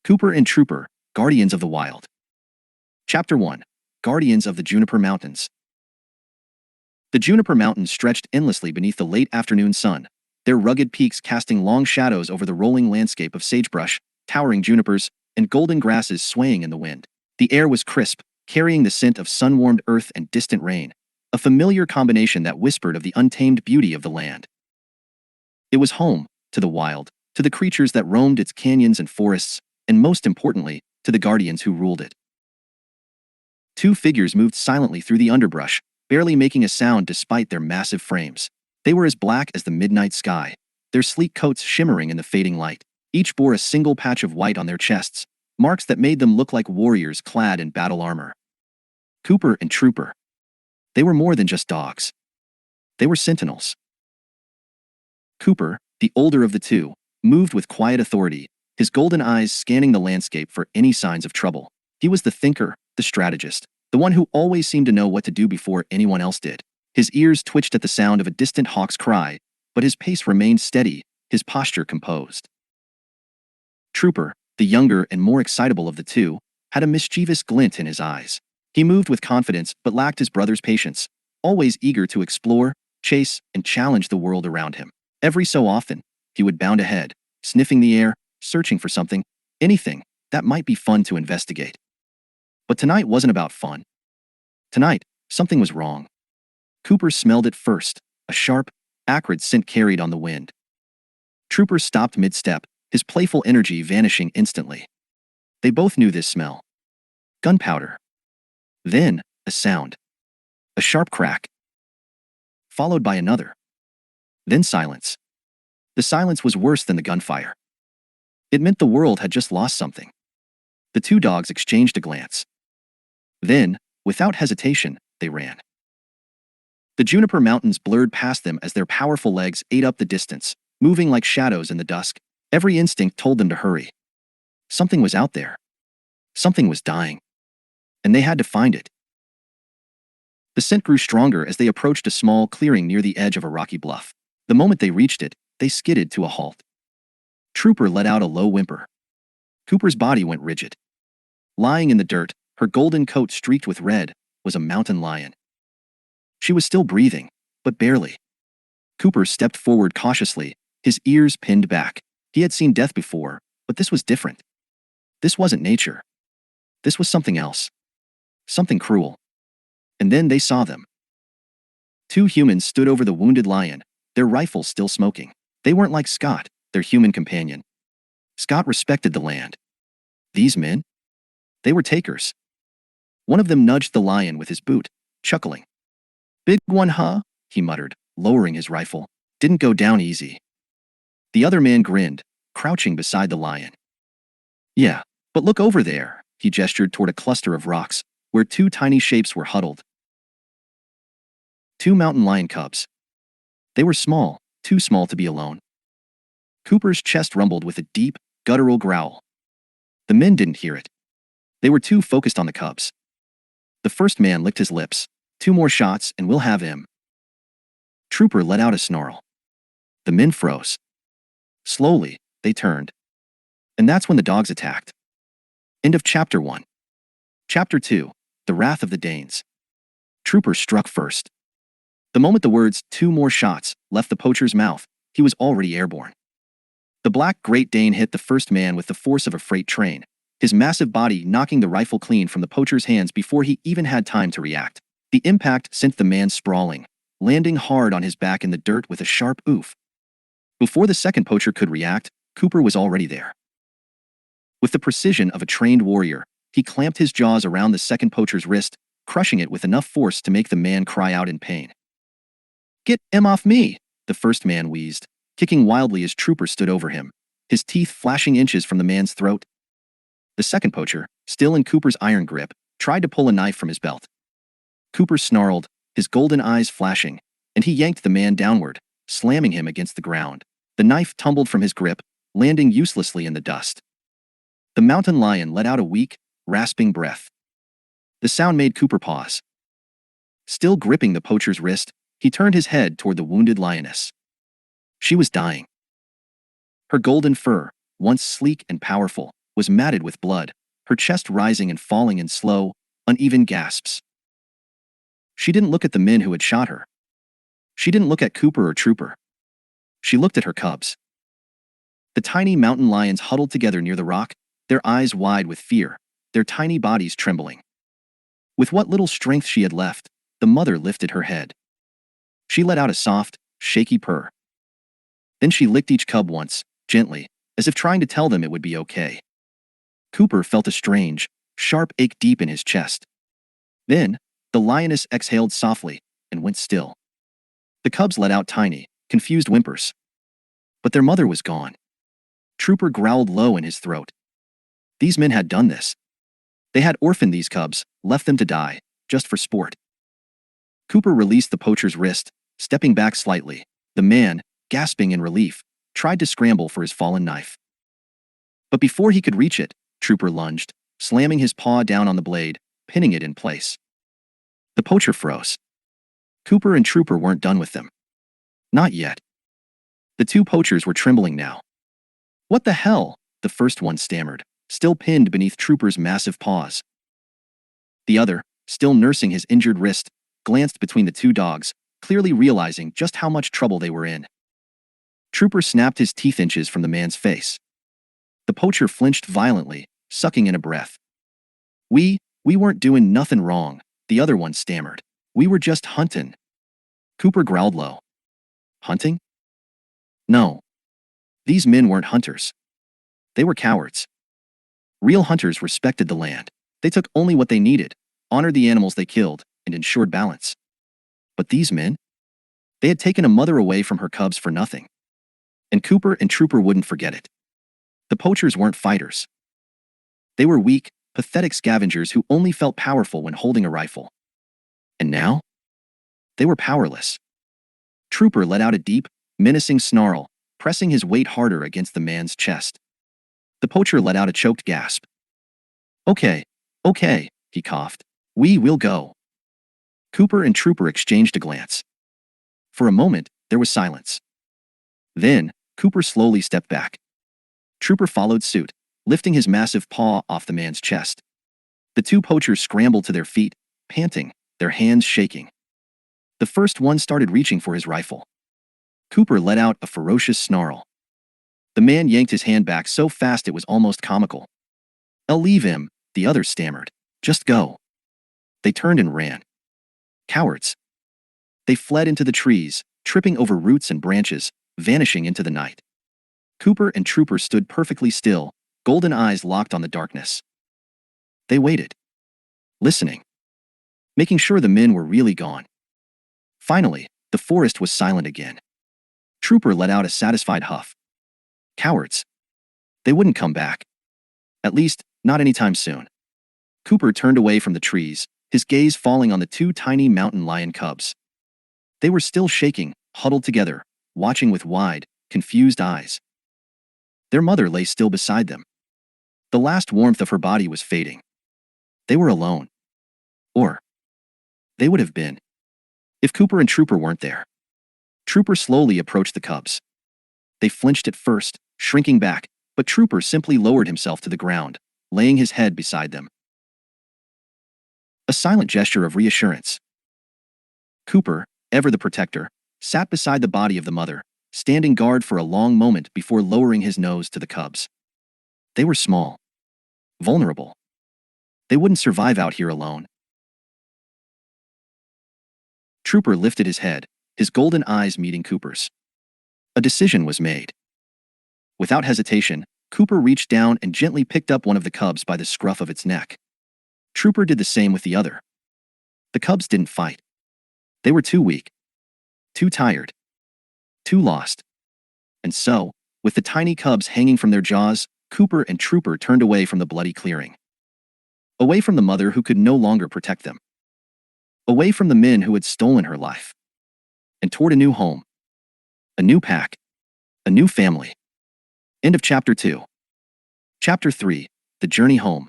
Cooper and Trooper, Guardians of the Wild. Chapter 1. Guardians of the Juniper Mountains. The Juniper Mountains stretched endlessly beneath the late afternoon sun, their rugged peaks casting long shadows over the rolling landscape of sagebrush, towering junipers, and golden grasses swaying in the wind. The air was crisp, carrying the scent of sun-warmed earth and distant rain, a familiar combination that whispered of the untamed beauty of the land. It was home to the wild, to the creatures that roamed its canyons and forests, and most importantly, to the guardians who ruled it. Two figures moved silently through the underbrush, barely making a sound despite their massive frames. They were as black as the midnight sky, their sleek coats shimmering in the fading light. Each bore a single patch of white on their chests, marks that made them look like warriors clad in battle armor. Cooper and Trooper. They were more than just dogs. They were sentinels. Cooper, the older of the two, moved with quiet authority, his golden eyes scanning the landscape for any signs of trouble. He was the thinker, the strategist, the one who always seemed to know what to do before anyone else did. His ears twitched at the sound of a distant hawk's cry, but his pace remained steady, his posture composed. Trooper, the younger and more excitable of the two, had a mischievous glint in his eyes. He moved with confidence but lacked his brother's patience, always eager to explore, chase, and challenge the world around him. Every so often, he would bound ahead, sniffing the air, searching for something, anything that might be fun to investigate. But tonight wasn't about fun. Tonight, something was wrong. Cooper smelled it first, a sharp, acrid scent carried on the wind. Trooper stopped mid-step, his playful energy vanishing instantly. They both knew this smell. Gunpowder. Then, a sound. A sharp crack. Followed by another. Then silence. The silence was worse than the gunfire. It meant the world had just lost something. The two dogs exchanged a glance. Then, without hesitation, they ran. The Juniper Mountains blurred past them as their powerful legs ate up the distance, moving like shadows in the dusk. Every instinct told them to hurry. Something was out there. Something was dying. And they had to find it. The scent grew stronger as they approached a small clearing near the edge of a rocky bluff. The moment they reached it, they skidded to a halt. Trooper let out a low whimper. Cooper's body went rigid. Lying in the dirt, her golden coat streaked with red, was a mountain lion. She was still breathing, but barely. Cooper stepped forward cautiously, his ears pinned back. He had seen death before, but this was different. This wasn't nature. This was something else. Something cruel. And then they saw them. Two humans stood over the wounded lion, their rifles still smoking. They weren't like Scott, their human companion. Scott respected the land. These men? They were takers. One of them nudged the lion with his boot, chuckling. "Big one, huh?" he muttered, lowering his rifle. "Didn't go down easy." The other man grinned, crouching beside the lion. "Yeah, but look over there," he gestured toward a cluster of rocks, where two tiny shapes were huddled. Two mountain lion cubs. They were small, too small to be alone. Cooper's chest rumbled with a deep, guttural growl. The men didn't hear it. They were too focused on the cubs. The first man licked his lips. "2 more shots and we'll have him." Trooper let out a snarl. The men froze. Slowly, they turned. And that's when the dogs attacked. End of Chapter 1. Chapter 2. The Wrath of the Danes. Trooper struck first. The moment the words "2 more shots" left the poacher's mouth, he was already airborne. The black Great Dane hit the first man with the force of a freight train, his massive body knocking the rifle clean from the poacher's hands before he even had time to react. The impact sent the man sprawling, landing hard on his back in the dirt with a sharp oof. Before the second poacher could react, Cooper was already there. With the precision of a trained warrior, he clamped his jaws around the second poacher's wrist, crushing it with enough force to make the man cry out in pain. "Get him off me!" the first man wheezed, kicking wildly as Trooper stood over him, his teeth flashing inches from the man's throat. The second poacher, still in Cooper's iron grip, tried to pull a knife from his belt. Cooper snarled, his golden eyes flashing, and he yanked the man downward, slamming him against the ground. The knife tumbled from his grip, landing uselessly in the dust. The mountain lion let out a weak, rasping breath. The sound made Cooper pause. Still gripping the poacher's wrist, he turned his head toward the wounded lioness. She was dying. Her golden fur, once sleek and powerful, was matted with blood, her chest rising and falling in slow, uneven gasps. She didn't look at the men who had shot her. She didn't look at Cooper or Trooper. She looked at her cubs. The tiny mountain lions huddled together near the rock, their eyes wide with fear, their tiny bodies trembling. With what little strength she had left, the mother lifted her head. She let out a soft, shaky purr. Then she licked each cub once, gently, as if trying to tell them it would be okay. Cooper felt a strange, sharp ache deep in his chest. Then, the lioness exhaled softly and went still. The cubs let out tiny, confused whimpers. But their mother was gone. Trooper growled low in his throat. These men had done this. They had orphaned these cubs, left them to die, just for sport. Cooper released the poacher's wrist, stepping back slightly. The man, gasping in relief, tried to scramble for his fallen knife. But before he could reach it, Trooper lunged, slamming his paw down on the blade, pinning it in place. The poacher froze. Cooper and Trooper weren't done with them. Not yet. The two poachers were trembling now. "What the hell?" the first one stammered, still pinned beneath Trooper's massive paws. The other, still nursing his injured wrist, glanced between the two dogs, clearly realizing just how much trouble they were in. Trooper snapped his teeth inches from the man's face. The poacher flinched violently, sucking in a breath. We weren't doing nothing wrong," the other one stammered. "We were just hunting." Cooper growled low. "Hunting? No. These men weren't hunters. They were cowards. Real hunters respected the land. They took only what they needed, honored the animals they killed, and ensured balance. But these men? They had taken a mother away from her cubs for nothing. And Cooper and Trooper wouldn't forget it. The poachers weren't fighters. They were weak, pathetic scavengers who only felt powerful when holding a rifle. And now? They were powerless. Trooper let out a deep, menacing snarl, pressing his weight harder against the man's chest. The poacher let out a choked gasp. Okay, he coughed. "We will go." Cooper and Trooper exchanged a glance. For a moment, there was silence. Then, Cooper slowly stepped back. Trooper followed suit, lifting his massive paw off the man's chest. The two poachers scrambled to their feet, panting, their hands shaking. The first one started reaching for his rifle. Cooper let out a ferocious snarl. The man yanked his hand back so fast it was almost comical. "I'll leave him," the other stammered. "Just go." They turned and ran. Cowards. They fled into the trees, tripping over roots and branches, vanishing into the night. Cooper and Trooper stood perfectly still, golden eyes locked on the darkness. They waited. Listening. Making sure the men were really gone. Finally, the forest was silent again. Trooper let out a satisfied huff. Cowards. They wouldn't come back. At least, not anytime soon. Cooper turned away from the trees, his gaze falling on the two tiny mountain lion cubs. They were still shaking, huddled together, watching with wide, confused eyes. Their mother lay still beside them. The last warmth of her body was fading. They were alone. Or they would have been, if Cooper and Trooper weren't there. Trooper slowly approached the cubs. They flinched at first, shrinking back, but Trooper simply lowered himself to the ground, laying his head beside them. A silent gesture of reassurance. Cooper, ever the protector, sat beside the body of the mother, standing guard for a long moment before lowering his nose to the cubs. They were small. Vulnerable. They wouldn't survive out here alone. Trooper lifted his head, his golden eyes meeting Cooper's. A decision was made. Without hesitation, Cooper reached down and gently picked up one of the cubs by the scruff of its neck. Trooper did the same with the other. The cubs didn't fight. They were too weak. Too tired. Too lost. And so, with the tiny cubs hanging from their jaws, Cooper and Trooper turned away from the bloody clearing. Away from the mother who could no longer protect them. Away from the men who had stolen her life. And toward a new home. A new pack. A new family. End of Chapter 2. Chapter 3. The Journey Home.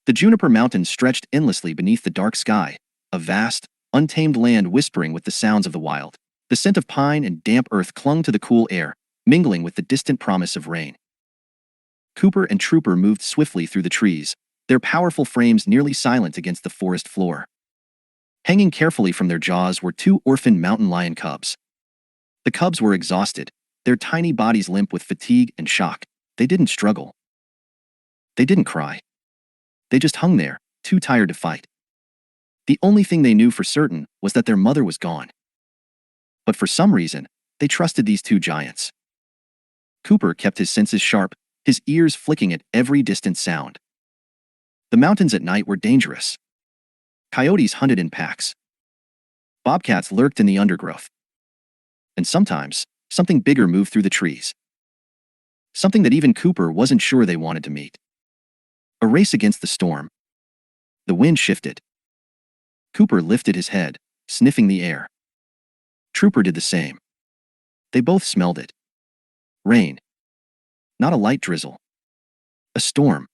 The Juniper Mountains stretched endlessly beneath the dark sky, a vast, untamed land whispering with the sounds of the wild. The scent of pine and damp earth clung to the cool air, mingling with the distant promise of rain. Cooper and Trooper moved swiftly through the trees, their powerful frames nearly silent against the forest floor. Hanging carefully from their jaws were two orphaned mountain lion cubs. The cubs were exhausted, their tiny bodies limp with fatigue and shock. They didn't struggle. They didn't cry. They just hung there, too tired to fight. The only thing they knew for certain was that their mother was gone. But for some reason, they trusted these two giants. Cooper kept his senses sharp, his ears flicking at every distant sound. The mountains at night were dangerous. Coyotes hunted in packs. Bobcats lurked in the undergrowth. And sometimes, something bigger moved through the trees. Something that even Cooper wasn't sure they wanted to meet. A race against the storm. The wind shifted. Cooper lifted his head, sniffing the air. Trooper did the same. They both smelled it. Rain. Not a light drizzle. A storm.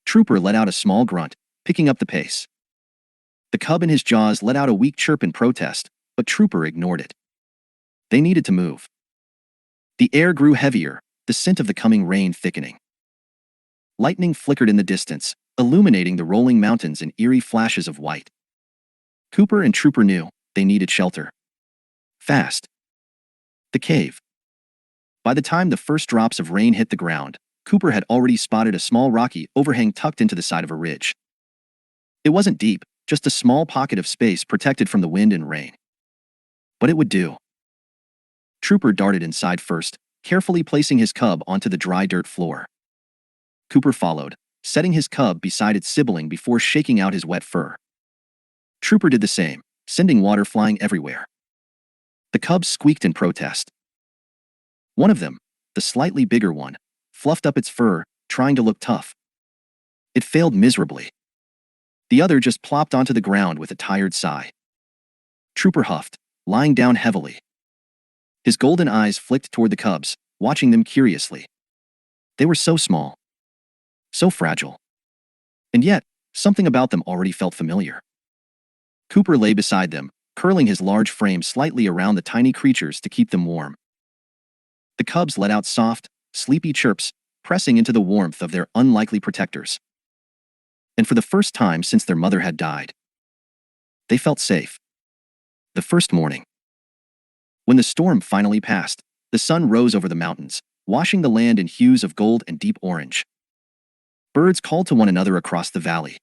Trooper let out a small grunt, picking up the pace. The cub in his jaws let out a weak chirp in protest, but Trooper ignored it. They needed to move. The air grew heavier, the scent of the coming rain thickening. Lightning flickered in the distance, illuminating the rolling mountains in eerie flashes of white. Cooper and Trooper knew they needed shelter. Fast. The cave. By the time the first drops of rain hit the ground, Cooper had already spotted a small rocky overhang tucked into the side of a ridge. It wasn't deep, just a small pocket of space protected from the wind and rain. But it would do. Trooper darted inside first, carefully placing his cub onto the dry dirt floor. Cooper followed, setting his cub beside its sibling before shaking out his wet fur. Trooper did the same, sending water flying everywhere. The cubs squeaked in protest. One of them, the slightly bigger one, fluffed up its fur, trying to look tough. It failed miserably. The other just plopped onto the ground with a tired sigh. Trooper huffed, lying down heavily. His golden eyes flicked toward the cubs, watching them curiously. They were so small. So fragile. And yet, something about them already felt familiar. Cooper lay beside them, curling his large frame slightly around the tiny creatures to keep them warm. The cubs let out soft, sleepy chirps, pressing into the warmth of their unlikely protectors. And for the first time since their mother had died, they felt safe. The first morning. When the storm finally passed, the sun rose over the mountains, washing the land in hues of gold and deep orange. Birds called to one another across the valley.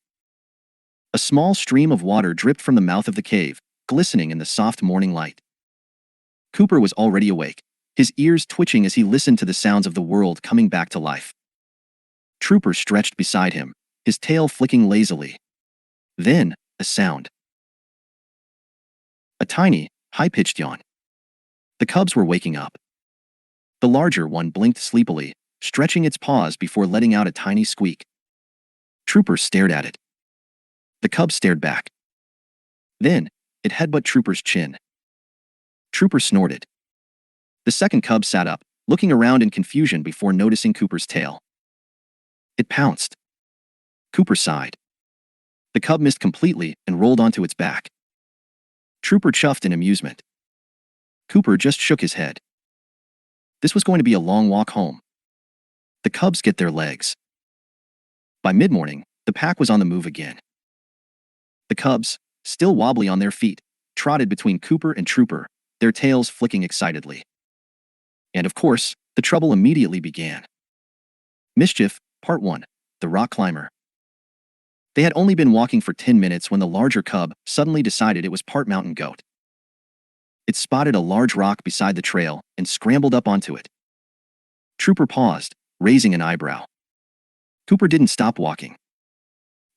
A small stream of water dripped from the mouth of the cave, glistening in the soft morning light. Cooper was already awake, his ears twitching as he listened to the sounds of the world coming back to life. Trooper stretched beside him, his tail flicking lazily. Then, a sound. A tiny, high-pitched yawn. The cubs were waking up. The larger one blinked sleepily, stretching its paws before letting out a tiny squeak. Trooper stared at it. The cub stared back. Then, it headbutted Trooper's chin. Trooper snorted. The second cub sat up, looking around in confusion before noticing Cooper's tail. It pounced. Cooper sighed. The cub missed completely and rolled onto its back. Trooper chuffed in amusement. Cooper just shook his head. This was going to be a long walk home. The cubs get their legs. By mid-morning, the pack was on the move again. The cubs, still wobbly on their feet, trotted between Cooper and Trooper, their tails flicking excitedly. And of course, the trouble immediately began. Mischief, Part 1, The Rock Climber. They had only been walking for 10 minutes when the larger cub suddenly decided it was part mountain goat. It spotted a large rock beside the trail and scrambled up onto it. Trooper paused, raising an eyebrow. Cooper didn't stop walking.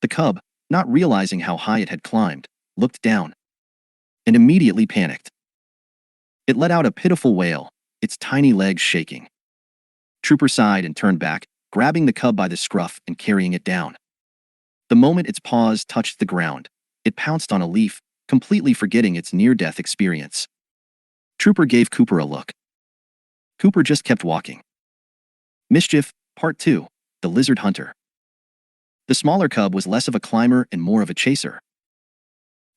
The cub, not realizing how high it had climbed, looked down and immediately panicked. It let out a pitiful wail, its tiny legs shaking. Trooper sighed and turned back, grabbing the cub by the scruff and carrying it down. The moment its paws touched the ground, it pounced on a leaf, completely forgetting its near-death experience. Trooper gave Cooper a look. Cooper just kept walking. Mischief, Part 2, The Lizard Hunter. The smaller cub was less of a climber and more of a chaser.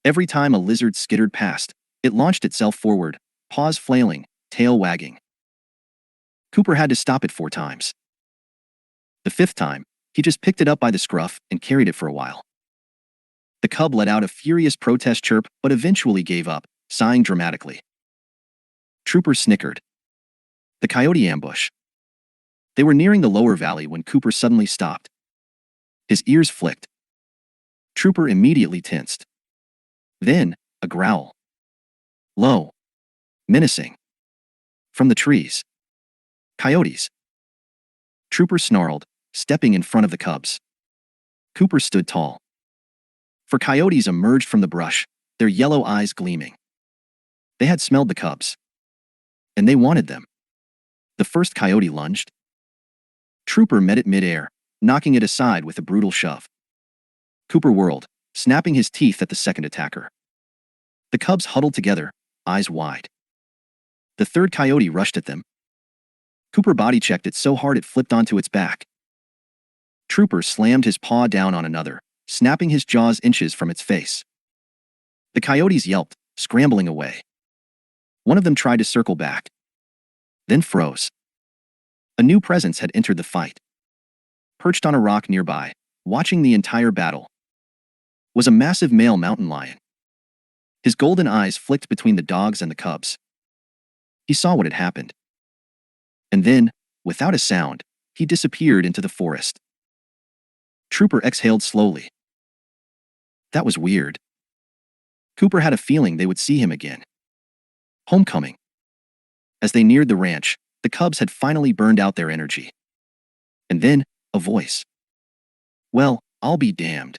Every time a lizard skittered past, it launched itself forward, paws flailing, tail wagging. Cooper had to stop it 4 times. The fifth time, he just picked it up by the scruff and carried it for a while. The cub let out a furious protest chirp but eventually gave up, sighing dramatically. Trooper snickered. The coyote ambush. They were nearing the lower valley when Cooper suddenly stopped. His ears flicked. Trooper immediately tensed. Then, a growl. Low. Menacing. From the trees. Coyotes. Trooper snarled, stepping in front of the cubs. Cooper stood tall. For coyotes emerged from the brush, their yellow eyes gleaming. They had smelled the cubs. And they wanted them. The first coyote lunged. Trooper met it midair, knocking it aside with a brutal shove. Cooper whirled, snapping his teeth at the second attacker. The cubs huddled together, eyes wide. The third coyote rushed at them. Cooper body-checked it so hard it flipped onto its back. Trooper slammed his paw down on another, snapping his jaws inches from its face. The coyotes yelped, scrambling away. One of them tried to circle back, then froze. A new presence had entered the fight. Perched on a rock nearby, watching the entire battle, was a massive male mountain lion. His golden eyes flicked between the dogs and the cubs. He saw what had happened. And then, without a sound, he disappeared into the forest. Trooper exhaled slowly. That was weird. Cooper had a feeling they would see him again. Homecoming. As they neared the ranch, the cubs had finally burned out their energy. And then, a voice. Well, I'll be damned.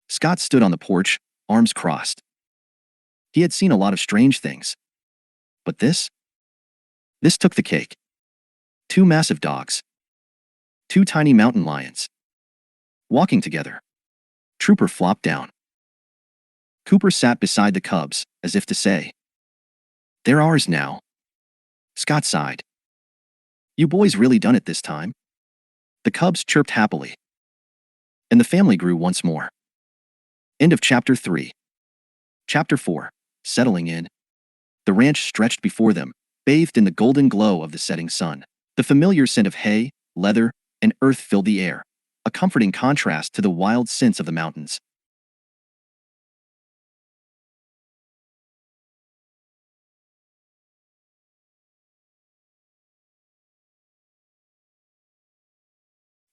Scott stood on the porch, arms crossed. He had seen a lot of strange things. But this? This took the cake. 2 massive dogs. 2 tiny mountain lions. Walking together. Trooper flopped down. Cooper sat beside the cubs, as if to say, they're ours now. Scott sighed. You boys really done it this time. The cubs chirped happily. And the family grew once more. End of Chapter 3. Chapter 4. Settling in. The ranch stretched before them, bathed in the golden glow of the setting sun. The familiar scent of hay, leather, and earth filled the air, a comforting contrast to the wild scents of the mountains.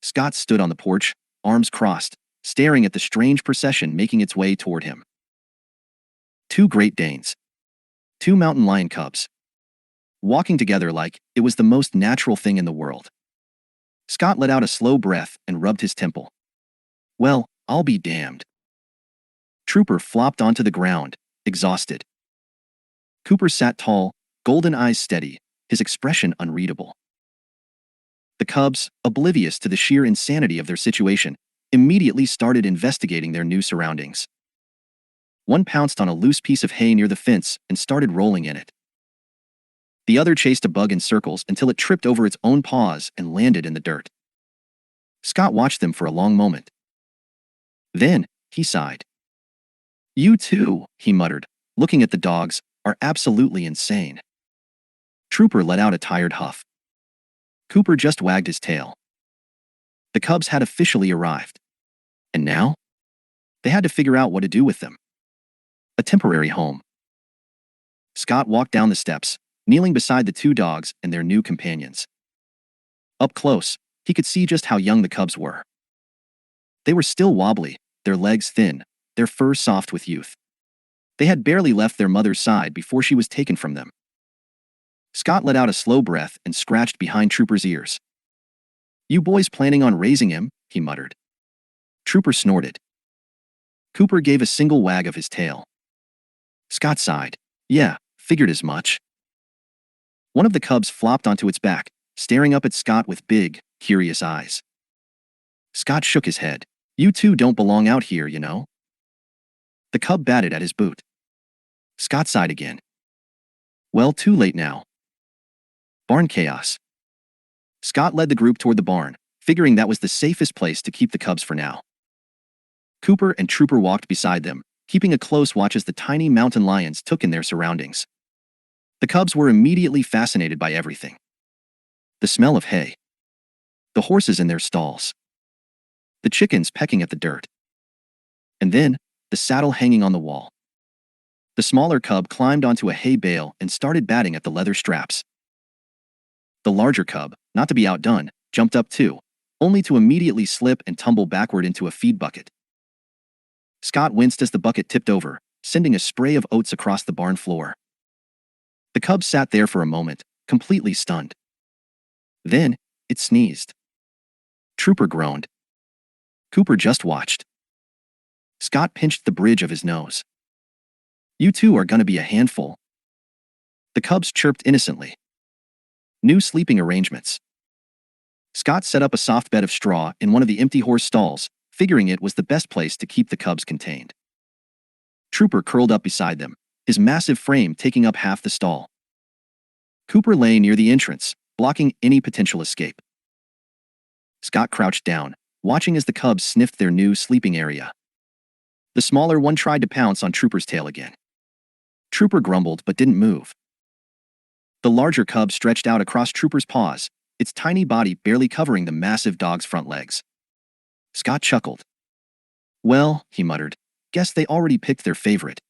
Scott stood on the porch, arms crossed, staring at the strange procession making its way toward him. 2 Great Danes. 2 mountain lion cubs. Walking together like it was the most natural thing in the world. Scott let out a slow breath and rubbed his temple. Well, I'll be damned. Trooper flopped onto the ground, exhausted. Cooper sat tall, golden eyes steady, his expression unreadable. The cubs, oblivious to the sheer insanity of their situation, immediately started investigating their new surroundings. One pounced on a loose piece of hay near the fence and started rolling in it. The other chased a bug in circles until it tripped over its own paws and landed in the dirt. Scott watched them for a long moment. Then, he sighed. You too, he muttered, looking at the dogs, are absolutely insane. Trooper let out a tired huff. Cooper just wagged his tail. The cubs had officially arrived. And now? They had to figure out what to do with them. A temporary home. Scott walked down the steps, kneeling beside the 2 dogs and their new companions. Up close, he could see just how young the cubs were. They were still wobbly, their legs thin, their fur soft with youth. They had barely left their mother's side before she was taken from them. Scott let out a slow breath and scratched behind Trooper's ears. You boys planning on raising him? He muttered. Trooper snorted. Cooper gave a single wag of his tail. Scott sighed. Yeah, figured as much. One of the cubs flopped onto its back, staring up at Scott with big, curious eyes. Scott shook his head. You 2 don't belong out here, you know. The cub batted at his boot. Scott sighed again. Well, too late now. Barn chaos. Scott led the group toward the barn, figuring that was the safest place to keep the cubs for now. Cooper and Trooper walked beside them, keeping a close watch as the tiny mountain lions took in their surroundings. The cubs were immediately fascinated by everything. The smell of hay. the horses in their stalls, the chickens pecking at the dirt, and then the saddle hanging on the wall. The smaller cub climbed onto a hay bale and started batting at the leather straps. The larger cub, not to be outdone, jumped up too, only to immediately slip and tumble backward into a feed bucket. Scott winced as the bucket tipped over, sending a spray of oats across the barn floor. The cub sat there for a moment, completely stunned. Then, it sneezed. Trooper groaned. Cooper just watched. Scott pinched the bridge of his nose. "You two are gonna be a handful." The cubs chirped innocently. New sleeping arrangements. Scott set up a soft bed of straw in one of the empty horse stalls, figuring it was the best place to keep the cubs contained. Trooper curled up beside them, his massive frame taking up half the stall. Cooper lay near the entrance, blocking any potential escape. Scott crouched down, watching as the cubs sniffed their new sleeping area. The smaller one tried to pounce on Trooper's tail again. Trooper grumbled but didn't move. The larger cub stretched out across Trooper's paws, its tiny body barely covering the massive dog's front legs. Scott chuckled. "Well," he muttered, "guess they already picked their favorite."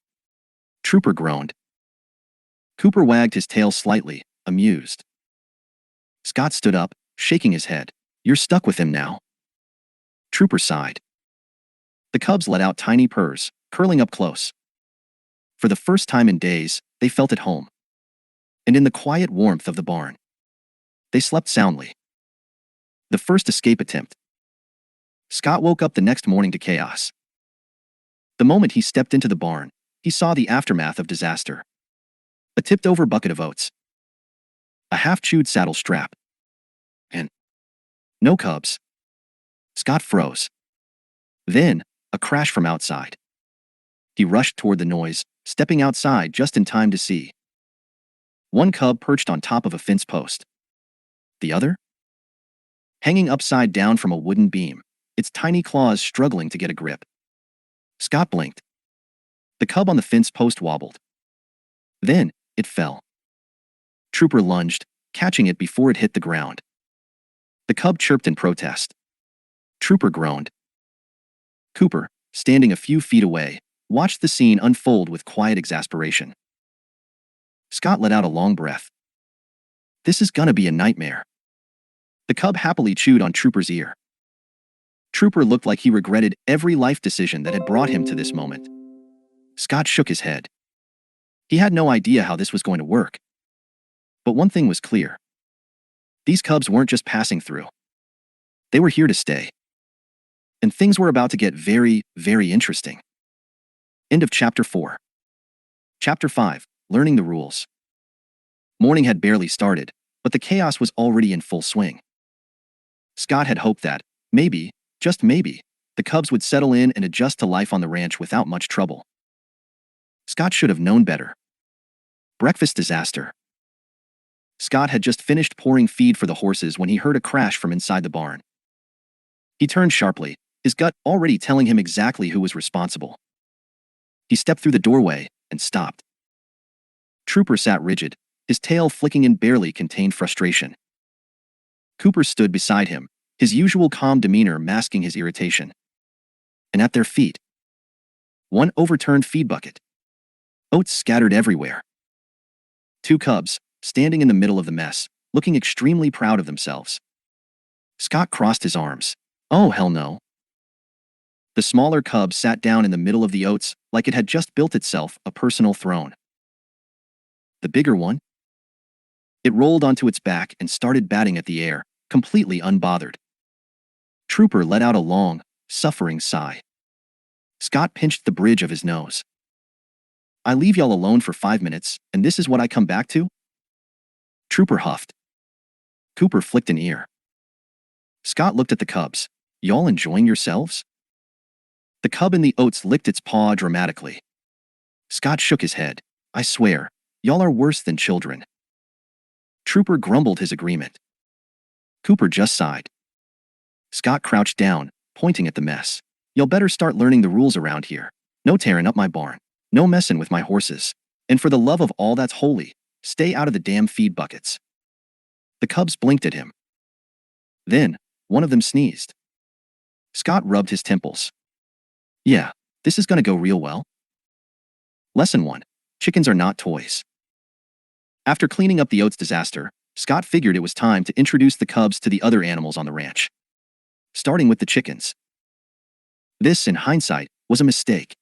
Trooper groaned. Cooper wagged his tail slightly, amused. Scott stood up, shaking his head. "You're stuck with him now." Trooper sighed. The cubs let out tiny purrs, curling up close. For the first time in days, they felt at home. And in the quiet warmth of the barn, they slept soundly. The first escape attempt. Scott woke up the next morning to chaos. The moment he stepped into the barn, he saw the aftermath of disaster. A tipped-over bucket of oats, a half-chewed saddle strap, and no cubs. Scott froze. Then, a crash from outside. He rushed toward the noise, stepping outside just in time to see one cub perched on top of a fence post. The other? Hanging upside down from a wooden beam, its tiny claws struggling to get a grip. Scott blinked. The cub on the fence post wobbled. Then, it fell. Trooper lunged, catching it before it hit the ground. The cub chirped in protest. Trooper groaned. Cooper, standing a few feet away, watched the scene unfold with quiet exasperation. Scott let out a long breath. This is gonna be a nightmare. The cub happily chewed on Trooper's ear. Trooper looked like he regretted every life decision that had brought him to this moment. Scott shook his head. He had no idea how this was going to work. But one thing was clear. These cubs weren't just passing through. They were here to stay. And things were about to get very, very interesting. End of Chapter 4. Chapter 5. Learning the rules. Morning had barely started, but the chaos was already in full swing. Scott had hoped that, maybe, just maybe, the cubs would settle in and adjust to life on the ranch without much trouble. Scott should have known better. Breakfast disaster. Scott had just finished pouring feed for the horses when he heard a crash from inside the barn. He turned sharply, his gut already telling him exactly who was responsible. He stepped through the doorway and stopped. Trooper sat rigid, his tail flicking in barely contained frustration. Cooper stood beside him, his usual calm demeanor masking his irritation. And at their feet, one overturned feed bucket. Oats scattered everywhere. Two cubs, standing in the middle of the mess, looking extremely proud of themselves. Scott crossed his arms. Oh, hell no. The smaller cub sat down in the middle of the oats like it had just built itself a personal throne. The bigger one? It rolled onto its back and started batting at the air, completely unbothered. Trooper let out a long, suffering sigh. Scott pinched the bridge of his nose. I leave y'all alone for 5 minutes, and this is what I come back to? Trooper huffed. Cooper flicked an ear. Scott looked at the cubs. Y'all enjoying yourselves? The cub in the oats licked its paw dramatically. Scott shook his head. I swear, y'all are worse than children. Trooper grumbled his agreement. Cooper just sighed. Scott crouched down, pointing at the mess. Y'all better start learning the rules around here. No tearing up my barn. No messing with my horses. And for the love of all that's holy, stay out of the damn feed buckets. The cubs blinked at him. Then, one of them sneezed. Scott rubbed his temples. Yeah, this is gonna go real well. Lesson 1. Chickens are not toys. After cleaning up the oats disaster, Scott figured it was time to introduce the cubs to the other animals on the ranch. Starting with the chickens. This, in hindsight, was a mistake.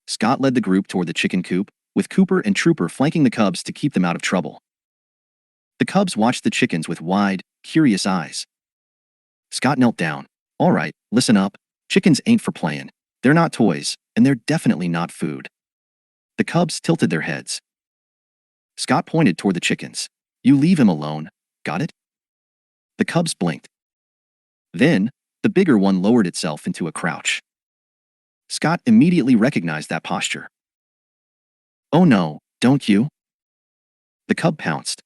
Scott led the group toward the chicken coop, with Cooper and Trooper flanking the cubs to keep them out of trouble. The cubs watched the chickens with wide, curious eyes. Scott knelt down. All right, listen up. Chickens ain't for playing. They're not toys, and they're definitely not food. The cubs tilted their heads. Scott pointed toward the chickens. You leave him alone, got it? The cubs blinked. Then, the bigger one lowered itself into a crouch. Scott immediately recognized that posture. Oh no, don't you? The cub pounced.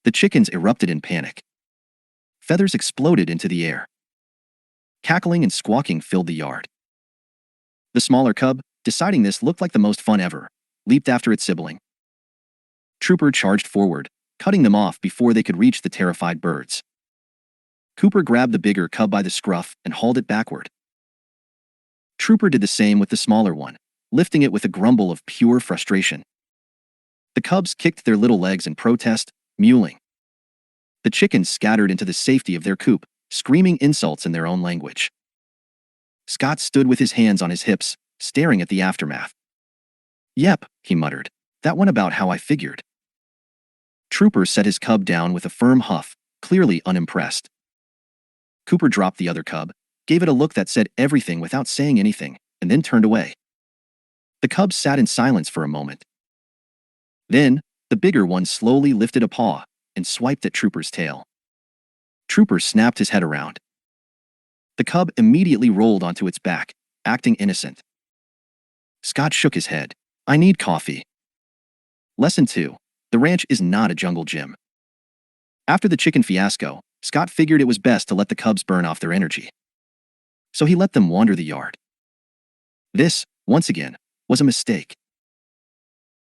The chickens erupted in panic. Feathers exploded into the air. Cackling and squawking filled the yard. The smaller cub, deciding this looked like the most fun ever, leaped after its sibling. Trooper charged forward, cutting them off before they could reach the terrified birds. Cooper grabbed the bigger cub by the scruff and hauled it backward. Trooper did the same with the smaller one, lifting it with a grumble of pure frustration. The cubs kicked their little legs in protest, mewling. The chickens scattered into the safety of their coop, screaming insults in their own language. Scott stood with his hands on his hips, staring at the aftermath. Yep, he muttered. That went about how I figured. Trooper set his cub down with a firm huff, clearly unimpressed. Cooper dropped the other cub, gave it a look that said everything without saying anything, and then turned away. The cubs sat in silence for a moment. Then, the bigger one slowly lifted a paw and swiped at Trooper's tail. Trooper snapped his head around. The cub immediately rolled onto its back, acting innocent. Scott shook his head. I need coffee. Lesson 2. The ranch is not a jungle gym. After the chicken fiasco, Scott figured it was best to let the cubs burn off their energy. So he let them wander the yard. This, once again, was a mistake.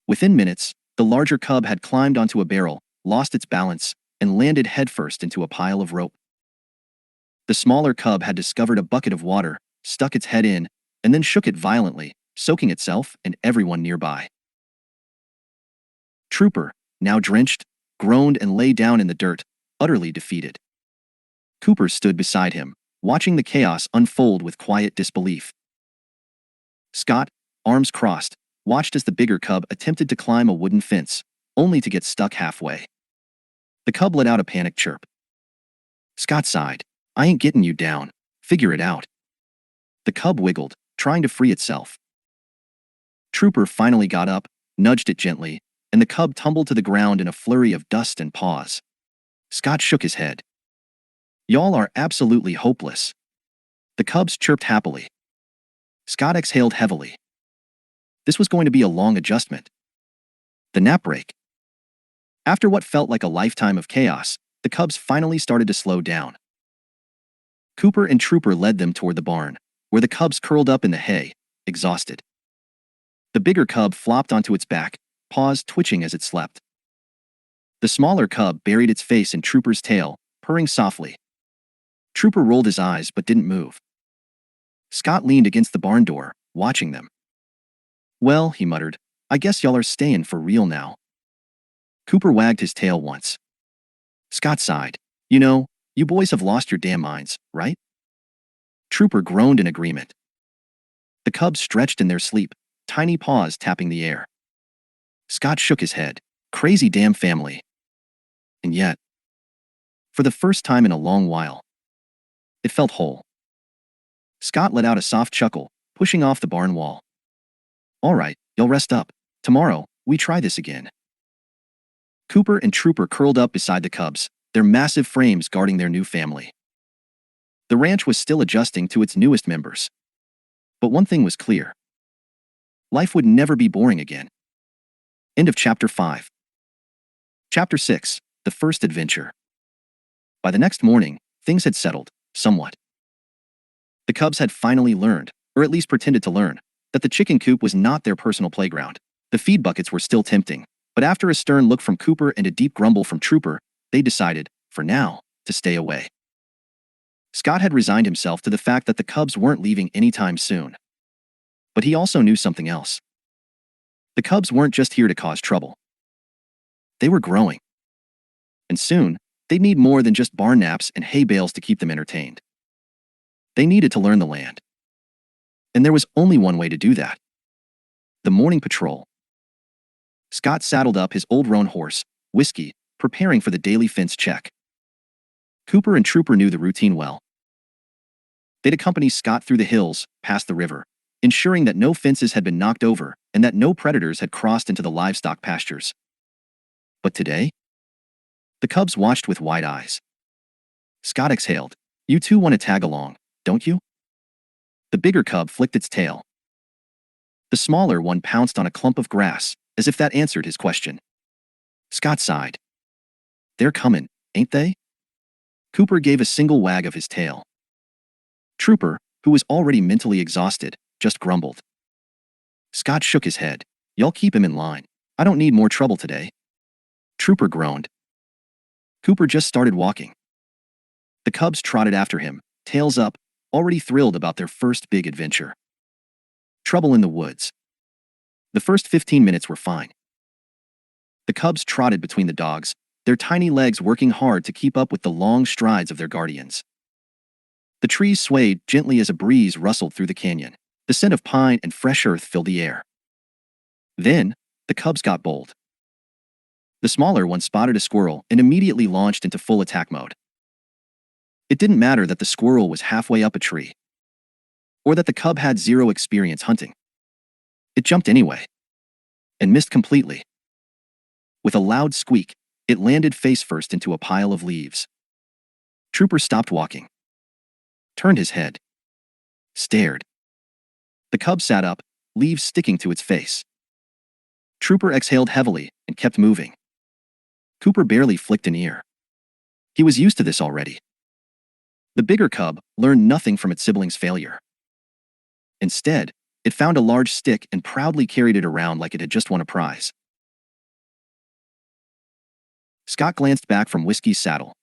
Within minutes, the larger cub had climbed onto a barrel, lost its balance, and landed headfirst into a pile of rope. The smaller cub had discovered a bucket of water, stuck its head in, and then shook it violently, soaking itself and everyone nearby. Trooper, now drenched, groaned and lay down in the dirt, utterly defeated. Cooper stood beside him, watching the chaos unfold with quiet disbelief. Scott, arms crossed, watched as the bigger cub attempted to climb a wooden fence, only to get stuck halfway. The cub let out a panicked chirp. Scott sighed. I ain't getting you down. Figure it out. The cub wiggled, trying to free itself. Trooper finally got up, nudged it gently, and the cub tumbled to the ground in a flurry of dust and paws. Scott shook his head. Y'all are absolutely hopeless. The cubs chirped happily. Scott exhaled heavily. This was going to be a long adjustment. The nap break. After what felt like a lifetime of chaos, the cubs finally started to slow down. Cooper and Trooper led them toward the barn, where the cubs curled up in the hay, exhausted. The bigger cub flopped onto its back, paws twitching as it slept. The smaller cub buried its face in Trooper's tail, purring softly. Trooper rolled his eyes but didn't move. Scott leaned against the barn door, watching them. Well, he muttered, I guess y'all are staying for real now. Cooper wagged his tail once. Scott sighed. You know, you boys have lost your damn minds, right? Trooper groaned in agreement. The cubs stretched in their sleep, tiny paws tapping the air. Scott shook his head. Crazy damn family. And yet, for the first time in a long while, it felt whole. Scott let out a soft chuckle, pushing off the barn wall. All right, y'all rest up. Tomorrow, we try this again. Cooper and Trooper curled up beside the cubs, their massive frames guarding their new family. The ranch was still adjusting to its newest members. But one thing was clear. Life would never be boring again. End of Chapter 5. Chapter 6. The First Adventure. By the next morning, things had settled, somewhat. The cubs had finally learned, or at least pretended to learn, that the chicken coop was not their personal playground. The feed buckets were still tempting, but after a stern look from Cooper and a deep grumble from Trooper, they decided, for now, to stay away. Scott had resigned himself to the fact that the cubs weren't leaving anytime soon. But he also knew something else. The cubs weren't just here to cause trouble. They were growing. And soon, they'd need more than just barn naps and hay bales to keep them entertained. They needed to learn the land. And there was only one way to do that. The morning patrol. Scott saddled up his old roan horse, Whiskey, preparing for the daily fence check. Cooper and Trooper knew the routine well. They'd accompany Scott through the hills, past the river, ensuring that no fences had been knocked over and that no predators had crossed into the livestock pastures. But today, the cubs watched with wide eyes. Scott exhaled. "You two want to tag along, don't you?" The bigger cub flicked its tail. The smaller one pounced on a clump of grass, as if that answered his question. Scott sighed. "They're coming, ain't they?" Cooper gave a single wag of his tail. Trooper, who was already mentally exhausted, just grumbled. Scott shook his head. "Y'all keep him in line. I don't need more trouble today." Trooper groaned. Cooper just started walking. The cubs trotted after him, tails up, already thrilled about their first big adventure. Trouble in the woods. The first 15 minutes were fine. The cubs trotted between the dogs, their tiny legs working hard to keep up with the long strides of their guardians. The trees swayed gently as a breeze rustled through the canyon. The scent of pine and fresh earth filled the air. Then, the cubs got bold. The smaller one spotted a squirrel and immediately launched into full attack mode. It didn't matter that the squirrel was halfway up a tree, or that the cub had zero experience hunting. It jumped anyway, and missed completely. With a loud squeak, it landed face first into a pile of leaves. Trooper stopped walking, turned his head, stared. The cub sat up, leaves sticking to its face. Trooper exhaled heavily and kept moving. Cooper barely flicked an ear. He was used to this already. The bigger cub learned nothing from its sibling's failure. Instead, it found a large stick and proudly carried it around like it had just won a prize. Scott glanced back from Whiskey's saddle.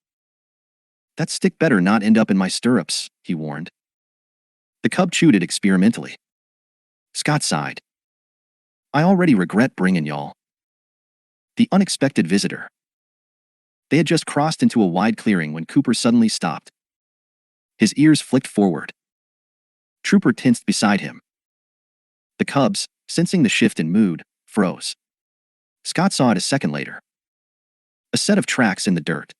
"That stick better not end up in my stirrups," he warned. The cub chewed it experimentally. Scott sighed. "I already regret bringing y'all." The unexpected visitor. They had just crossed into a wide clearing when Cooper suddenly stopped. His ears flicked forward. Trooper tensed beside him. The cubs, sensing the shift in mood, froze. Scott saw it a second later. A set of tracks in the dirt.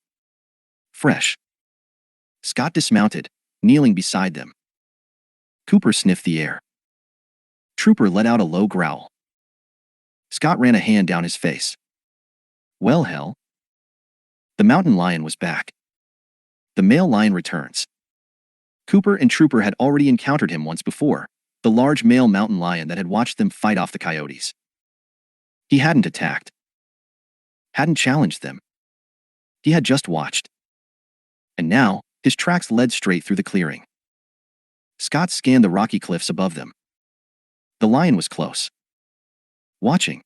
Fresh. Scott dismounted, kneeling beside them. Cooper sniffed the air. Trooper let out a low growl. Scott ran a hand down his face. "Well, hell." The mountain lion was back. The male lion returns. Cooper and Trooper had already encountered him once before, the large male mountain lion that had watched them fight off the coyotes. He hadn't attacked. Hadn't challenged them. He had just watched. And now, his tracks led straight through the clearing. Scott scanned the rocky cliffs above them. The lion was close. Watching.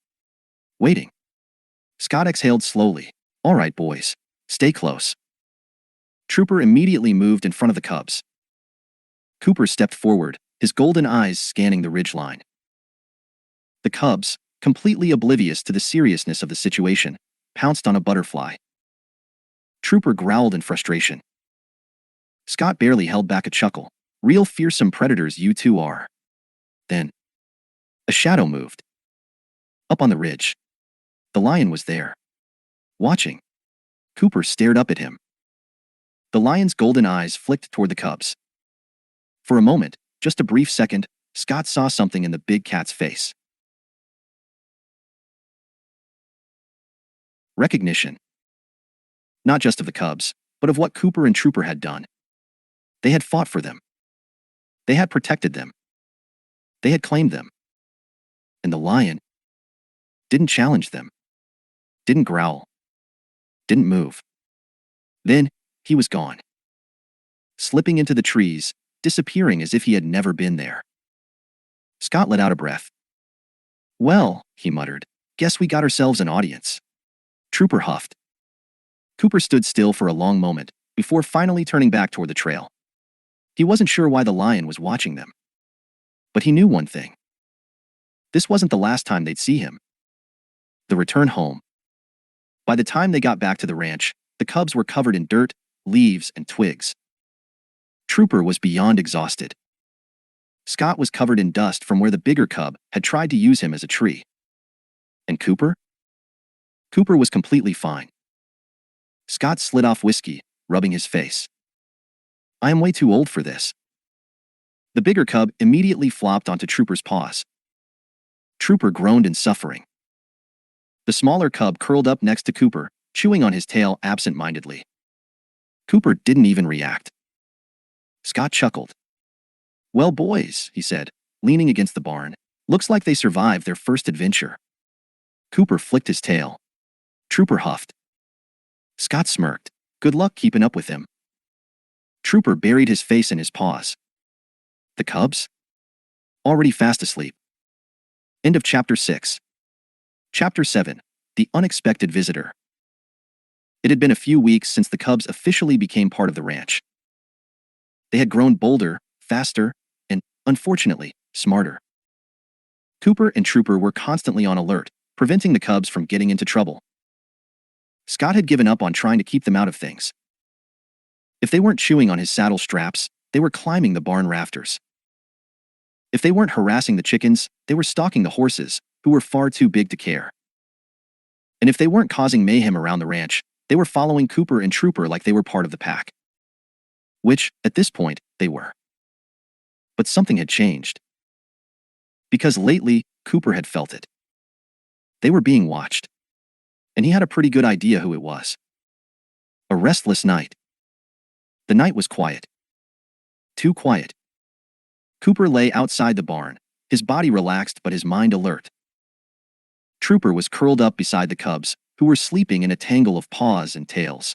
Waiting. Scott exhaled slowly. "All right, boys. Stay close." Trooper immediately moved in front of the cubs. Cooper stepped forward, his golden eyes scanning the ridgeline. The cubs, completely oblivious to the seriousness of the situation, pounced on a butterfly. Trooper growled in frustration. Scott barely held back a chuckle. "Real fearsome predators you two are." Then, a shadow moved. Up on the ridge. The lion was there. Watching. Cooper stared up at him. The lion's golden eyes flicked toward the cubs. For a moment, just a brief second, Scott saw something in the big cat's face. Recognition. Not just of the cubs, but of what Cooper and Trooper had done. They had fought for them. They had protected them. They had claimed them. And the lion didn't challenge them. Didn't growl. Didn't move. Then, he was gone. Slipping into the trees, disappearing as if he had never been there. Scott let out a breath. "Well," he muttered, "guess we got ourselves an audience." Trooper huffed. Cooper stood still for a long moment, before finally turning back toward the trail. He wasn't sure why the lion was watching them. But he knew one thing. This wasn't the last time they'd see him. The return home. By the time they got back to the ranch, the cubs were covered in dirt, leaves, and twigs. Trooper was beyond exhausted. Scott was covered in dust from where the bigger cub had tried to use him as a tree. And Cooper? Cooper was completely fine. Scott slid off whiskey, rubbing his face. I am way too old for this. The bigger cub immediately flopped onto Trooper's paws. Trooper groaned in suffering. The smaller cub curled up next to Cooper, chewing on his tail absent-mindedly. Cooper didn't even react. Scott chuckled. Well, boys, he said, leaning against the barn, looks like they survived their first adventure. Cooper flicked his tail. Trooper huffed. Scott smirked. Good luck keeping up with him. Trooper buried his face in his paws. The cubs? Already fast asleep. End of Chapter 6. Chapter 7. The Unexpected Visitor. It had been a few weeks since the cubs officially became part of the ranch. They had grown bolder, faster, and, unfortunately, smarter. Cooper and Trooper were constantly on alert, preventing the cubs from getting into trouble. Scott had given up on trying to keep them out of things. If they weren't chewing on his saddle straps, they were climbing the barn rafters. If they weren't harassing the chickens, they were stalking the horses, who were far too big to care. And if they weren't causing mayhem around the ranch, they were following Cooper and Trooper like they were part of the pack. Which, at this point, they were. But something had changed. Because lately, Cooper had felt it. They were being watched. And he had a pretty good idea who it was. A restless night. The night was quiet. Too quiet. Cooper lay outside the barn, his body relaxed but his mind alert. Trooper was curled up beside the cubs, who were sleeping in a tangle of paws and tails.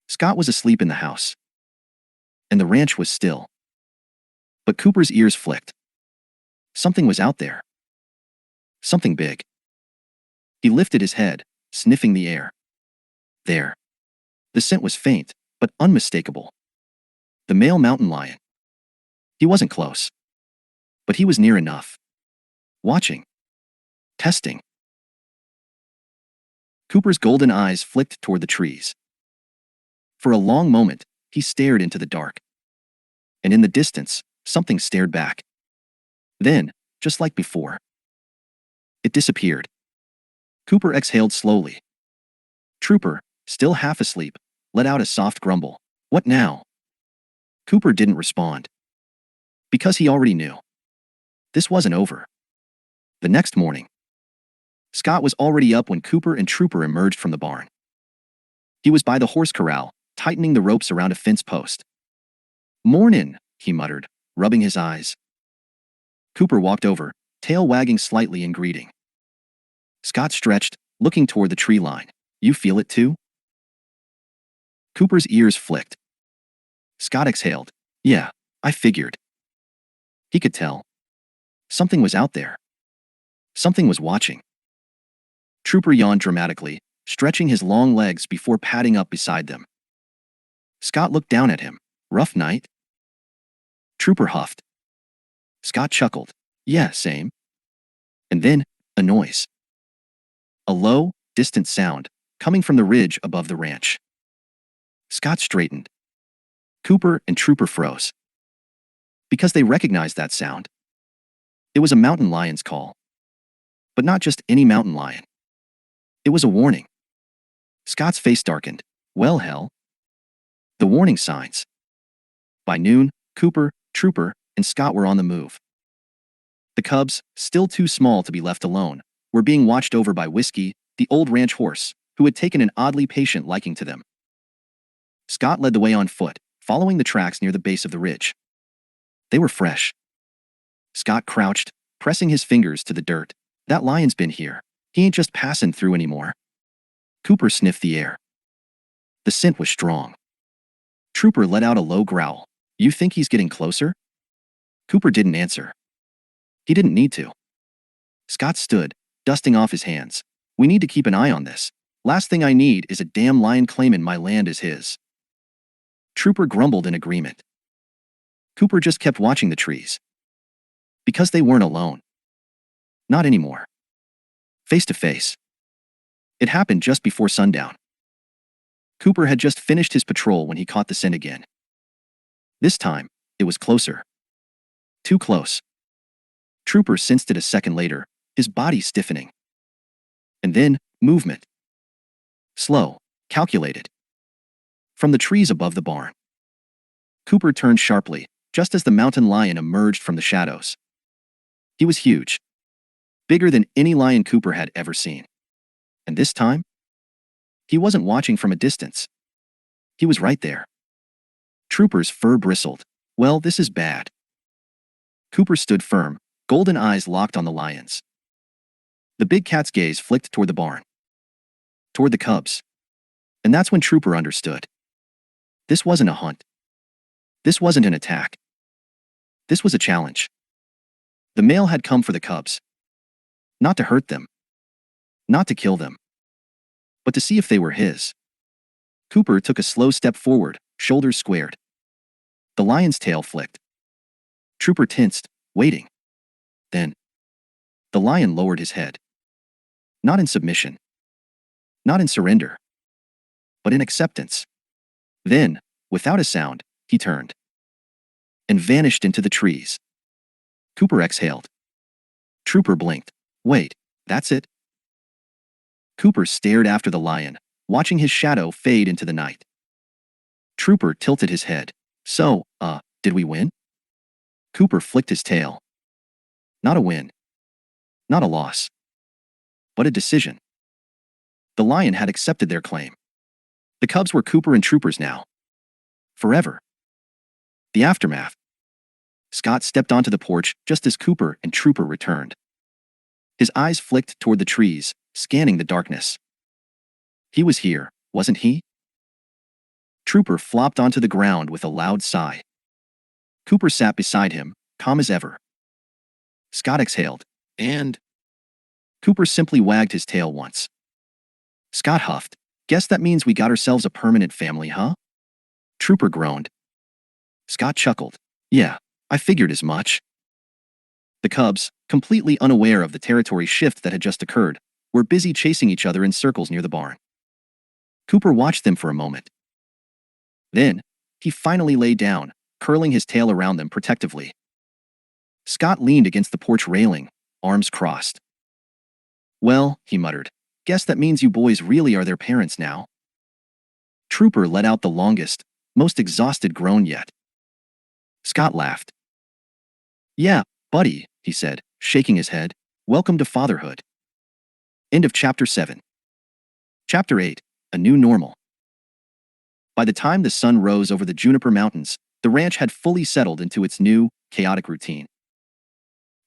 Scott was asleep in the house. And the ranch was still. But Cooper's ears flicked. Something was out there. Something big. He lifted his head, sniffing the air. There. The scent was faint, but unmistakable. The male mountain lion. He wasn't close. But he was near enough. Watching. Testing. Cooper's golden eyes flicked toward the trees. For a long moment, he stared into the dark. And in the distance, something stared back. Then, just like before, it disappeared. Cooper exhaled slowly. Trooper, still half asleep, let out a soft grumble. What now? Cooper didn't respond. Because he already knew. This wasn't over. The next morning, Scott was already up when Cooper and Trooper emerged from the barn. He was by the horse corral, tightening the ropes around a fence post. "Mornin'," he muttered, rubbing his eyes. Cooper walked over, tail wagging slightly in greeting. Scott stretched, looking toward the tree line. "You feel it too?" Cooper's ears flicked. Scott exhaled. "Yeah, I figured." He could tell. Something was out there. Something was watching. Trooper yawned dramatically, stretching his long legs before padding up beside them. Scott looked down at him. "Rough night?" Trooper huffed. Scott chuckled. "Yeah, same." And then, a noise. A low, distant sound, coming from the ridge above the ranch. Scott straightened. Cooper and Trooper froze. Because they recognized that sound. It was a mountain lion's call. But not just any mountain lion. It was a warning. Scott's face darkened. Well, hell. The warning signs. By noon, Cooper, Trooper, and Scott were on the move. The cubs, still too small to be left alone, were being watched over by Whiskey, the old ranch horse, who had taken an oddly patient liking to them. Scott led the way on foot, following the tracks near the base of the ridge. They were fresh. Scott crouched, pressing his fingers to the dirt. That lion's been here. He ain't just passing through anymore. Cooper sniffed the air. The scent was strong. Trooper let out a low growl. You think he's getting closer? Cooper didn't answer. He didn't need to. Scott stood, dusting off his hands. We need to keep an eye on this. Last thing I need is a damn lion claiming my land is his. Trooper grumbled in agreement. Cooper just kept watching the trees. Because they weren't alone. Not anymore. Face to face. It happened just before sundown. Cooper had just finished his patrol when he caught the scent again. This time, it was closer. Too close. Trooper sensed it a second later, his body stiffening. And then, movement. Slow, calculated. From the trees above the barn. Cooper turned sharply, just as the mountain lion emerged from the shadows. He was huge. Bigger than any lion Cooper had ever seen. And this time, he wasn't watching from a distance. He was right there. Trooper's fur bristled. Well, this is bad. Cooper stood firm, golden eyes locked on the lions. The big cat's gaze flicked toward the barn. Toward the cubs. And that's when Trooper understood. This wasn't a hunt. This wasn't an attack. This was a challenge. The male had come for the cubs. Not to hurt them. Not to kill them. But to see if they were his. Cooper took a slow step forward, shoulders squared. The lion's tail flicked. Trooper tensed, waiting. Then, the lion lowered his head. Not in submission. Not in surrender. But in acceptance. Then, without a sound, he turned. And vanished into the trees. Cooper exhaled. Trooper blinked. Wait, that's it? Cooper stared after the lion, watching his shadow fade into the night. Trooper tilted his head. So, did we win? Cooper flicked his tail. Not a win. Not a loss. But a decision. The lion had accepted their claim. The cubs were Cooper and Trooper's now. Forever. The aftermath. Scott stepped onto the porch just as Cooper and Trooper returned. His eyes flicked toward the trees, scanning the darkness. He was here, wasn't he? Trooper flopped onto the ground with a loud sigh. Cooper sat beside him, calm as ever. Scott exhaled, and Cooper simply wagged his tail once. Scott huffed. Guess that means we got ourselves a permanent family, huh? Trooper groaned. Scott chuckled. Yeah, I figured as much. The cubs, completely unaware of the territory shift that had just occurred, were busy chasing each other in circles near the barn. Cooper watched them for a moment. Then, he finally lay down, curling his tail around them protectively. Scott leaned against the porch railing, arms crossed. Well, he muttered, guess that means you boys really are their parents now. Trooper let out the longest, most exhausted groan yet. Scott laughed. Yeah, buddy, he said, shaking his head. Welcome to fatherhood. End of Chapter 7. Chapter 8, A New Normal. By the time the sun rose over the Juniper Mountains, the ranch had fully settled into its new, chaotic routine.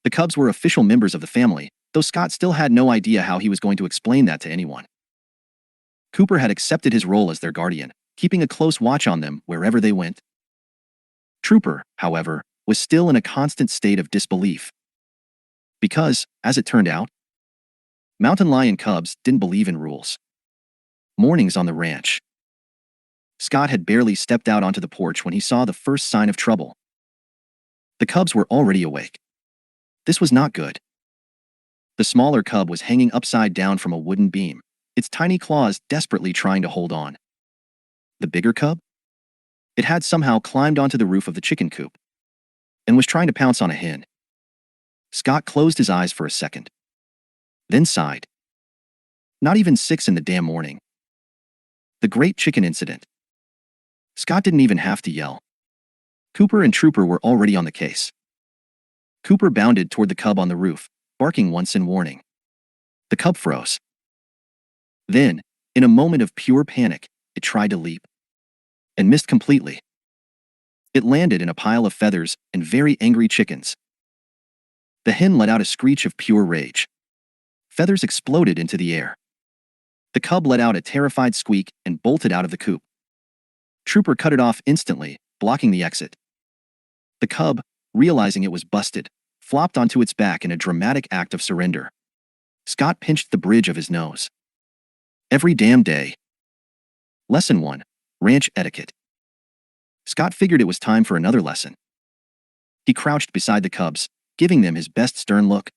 The cubs were official members of the family, though Scott still had no idea how he was going to explain that to anyone. Cooper had accepted his role as their guardian, keeping a close watch on them wherever they went. Trooper, however, was still in a constant state of disbelief. Because, as it turned out, mountain lion cubs didn't believe in rules. Mornings on the ranch. Scott had barely stepped out onto the porch when he saw the first sign of trouble. The cubs were already awake. This was not good. The smaller cub was hanging upside down from a wooden beam, its tiny claws desperately trying to hold on. The bigger cub? It had somehow climbed onto the roof of the chicken coop and was trying to pounce on a hen. Scott closed his eyes for a second, then sighed. Not even 6 in the damn morning. The Great Chicken Incident. Scott didn't even have to yell. Cooper and Trooper were already on the case. Cooper bounded toward the cub on the roof, barking once in warning. The cub froze. Then, in a moment of pure panic, it tried to leap. And missed completely. It landed in a pile of feathers and very angry chickens. The hen let out a screech of pure rage. Feathers exploded into the air. The cub let out a terrified squeak and bolted out of the coop. Trooper cut it off instantly, blocking the exit. The cub, realizing it was busted, flopped onto its back in a dramatic act of surrender. Scott pinched the bridge of his nose. Every damn day. Lesson 1. Ranch Etiquette. Scott figured it was time for another lesson. He crouched beside the cubs, giving them his best stern look.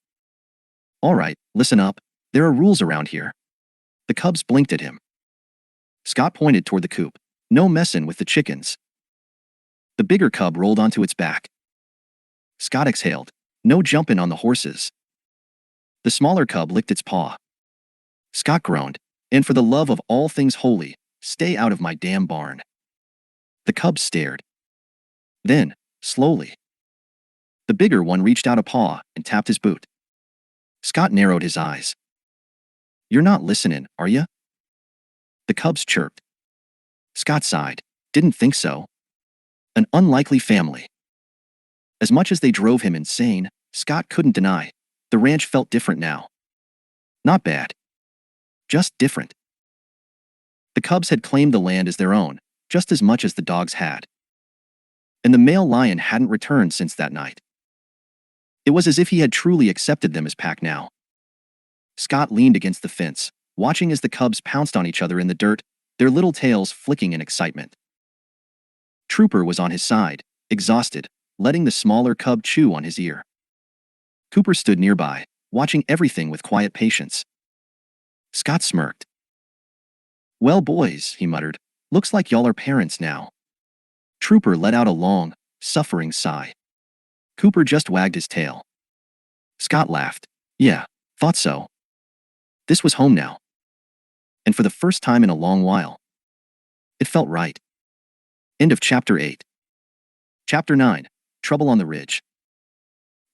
"All right, listen up. There are rules around here." The cubs blinked at him. Scott pointed toward the coop. "No messin' with the chickens." The bigger cub rolled onto its back. Scott exhaled. "No jumpin' on the horses." The smaller cub licked its paw. Scott groaned. "And for the love of all things holy, stay out of my damn barn." The cubs stared. Then, slowly, the bigger one reached out a paw and tapped his boot. Scott narrowed his eyes. "You're not listening, are you?" The cubs chirped. Scott sighed. "Didn't think so." An unlikely family. As much as they drove him insane, Scott couldn't deny. The ranch felt different now. Not bad. Just different. The cubs had claimed the land as their own, just as much as the dogs had. And the male lion hadn't returned since that night. It was as if he had truly accepted them as pack now. Scott leaned against the fence, watching as the cubs pounced on each other in the dirt, their little tails flicking in excitement. Trooper was on his side, exhausted, letting the smaller cub chew on his ear. Cooper stood nearby, watching everything with quiet patience. Scott smirked. "Well, boys," he muttered, "looks like y'all are parents now." Trooper let out a long, suffering sigh. Cooper just wagged his tail. Scott laughed. "Yeah, thought so." This was home now. And for the first time in a long while, it felt right. End of Chapter 8. Chapter 9. Trouble on the Ridge.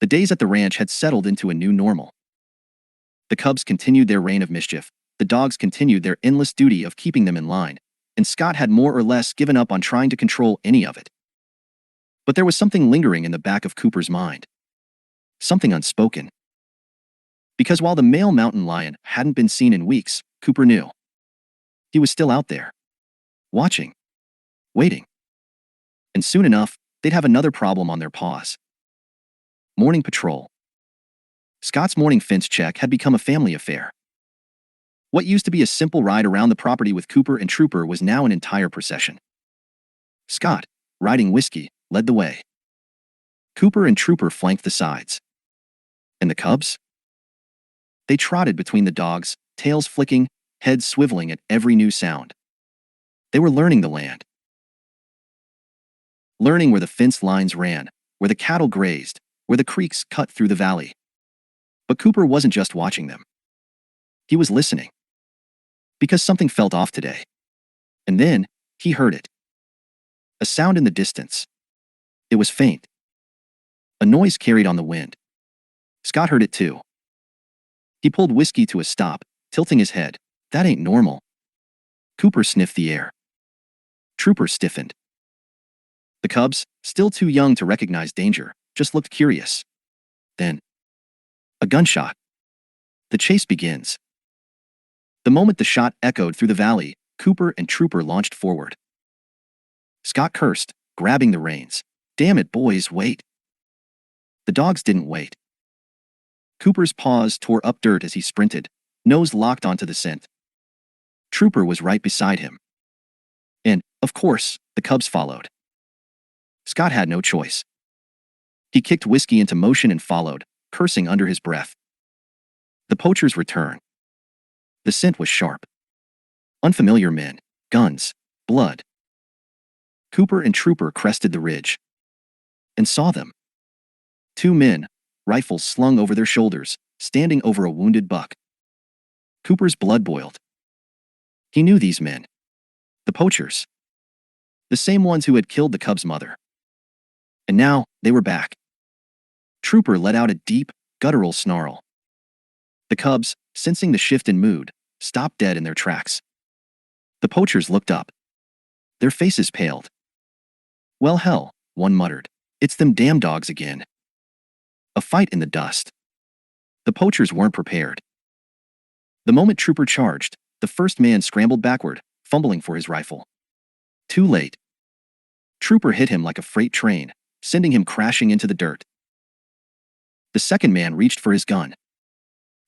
The days at the ranch had settled into a new normal. The cubs continued their reign of mischief, the dogs continued their endless duty of keeping them in line, and Scott had more or less given up on trying to control any of it. But there was something lingering in the back of Cooper's mind. Something unspoken. Because while the male mountain lion hadn't been seen in weeks, Cooper knew. He was still out there. Watching. Waiting. And soon enough, they'd have another problem on their paws. Morning patrol. Scott's morning fence check had become a family affair. What used to be a simple ride around the property with Cooper and Trooper was now an entire procession. Scott, riding Whiskey, led the way. Cooper and Trooper flanked the sides. And the cubs? They trotted between the dogs, tails flicking, heads swiveling at every new sound. They were learning the land. Learning where the fence lines ran, where the cattle grazed, where the creeks cut through the valley. But Cooper wasn't just watching them. He was listening. Because something felt off today. And then, he heard it. A sound in the distance. It was faint. A noise carried on the wind. Scott heard it too. He pulled Whiskey to a stop, tilting his head. "That ain't normal." Cooper sniffed the air. Trooper stiffened. The cubs, still too young to recognize danger, just looked curious. Then, a gunshot. The chase begins. The moment the shot echoed through the valley, Cooper and Trooper launched forward. Scott cursed, grabbing the reins. "Damn it, boys, wait." The dogs didn't wait. Cooper's paws tore up dirt as he sprinted, nose locked onto the scent. Trooper was right beside him. And, of course, the cubs followed. Scott had no choice. He kicked Whiskey into motion and followed, cursing under his breath. The poachers returned. The scent was sharp. Unfamiliar men, guns, blood. Cooper and Trooper crested the ridge. And saw them. Two men, rifles slung over their shoulders, standing over a wounded buck. Cooper's blood boiled. He knew these men. The poachers. The same ones who had killed the cub's mother. And now, they were back. Trooper let out a deep, guttural snarl. The cubs, sensing the shift in mood, stopped dead in their tracks. The poachers looked up. Their faces paled. "Well, hell," one muttered. "It's them damn dogs again." A fight in the dust. The poachers weren't prepared. The moment Trooper charged, the first man scrambled backward, fumbling for his rifle. Too late. Trooper hit him like a freight train, sending him crashing into the dirt. The second man reached for his gun.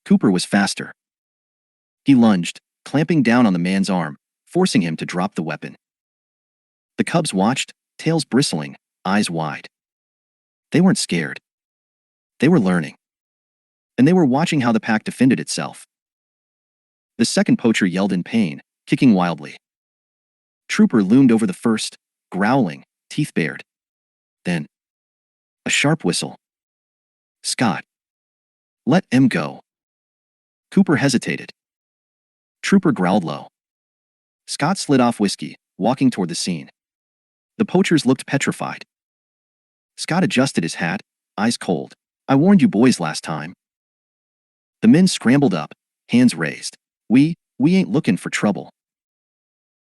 Cooper was faster. He lunged, clamping down on the man's arm, forcing him to drop the weapon. The cubs watched, tails bristling, eyes wide. They weren't scared. They were learning. And they were watching how the pack defended itself. The second poacher yelled in pain, kicking wildly. Trooper loomed over the first, growling, teeth bared. Then, a sharp whistle. Scott. Let him go. Cooper hesitated. Trooper growled low. Scott slid off whiskey, walking toward the scene. The poachers looked petrified. Scott adjusted his hat, eyes cold. I warned you boys last time. The men scrambled up, hands raised. We ain't looking for trouble.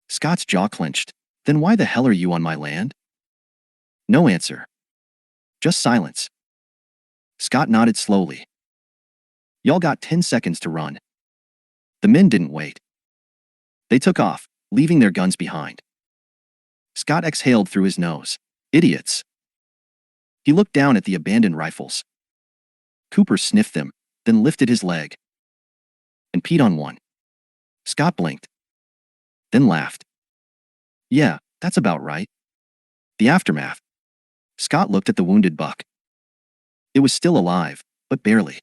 Scott's jaw clenched. Then why the hell are you on my land? No answer. Just silence. Scott nodded slowly. Y'all got 10 seconds to run. The men didn't wait. They took off, leaving their guns behind. Scott exhaled through his nose. Idiots. He looked down at the abandoned rifles. Cooper sniffed them, then lifted his leg and peed on one. Scott blinked, then laughed. Yeah, that's about right. The aftermath. Scott looked at the wounded buck. It was still alive, but barely.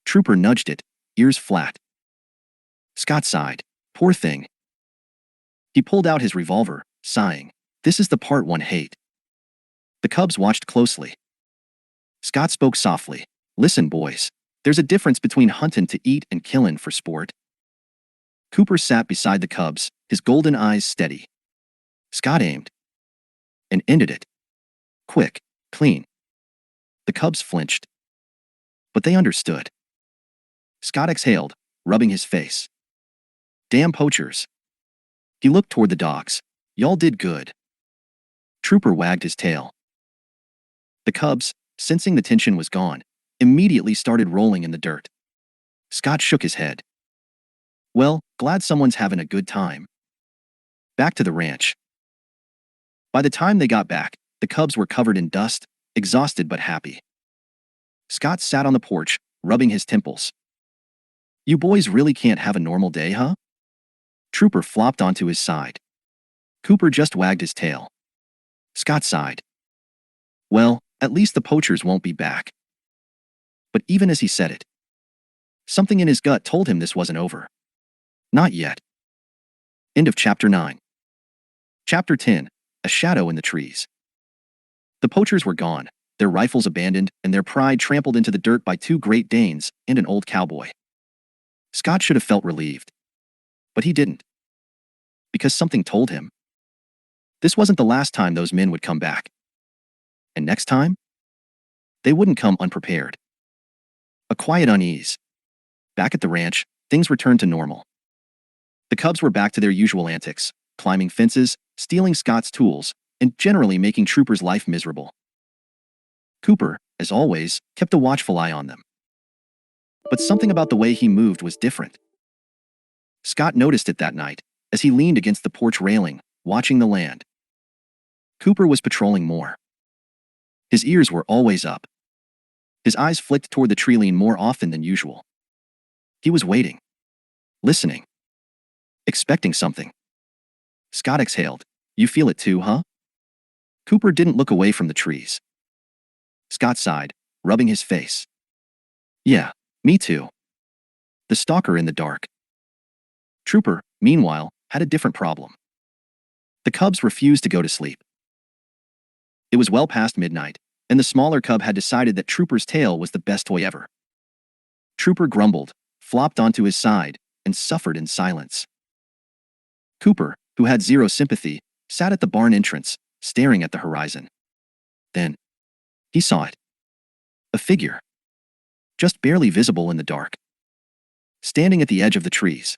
Trooper nudged it, ears flat. Scott sighed. Poor thing. He pulled out his revolver, sighing. This is the part one hate. The cubs watched closely. Scott spoke softly. Listen, boys. There's a difference between hunting to eat and killing for sport. Cooper sat beside the cubs, his golden eyes steady. Scott aimed and ended it. Quick, clean. The cubs flinched. But they understood. Scott exhaled, rubbing his face. Damn poachers. He looked toward the dogs. Y'all did good. Trooper wagged his tail. The cubs, sensing the tension was gone, immediately started rolling in the dirt. Scott shook his head. Well, glad someone's having a good time. Back to the ranch. By the time they got back, the cubs were covered in dust, exhausted but happy. Scott sat on the porch, rubbing his temples. You boys really can't have a normal day, huh? Trooper flopped onto his side. Cooper just wagged his tail. Scott sighed. Well, at least the poachers won't be back. But even as he said it, something in his gut told him this wasn't over. Not yet. End of Chapter 9. Chapter 10. A shadow in the trees. The poachers were gone, their rifles abandoned, and their pride trampled into the dirt by two Great Danes and an old cowboy. Scott should have felt relieved. But he didn't. Because something told him. This wasn't the last time those men would come back. And next time? They wouldn't come unprepared. A quiet unease. Back at the ranch, things returned to normal. The cubs were back to their usual antics, climbing fences, stealing Scott's tools, and generally making Trooper's life miserable. Cooper, as always, kept a watchful eye on them. But something about the way he moved was different. Scott noticed it that night, as he leaned against the porch railing, watching the land. Cooper was patrolling more. His ears were always up. His eyes flicked toward the tree line more often than usual. He was waiting. Listening. Expecting something. Scott exhaled. You feel it too, huh? Cooper didn't look away from the trees. Scott sighed, rubbing his face. Yeah, me too. The stalker in the dark. Trooper, meanwhile, had a different problem. The cubs refused to go to sleep. It was well past midnight, and the smaller cub had decided that Trooper's tail was the best toy ever. Trooper grumbled, flopped onto his side, and suffered in silence. Cooper, who had zero sympathy, sat at the barn entrance, staring at the horizon. Then, he saw it. A figure. Just barely visible in the dark. Standing at the edge of the trees.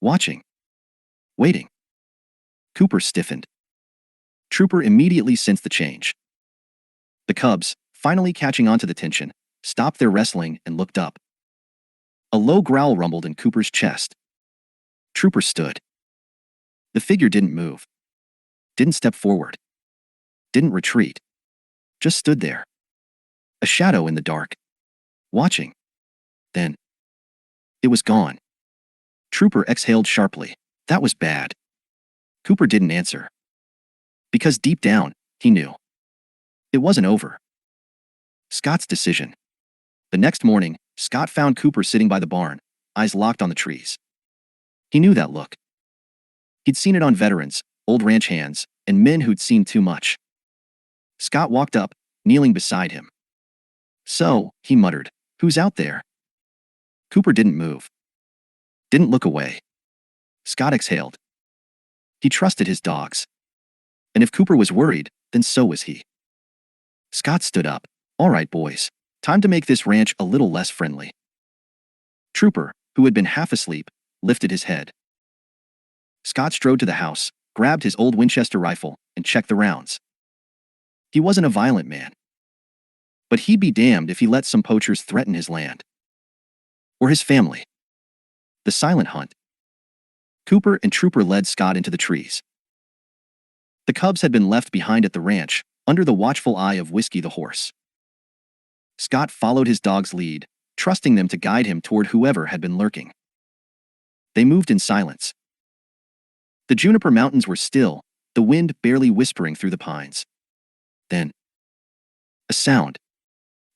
Watching. Waiting. Cooper stiffened. Trooper immediately sensed the change. The cubs, finally catching on to the tension, stopped their wrestling and looked up. A low growl rumbled in Cooper's chest. Trooper stood. The figure didn't move. Didn't step forward. Didn't retreat. Just stood there. A shadow in the dark. Watching. Then, it was gone. Trooper exhaled sharply. That was bad. Cooper didn't answer. Because deep down, he knew. It wasn't over. Scott's decision. The next morning, Scott found Cooper sitting by the barn, eyes locked on the trees. He knew that look. He'd seen it on veterans, old ranch hands, and men who'd seen too much. Scott walked up, kneeling beside him. "So," he muttered, "who's out there?" Cooper didn't move. Didn't look away. Scott exhaled. He trusted his dogs. And if Cooper was worried, then so was he. Scott stood up. "All right, boys. Time to make this ranch a little less friendly." Trooper, who had been half asleep, lifted his head. Scott strode to the house, grabbed his old Winchester rifle, and checked the rounds. He wasn't a violent man. But he'd be damned if he let some poachers threaten his land. Or his family. The silent hunt. Cooper and Trooper led Scott into the trees. The cubs had been left behind at the ranch, under the watchful eye of Whiskey the horse. Scott followed his dog's lead, trusting them to guide him toward whoever had been lurking. They moved in silence. The Juniper Mountains were still, the wind barely whispering through the pines. Then, a sound.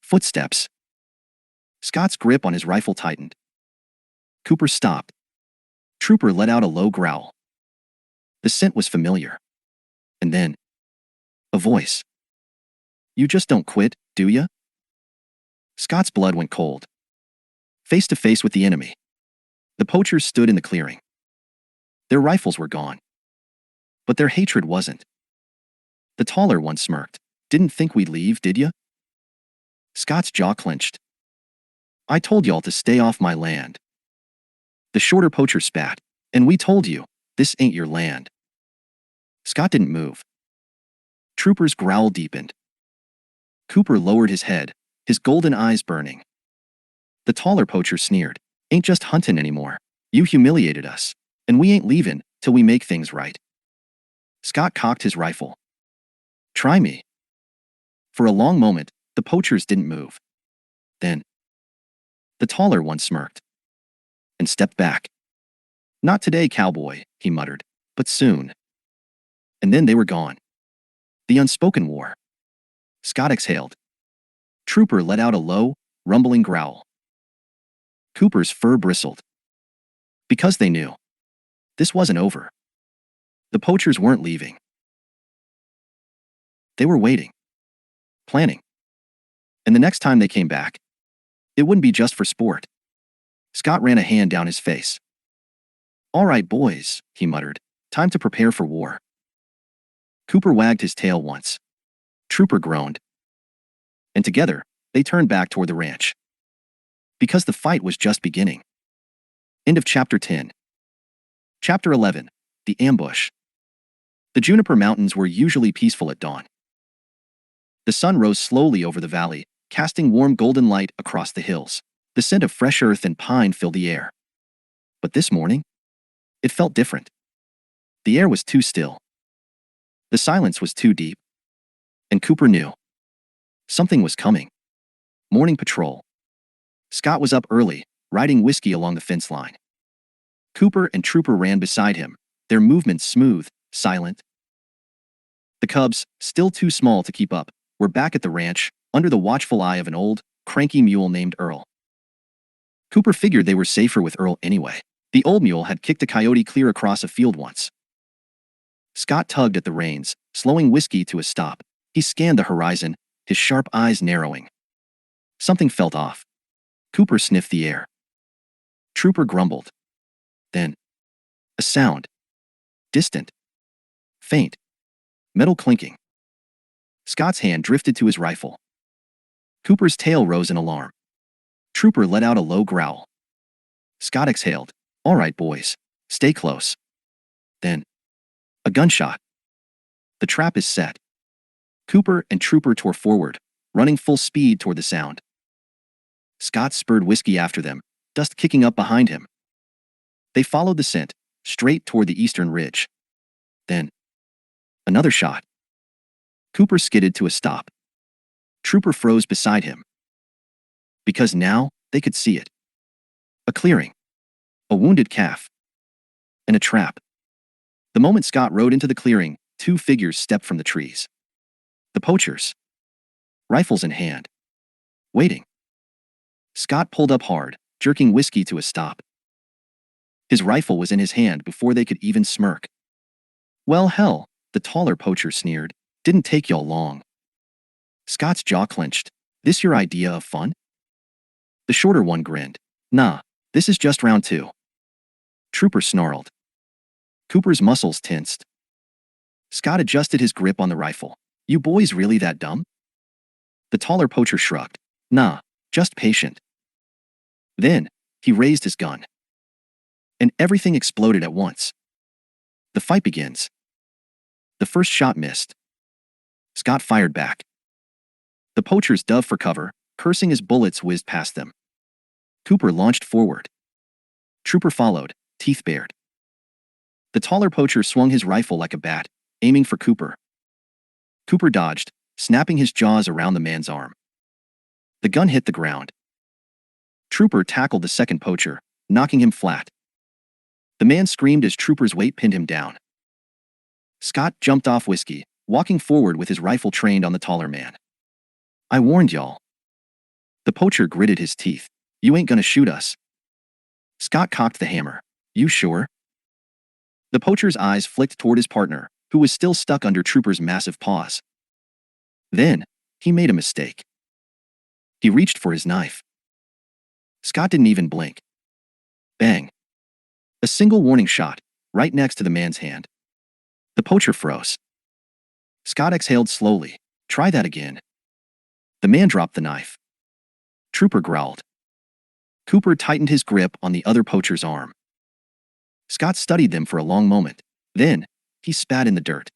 Footsteps. Scott's grip on his rifle tightened. Cooper stopped. Trooper let out a low growl. The scent was familiar. And then, a voice. "You just don't quit, do ya?" Scott's blood went cold. Face to face with the enemy. The poachers stood in the clearing. Their rifles were gone. But their hatred wasn't. The taller one smirked. "Didn't think we'd leave, did ya?" Scott's jaw clenched. "I told y'all to stay off my land." The shorter poacher spat. "And we told you, this ain't your land." Scott didn't move. Trooper's growl deepened. Cooper lowered his head, his golden eyes burning. The taller poacher sneered. "Ain't just huntin' anymore. You humiliated us, and we ain't leavin' till we make things right." Scott cocked his rifle. "Try me." For a long moment, the poachers didn't move. Then, the taller one smirked and stepped back. "Not today, cowboy," he muttered, "but soon." And then they were gone. The unspoken war. Scott exhaled. Trooper let out a low, rumbling growl. Cooper's fur bristled. Because they knew. This wasn't over. The poachers weren't leaving. They were waiting. Planning. And the next time they came back, it wouldn't be just for sport. Scott ran a hand down his face. "All right, boys," he muttered. "Time to prepare for war." Cooper wagged his tail once. Trooper groaned. And together, they turned back toward the ranch. Because the fight was just beginning. End of Chapter 10. Chapter 11. The Ambush. The Juniper Mountains were usually peaceful at dawn. The sun rose slowly over the valley, casting warm golden light across the hills. The scent of fresh earth and pine filled the air. But this morning, it felt different. The air was too still. The silence was too deep. And Cooper knew. Something was coming. Morning patrol. Scott was up early, riding Whiskey along the fence line. Cooper and Trooper ran beside him, their movements smooth, silent. The cubs, still too small to keep up, were back at the ranch, under the watchful eye of an old, cranky mule named Earl. Cooper figured they were safer with Earl anyway. The old mule had kicked a coyote clear across a field once. Scott tugged at the reins, slowing Whiskey to a stop. He scanned the horizon, his sharp eyes narrowing. Something felt off. Cooper sniffed the air. Trooper grumbled. Then, a sound. Distant. Faint. Metal clinking. Scott's hand drifted to his rifle. Cooper's tail rose in alarm. Trooper let out a low growl. Scott exhaled. "All right, boys. Stay close." Then, a gunshot. The trap is set. Cooper and Trooper tore forward, running full speed toward the sound. Scott spurred Whiskey after them, dust kicking up behind him. They followed the scent, straight toward the eastern ridge. Then, another shot. Cooper skidded to a stop. Trooper froze beside him. Because now, they could see it. A clearing. A wounded calf. And a trap. The moment Scott rode into the clearing, two figures stepped from the trees. The poachers. Rifles in hand. waiting. Scott pulled up hard, jerking Whiskey to a stop. His rifle was in his hand before they could even smirk. Well, hell, the taller poacher sneered. Didn't take y'all long. Scott's jaw clenched. This your idea of fun? The shorter one grinned. Nah, this is just round 2. Trooper snarled. Cooper's muscles tensed. Scott adjusted his grip on the rifle. You boys really that dumb? The taller poacher shrugged. Nah, just patient. Then, he raised his gun. And everything exploded at once. The fight begins. The first shot missed. Scott fired back. The poachers dove for cover, cursing as bullets whizzed past them. Cooper launched forward. Trooper followed, teeth bared. The taller poacher swung his rifle like a bat, aiming for Cooper. Cooper dodged, snapping his jaws around the man's arm. The gun hit the ground. Trooper tackled the second poacher, knocking him flat. The man screamed as Trooper's weight pinned him down. Scott jumped off Whiskey, walking forward with his rifle trained on the taller man. I warned y'all. The poacher gritted his teeth. You ain't gonna shoot us. Scott cocked the hammer. You sure? The poacher's eyes flicked toward his partner, who was still stuck under Trooper's massive paws. Then, he made a mistake. He reached for his knife. Scott didn't even blink. Bang. A single warning shot, right next to the man's hand. The poacher froze. Scott exhaled slowly. Try that again. The man dropped the knife. Trooper growled. Cooper tightened his grip on the other poacher's arm. Scott studied them for a long moment. Then, he spat in the dirt.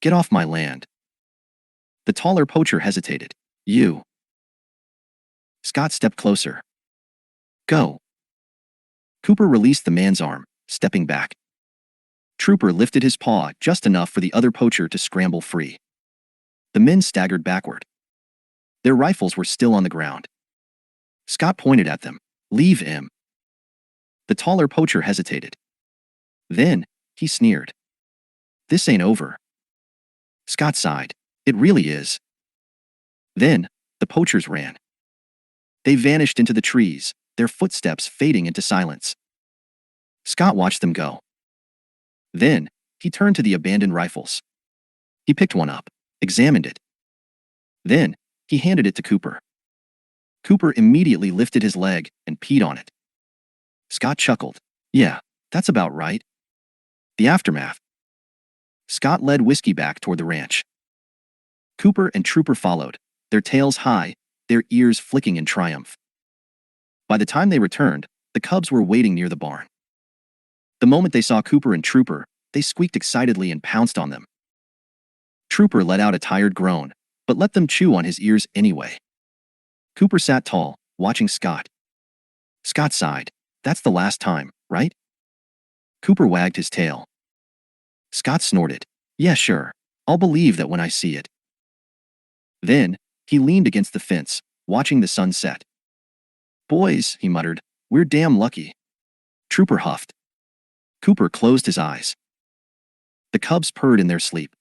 Get off my land. The taller poacher hesitated. You. Scott stepped closer. Go. Cooper released the man's arm, stepping back. Trooper lifted his paw just enough for the other poacher to scramble free. The men staggered backward. Their rifles were still on the ground. Scott pointed at them. Leave him. The taller poacher hesitated. Then, he sneered. This ain't over. Scott sighed. It really is. Then, the poachers ran. They vanished into the trees, their footsteps fading into silence. Scott watched them go. Then, he turned to the abandoned rifles. He picked one up, examined it. Then, he handed it to Cooper. Cooper immediately lifted his leg and peed on it. Scott chuckled. Yeah, that's about right. The aftermath. Scott led Whiskey back toward the ranch. Cooper and Trooper followed, their tails high, their ears flicking in triumph. By the time they returned, the cubs were waiting near the barn. The moment they saw Cooper and Trooper, they squeaked excitedly and pounced on them. Trooper let out a tired groan, but let them chew on his ears anyway. Cooper sat tall, watching Scott. Scott sighed. That's the last time, right? Cooper wagged his tail. Scott snorted. Yeah, sure. I'll believe that when I see it. Then, he leaned against the fence, watching the sun set. Boys, he muttered, we're damn lucky. Trooper huffed. Cooper closed his eyes. The cubs purred in their sleep.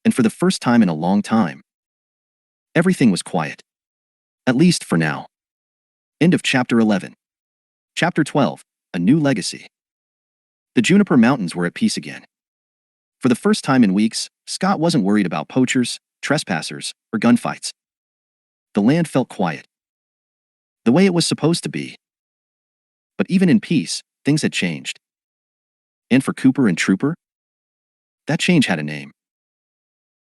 And for the first time in a long time, everything was quiet. At least for now. End of Chapter 11. Chapter 12, A New Legacy. The Juniper Mountains were at peace again. For the first time in weeks, Scott wasn't worried about poachers, trespassers, or gunfights. The land felt quiet. The way it was supposed to be. But even in peace, things had changed. And for Cooper and Trooper, that change had a name.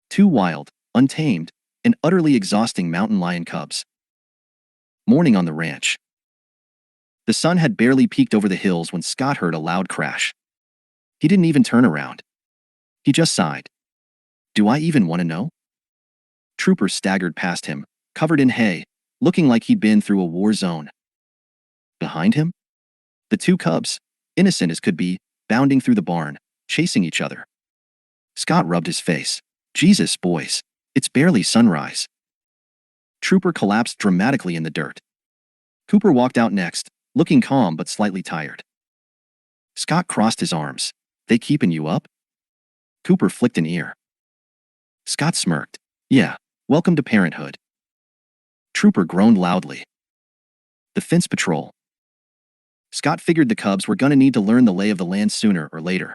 Two wild, untamed, and utterly exhausting mountain lion cubs. Morning on the ranch. The sun had barely peeked over the hills when Scott heard a loud crash. He didn't even turn around. He just sighed. Do I even want to know? Trooper staggered past him, covered in hay, looking like he'd been through a war zone. Behind him? The two cubs, innocent as could be, bounding through the barn, chasing each other. Scott rubbed his face. Jesus, boys, it's barely sunrise. Trooper collapsed dramatically in the dirt. Cooper walked out next, looking calm but slightly tired. Scott crossed his arms. They keeping you up? Cooper flicked an ear. Scott smirked. Yeah, welcome to parenthood. Trooper groaned loudly. The fence patrol. Scott figured the cubs were gonna need to learn the lay of the land sooner or later.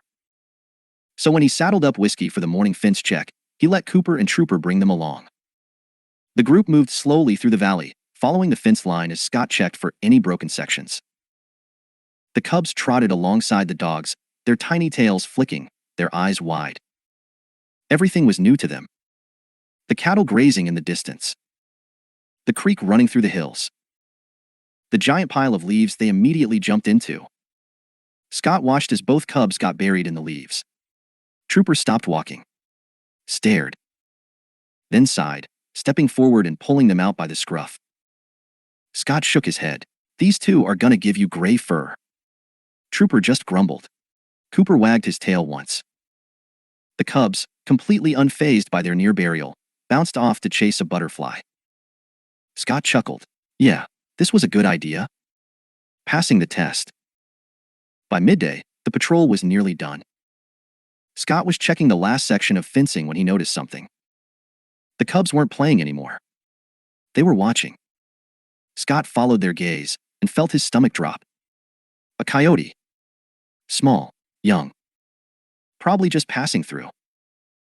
So when he saddled up Whiskey for the morning fence check, he let Cooper and Trooper bring them along. The group moved slowly through the valley, following the fence line as Scott checked for any broken sections. The cubs trotted alongside the dogs, their tiny tails flicking, their eyes wide. Everything was new to them. The cattle grazing in the distance. The creek running through the hills. The giant pile of leaves they immediately jumped into. Scott watched as both cubs got buried in the leaves. Trooper stopped walking. Stared. Then sighed, stepping forward and pulling them out by the scruff. Scott shook his head. These two are gonna give you gray fur. Trooper just grumbled. Cooper wagged his tail once. The cubs, completely unfazed by their near burial, bounced off to chase a butterfly. Scott chuckled. Yeah, this was a good idea. Passing the test. By midday, the patrol was nearly done. Scott was checking the last section of fencing when he noticed something. The cubs weren't playing anymore. They were watching. Scott followed their gaze and felt his stomach drop. A coyote. Small, young. Probably just passing through.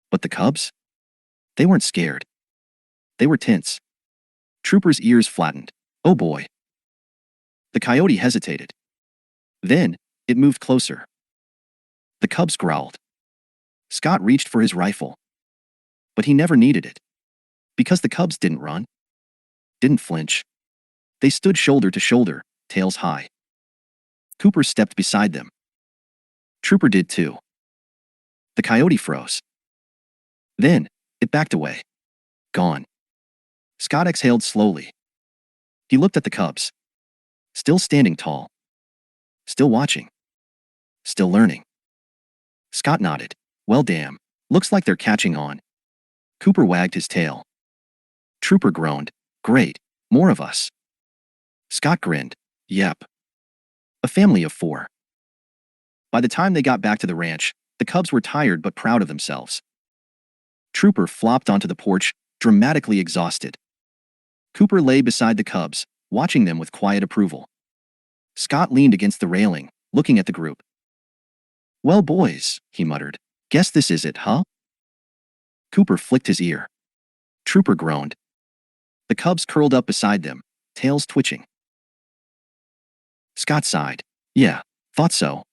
But the cubs? They weren't scared. They were tense. Trooper's ears flattened. Oh boy. The coyote hesitated. Then, it moved closer. The cubs growled. Scott reached for his rifle. But he never needed it. Because the cubs didn't run. Didn't flinch. They stood shoulder to shoulder, tails high. Cooper stepped beside them. Trooper did too. The coyote froze. Then, it backed away. Gone. Scott exhaled slowly. He looked at the cubs. Still standing tall. Still watching. Still learning. Scott nodded. Well damn, looks like they're catching on. Cooper wagged his tail. Trooper groaned. Great, more of us. Scott grinned. Yep. A family of 4. By the time they got back to the ranch, the cubs were tired but proud of themselves. Trooper flopped onto the porch, dramatically exhausted. Cooper lay beside the cubs, watching them with quiet approval. Scott leaned against the railing, looking at the group. Well boys, he muttered. Guess this is it, huh? Cooper flicked his ear. Trooper groaned. The cubs curled up beside them, tails twitching. Scott sighed. Yeah, thought so.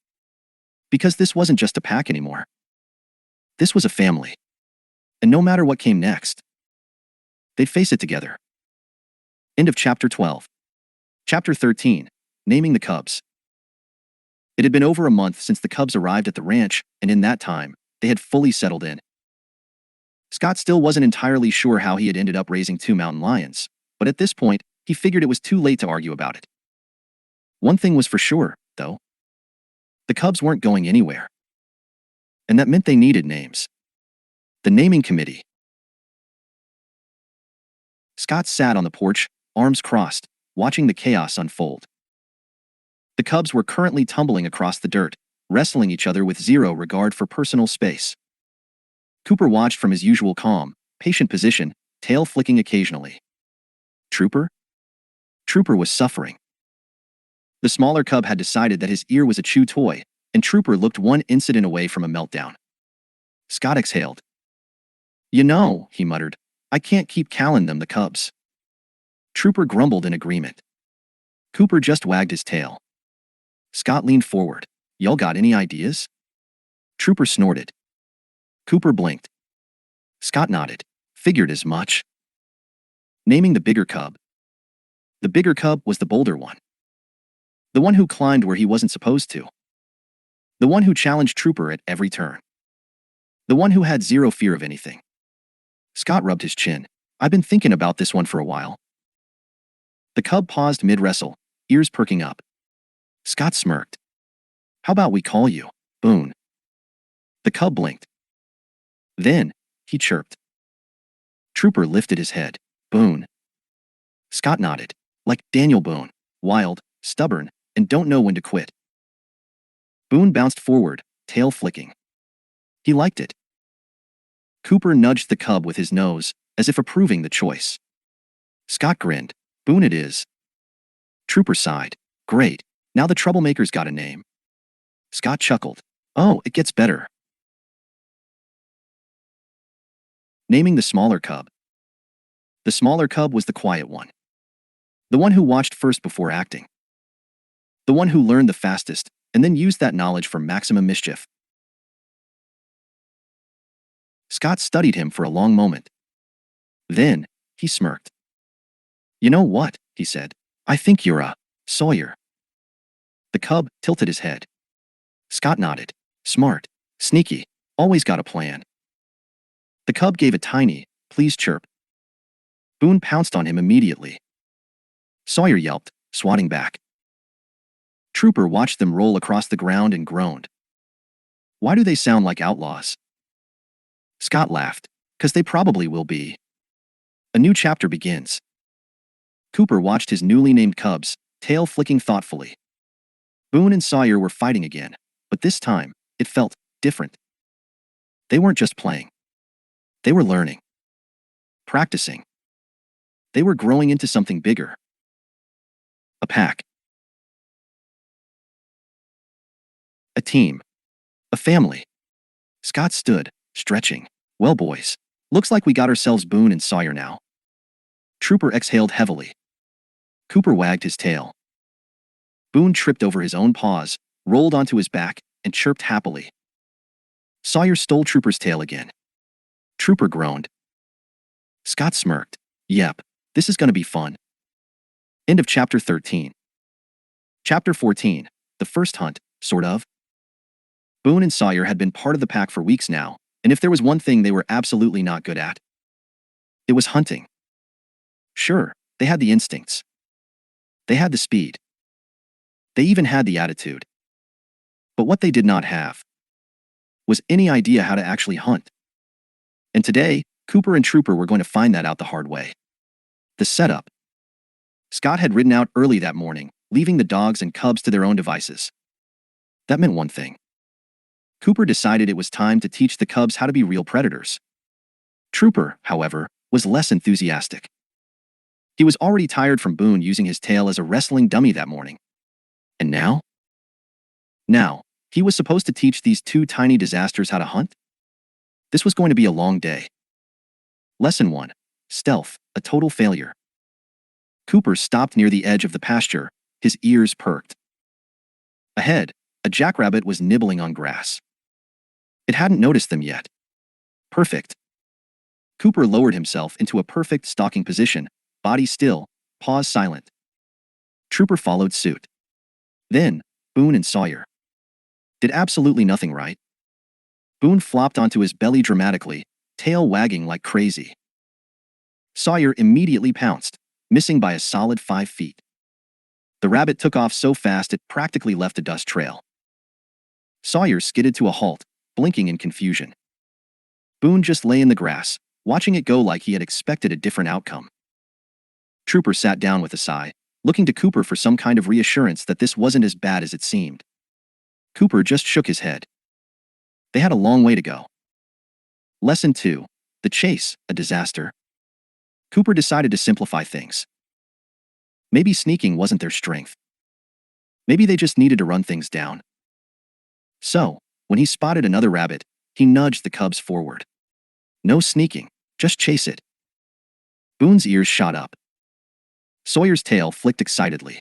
Because this wasn't just a pack anymore. This was a family. And no matter what came next, they'd face it together. End of Chapter 12. Chapter 13. Naming the cubs. It had been over a month since the cubs arrived at the ranch, and in that time, they had fully settled in. Scott still wasn't entirely sure how he had ended up raising 2 mountain lions, but at this point, he figured it was too late to argue about it. One thing was for sure, though. The cubs weren't going anywhere. And that meant they needed names. The naming committee. Scott sat on the porch, arms crossed, watching the chaos unfold. The cubs were currently tumbling across the dirt, wrestling each other with zero regard for personal space. Cooper watched from his usual calm, patient position, tail flicking occasionally. Trooper? Trooper was suffering. The smaller cub had decided that his ear was a chew toy, and Trooper looked one incident away from a meltdown. Scott exhaled. You know, he muttered, I can't keep calling them the cubs. Trooper grumbled in agreement. Cooper just wagged his tail. Scott leaned forward. Y'all got any ideas? Trooper snorted. Cooper blinked. Scott nodded. Figured as much. Naming the bigger cub. The bigger cub was the bolder one. The one who climbed where he wasn't supposed to. The one who challenged Trooper at every turn. The one who had zero fear of anything. Scott rubbed his chin. I've been thinking about this one for a while. The cub paused mid-wrestle, ears perking up. Scott smirked. How about we call you Boone? The cub blinked. Then, he chirped. Trooper lifted his head. Boone. Scott nodded. Like Daniel Boone. Wild, stubborn, and don't know when to quit. Boone bounced forward, tail flicking. He liked it. Cooper nudged the cub with his nose, as if approving the choice. Scott grinned. Boone it is. Trooper sighed. Great. Now the troublemaker's got a name. Scott chuckled. Oh, it gets better. Naming the smaller cub. The smaller cub was the quiet one. The one who watched first before acting. The one who learned the fastest and then used that knowledge for maximum mischief. Scott studied him for a long moment. Then, he smirked. You know what, he said. I think you're a Sawyer. The cub tilted his head. Scott nodded. Smart, sneaky, always got a plan. The cub gave a tiny, please chirp. Boone pounced on him immediately. Sawyer yelped, swatting back. Trooper watched them roll across the ground and groaned. Why do they sound like outlaws? Scott laughed. 'Cause they probably will be. A new chapter begins. Cooper watched his newly named cubs, tail flicking thoughtfully. Boone and Sawyer were fighting again, but this time, it felt different. They weren't just playing. They were learning. Practicing. They were growing into something bigger. A pack. A team. A family. Scott stood, stretching. Well, boys, looks like we got ourselves Boone and Sawyer now. Trooper exhaled heavily. Cooper wagged his tail. Boone tripped over his own paws, rolled onto his back, and chirped happily. Sawyer stole Trooper's tail again. Trooper groaned. Scott smirked. Yep, this is gonna be fun. End of chapter 13. Chapter 14. The first hunt, sort of. Boone and Sawyer had been part of the pack for weeks now, and if there was one thing they were absolutely not good at, it was hunting. Sure, they had the instincts. They had the speed. They even had the attitude. But what they did not have was any idea how to actually hunt. And today, Cooper and Trooper were going to find that out the hard way. The setup. Scott had ridden out early that morning, leaving the dogs and cubs to their own devices. That meant one thing. Cooper decided it was time to teach the cubs how to be real predators. Trooper, however, was less enthusiastic. He was already tired from Boone using his tail as a wrestling dummy that morning. And now? Now, he was supposed to teach these two tiny disasters how to hunt? This was going to be a long day. Lesson 1. Stealth, a total failure. Cooper stopped near the edge of the pasture, his ears perked. Ahead, a jackrabbit was nibbling on grass. It hadn't noticed them yet. Perfect. Cooper lowered himself into a perfect stalking position, body still, paws silent. Trooper followed suit. Then, Boone and Sawyer did absolutely nothing right. Boone flopped onto his belly dramatically, tail wagging like crazy. Sawyer immediately pounced, missing by a solid 5 feet. The rabbit took off so fast it practically left a dust trail. Sawyer skidded to a halt, blinking in confusion. Boone just lay in the grass, watching it go like he had expected a different outcome. Trooper sat down with a sigh, looking to Cooper for some kind of reassurance that this wasn't as bad as it seemed. Cooper just shook his head. They had a long way to go. Lesson 2. The chase, a disaster. Cooper decided to simplify things. Maybe sneaking wasn't their strength. Maybe they just needed to run things down. So, when he spotted another rabbit, he nudged the cubs forward. No sneaking, just chase it. Boone's ears shot up. Sawyer's tail flicked excitedly.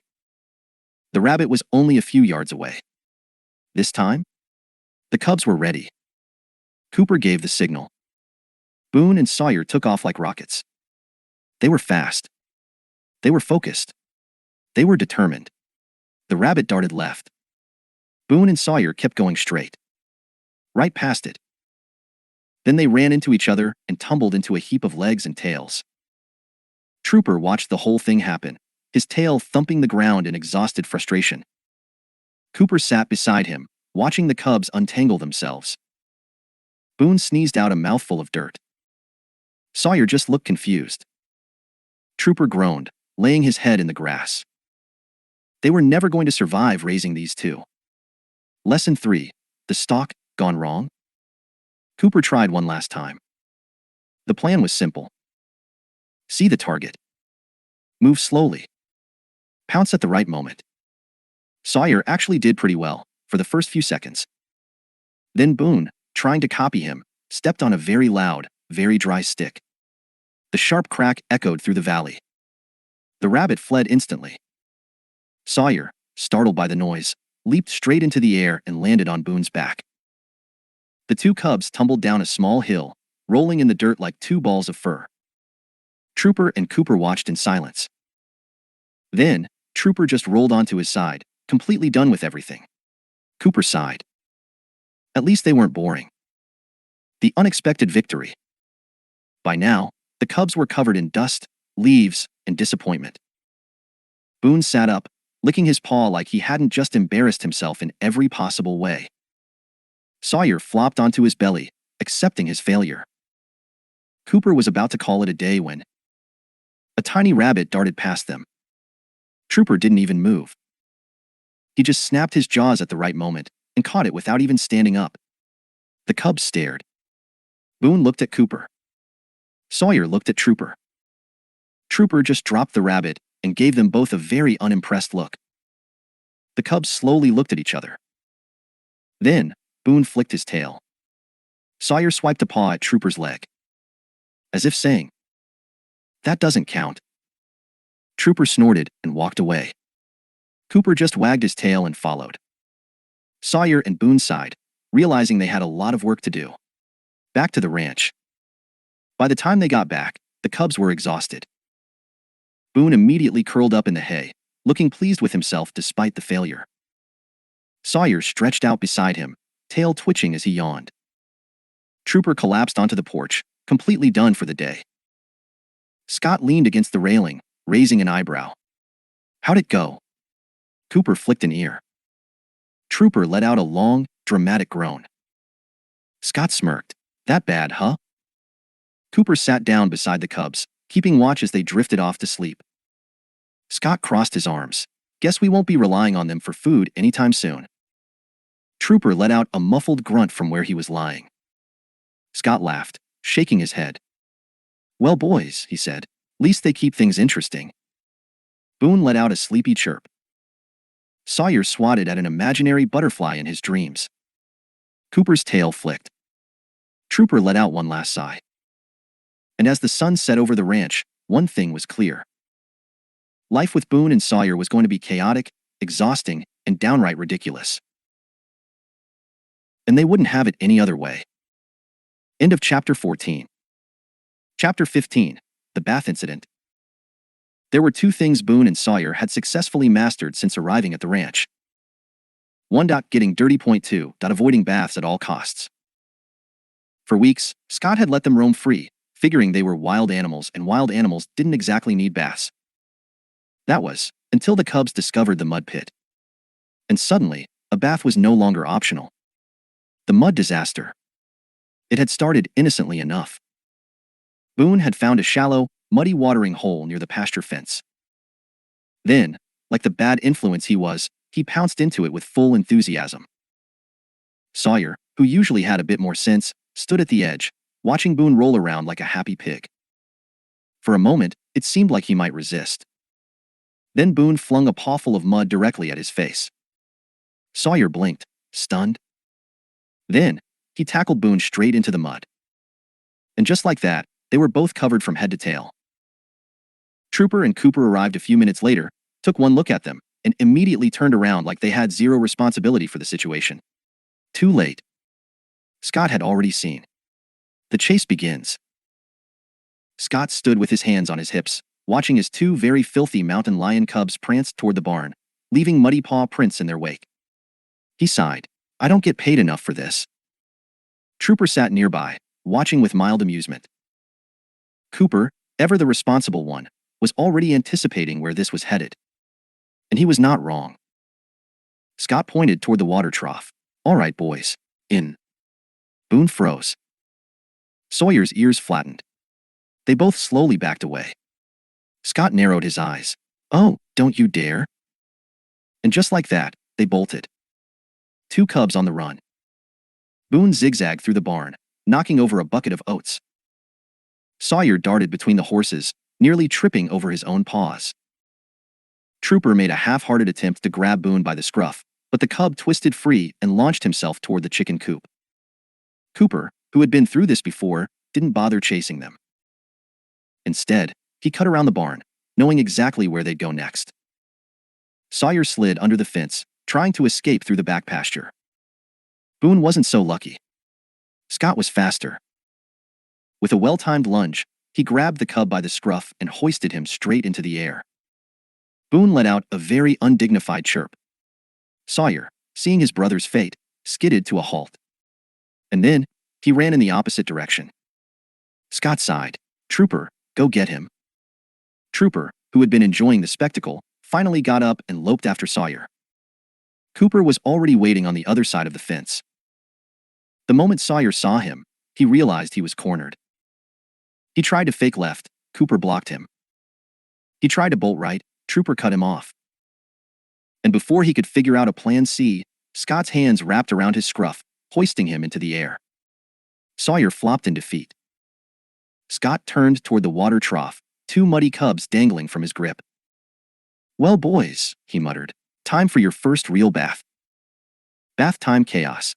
The rabbit was only a few yards away. This time, the cubs were ready. Cooper gave the signal. Boone and Sawyer took off like rockets. They were fast. They were focused. They were determined. The rabbit darted left. Boone and Sawyer kept going straight. Right past it. Then they ran into each other and tumbled into a heap of legs and tails. Trooper watched the whole thing happen, his tail thumping the ground in exhausted frustration. Cooper sat beside him, watching the cubs untangle themselves. Boone sneezed out a mouthful of dirt. Sawyer just looked confused. Trooper groaned, laying his head in the grass. They were never going to survive raising these two. Lesson 3. The stalk, gone wrong? Cooper tried one last time. The plan was simple. See the target. Move slowly. Pounce at the right moment. Sawyer actually did pretty well for the first few seconds. Then Boone, trying to copy him, stepped on a very loud, very dry stick. The sharp crack echoed through the valley. The rabbit fled instantly. Sawyer, startled by the noise, leaped straight into the air and landed on Boone's back. The two cubs tumbled down a small hill, rolling in the dirt like two balls of fur. Trooper and Cooper watched in silence. Then, Trooper just rolled onto his side, completely done with everything. Cooper sighed. At least they weren't boring. The unexpected victory. By now, the cubs were covered in dust, leaves, and disappointment. Boone sat up, licking his paw like he hadn't just embarrassed himself in every possible way. Sawyer flopped onto his belly, accepting his failure. Cooper was about to call it a day when a tiny rabbit darted past them. Trooper didn't even move. He just snapped his jaws at the right moment and caught it without even standing up. The cubs stared. Boone looked at Cooper. Sawyer looked at Trooper. Trooper just dropped the rabbit and gave them both a very unimpressed look. The cubs slowly looked at each other. Then, Boone flicked his tail. Sawyer swiped a paw at Trooper's leg, as if saying, "That doesn't count." Trooper snorted and walked away. Cooper just wagged his tail and followed. Sawyer and Boone sighed, realizing they had a lot of work to do. Back to the ranch. By the time they got back, the cubs were exhausted. Boone immediately curled up in the hay, looking pleased with himself despite the failure. Sawyer stretched out beside him, tail twitching as he yawned. Trooper collapsed onto the porch, completely done for the day. Scott leaned against the railing, raising an eyebrow. "How'd it go?" Cooper flicked an ear. Trooper let out a long, dramatic groan. Scott smirked. "That bad, huh?" Cooper sat down beside the cubs, keeping watch as they drifted off to sleep. Scott crossed his arms. "Guess we won't be relying on them for food anytime soon." Trooper let out a muffled grunt from where he was lying. Scott laughed, shaking his head. "Well, boys," he said, "least they keep things interesting." Boone let out a sleepy chirp. Sawyer swatted at an imaginary butterfly in his dreams. Cooper's tail flicked. Trooper let out one last sigh. And as the sun set over the ranch, one thing was clear. Life with Boone and Sawyer was going to be chaotic, exhausting, and downright ridiculous. And they wouldn't have it any other way. End of Chapter 14. Chapter 15. The Bath Incident. There were two things Boone and Sawyer had successfully mastered since arriving at the ranch. 1. Getting dirty. 2. Avoiding baths at all costs. For weeks, Scott had let them roam free, figuring they were wild animals and wild animals didn't exactly need baths. That was, until the cubs discovered the mud pit. And suddenly, a bath was no longer optional. The mud disaster. It had started innocently enough. Boone had found a shallow, muddy watering hole near the pasture fence. Then, like the bad influence he was, he pounced into it with full enthusiasm. Sawyer, who usually had a bit more sense, stood at the edge, watching Boone roll around like a happy pig. For a moment, it seemed like he might resist. Then Boone flung a pawful of mud directly at his face. Sawyer blinked, stunned. Then, he tackled Boone straight into the mud. And just like that, they were both covered from head to tail. Trooper and Cooper arrived a few minutes later, took one look at them, and immediately turned around like they had zero responsibility for the situation. Too late. Scott had already seen. The chase begins. Scott stood with his hands on his hips, watching as two very filthy mountain lion cubs pranced toward the barn, leaving muddy paw prints in their wake. He sighed. "I don't get paid enough for this." Trooper sat nearby, watching with mild amusement. Cooper, ever the responsible one, was already anticipating where this was headed. And he was not wrong. Scott pointed toward the water trough. "All right, boys, in." Boone froze. Sawyer's ears flattened. They both slowly backed away. Scott narrowed his eyes. "Oh, don't you dare." And just like that, they bolted. Two cubs on the run. Boone zigzagged through the barn, knocking over a bucket of oats. Sawyer darted between the horses, nearly tripping over his own paws. Trooper made a half-hearted attempt to grab Boone by the scruff, but the cub twisted free and launched himself toward the chicken coop. Cooper, who had been through this before, didn't bother chasing them. Instead, he cut around the barn, knowing exactly where they'd go next. Sawyer slid under the fence, trying to escape through the back pasture. Boone wasn't so lucky. Scott was faster. With a well-timed lunge, he grabbed the cub by the scruff and hoisted him straight into the air. Boone let out a very undignified chirp. Sawyer, seeing his brother's fate, skidded to a halt. And then, he ran in the opposite direction. Scott sighed. "Trooper, go get him." Trooper, who had been enjoying the spectacle, finally got up and loped after Sawyer. Cooper was already waiting on the other side of the fence. The moment Sawyer saw him, he realized he was cornered. He tried to fake left, Cooper blocked him. He tried to bolt right, Trooper cut him off. And before he could figure out a plan C, Scott's hands wrapped around his scruff, hoisting him into the air. Sawyer flopped in defeat. Scott turned toward the water trough, two muddy cubs dangling from his grip. "Well, boys," he muttered, "time for your first real bath." Bath time chaos.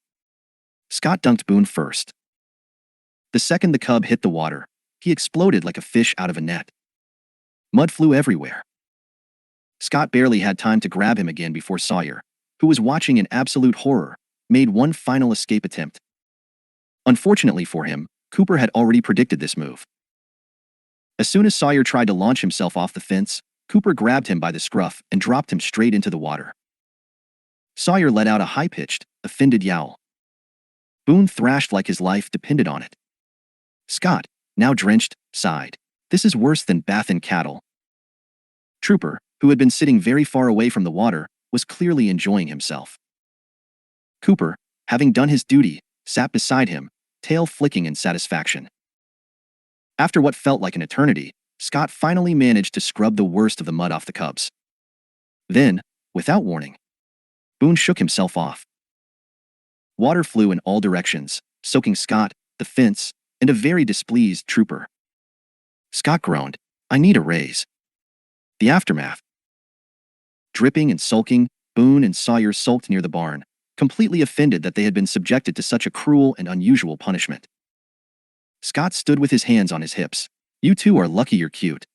Scott dunked Boone first. The second the cub hit the water, he exploded like a fish out of a net. Mud flew everywhere. Scott barely had time to grab him again before Sawyer, who was watching in absolute horror, made one final escape attempt. Unfortunately for him, Cooper had already predicted this move. As soon as Sawyer tried to launch himself off the fence, Cooper grabbed him by the scruff and dropped him straight into the water. Sawyer let out a high-pitched, offended yowl. Boone thrashed like his life depended on it. Scott, now drenched, sighed. "This is worse than bathing cattle." Trooper, who had been sitting very far away from the water, was clearly enjoying himself. Cooper, having done his duty, sat beside him, tail flicking in satisfaction. After what felt like an eternity, Scott finally managed to scrub the worst of the mud off the cubs. Then, without warning, Boone shook himself off. Water flew in all directions, soaking Scott, the fence, and a very displeased Trooper. Scott groaned, "I need a raise." The aftermath. Dripping and sulking, Boone and Sawyer sulked near the barn, completely offended that they had been subjected to such a cruel and unusual punishment. Scott stood with his hands on his hips. "You two are lucky you're cute."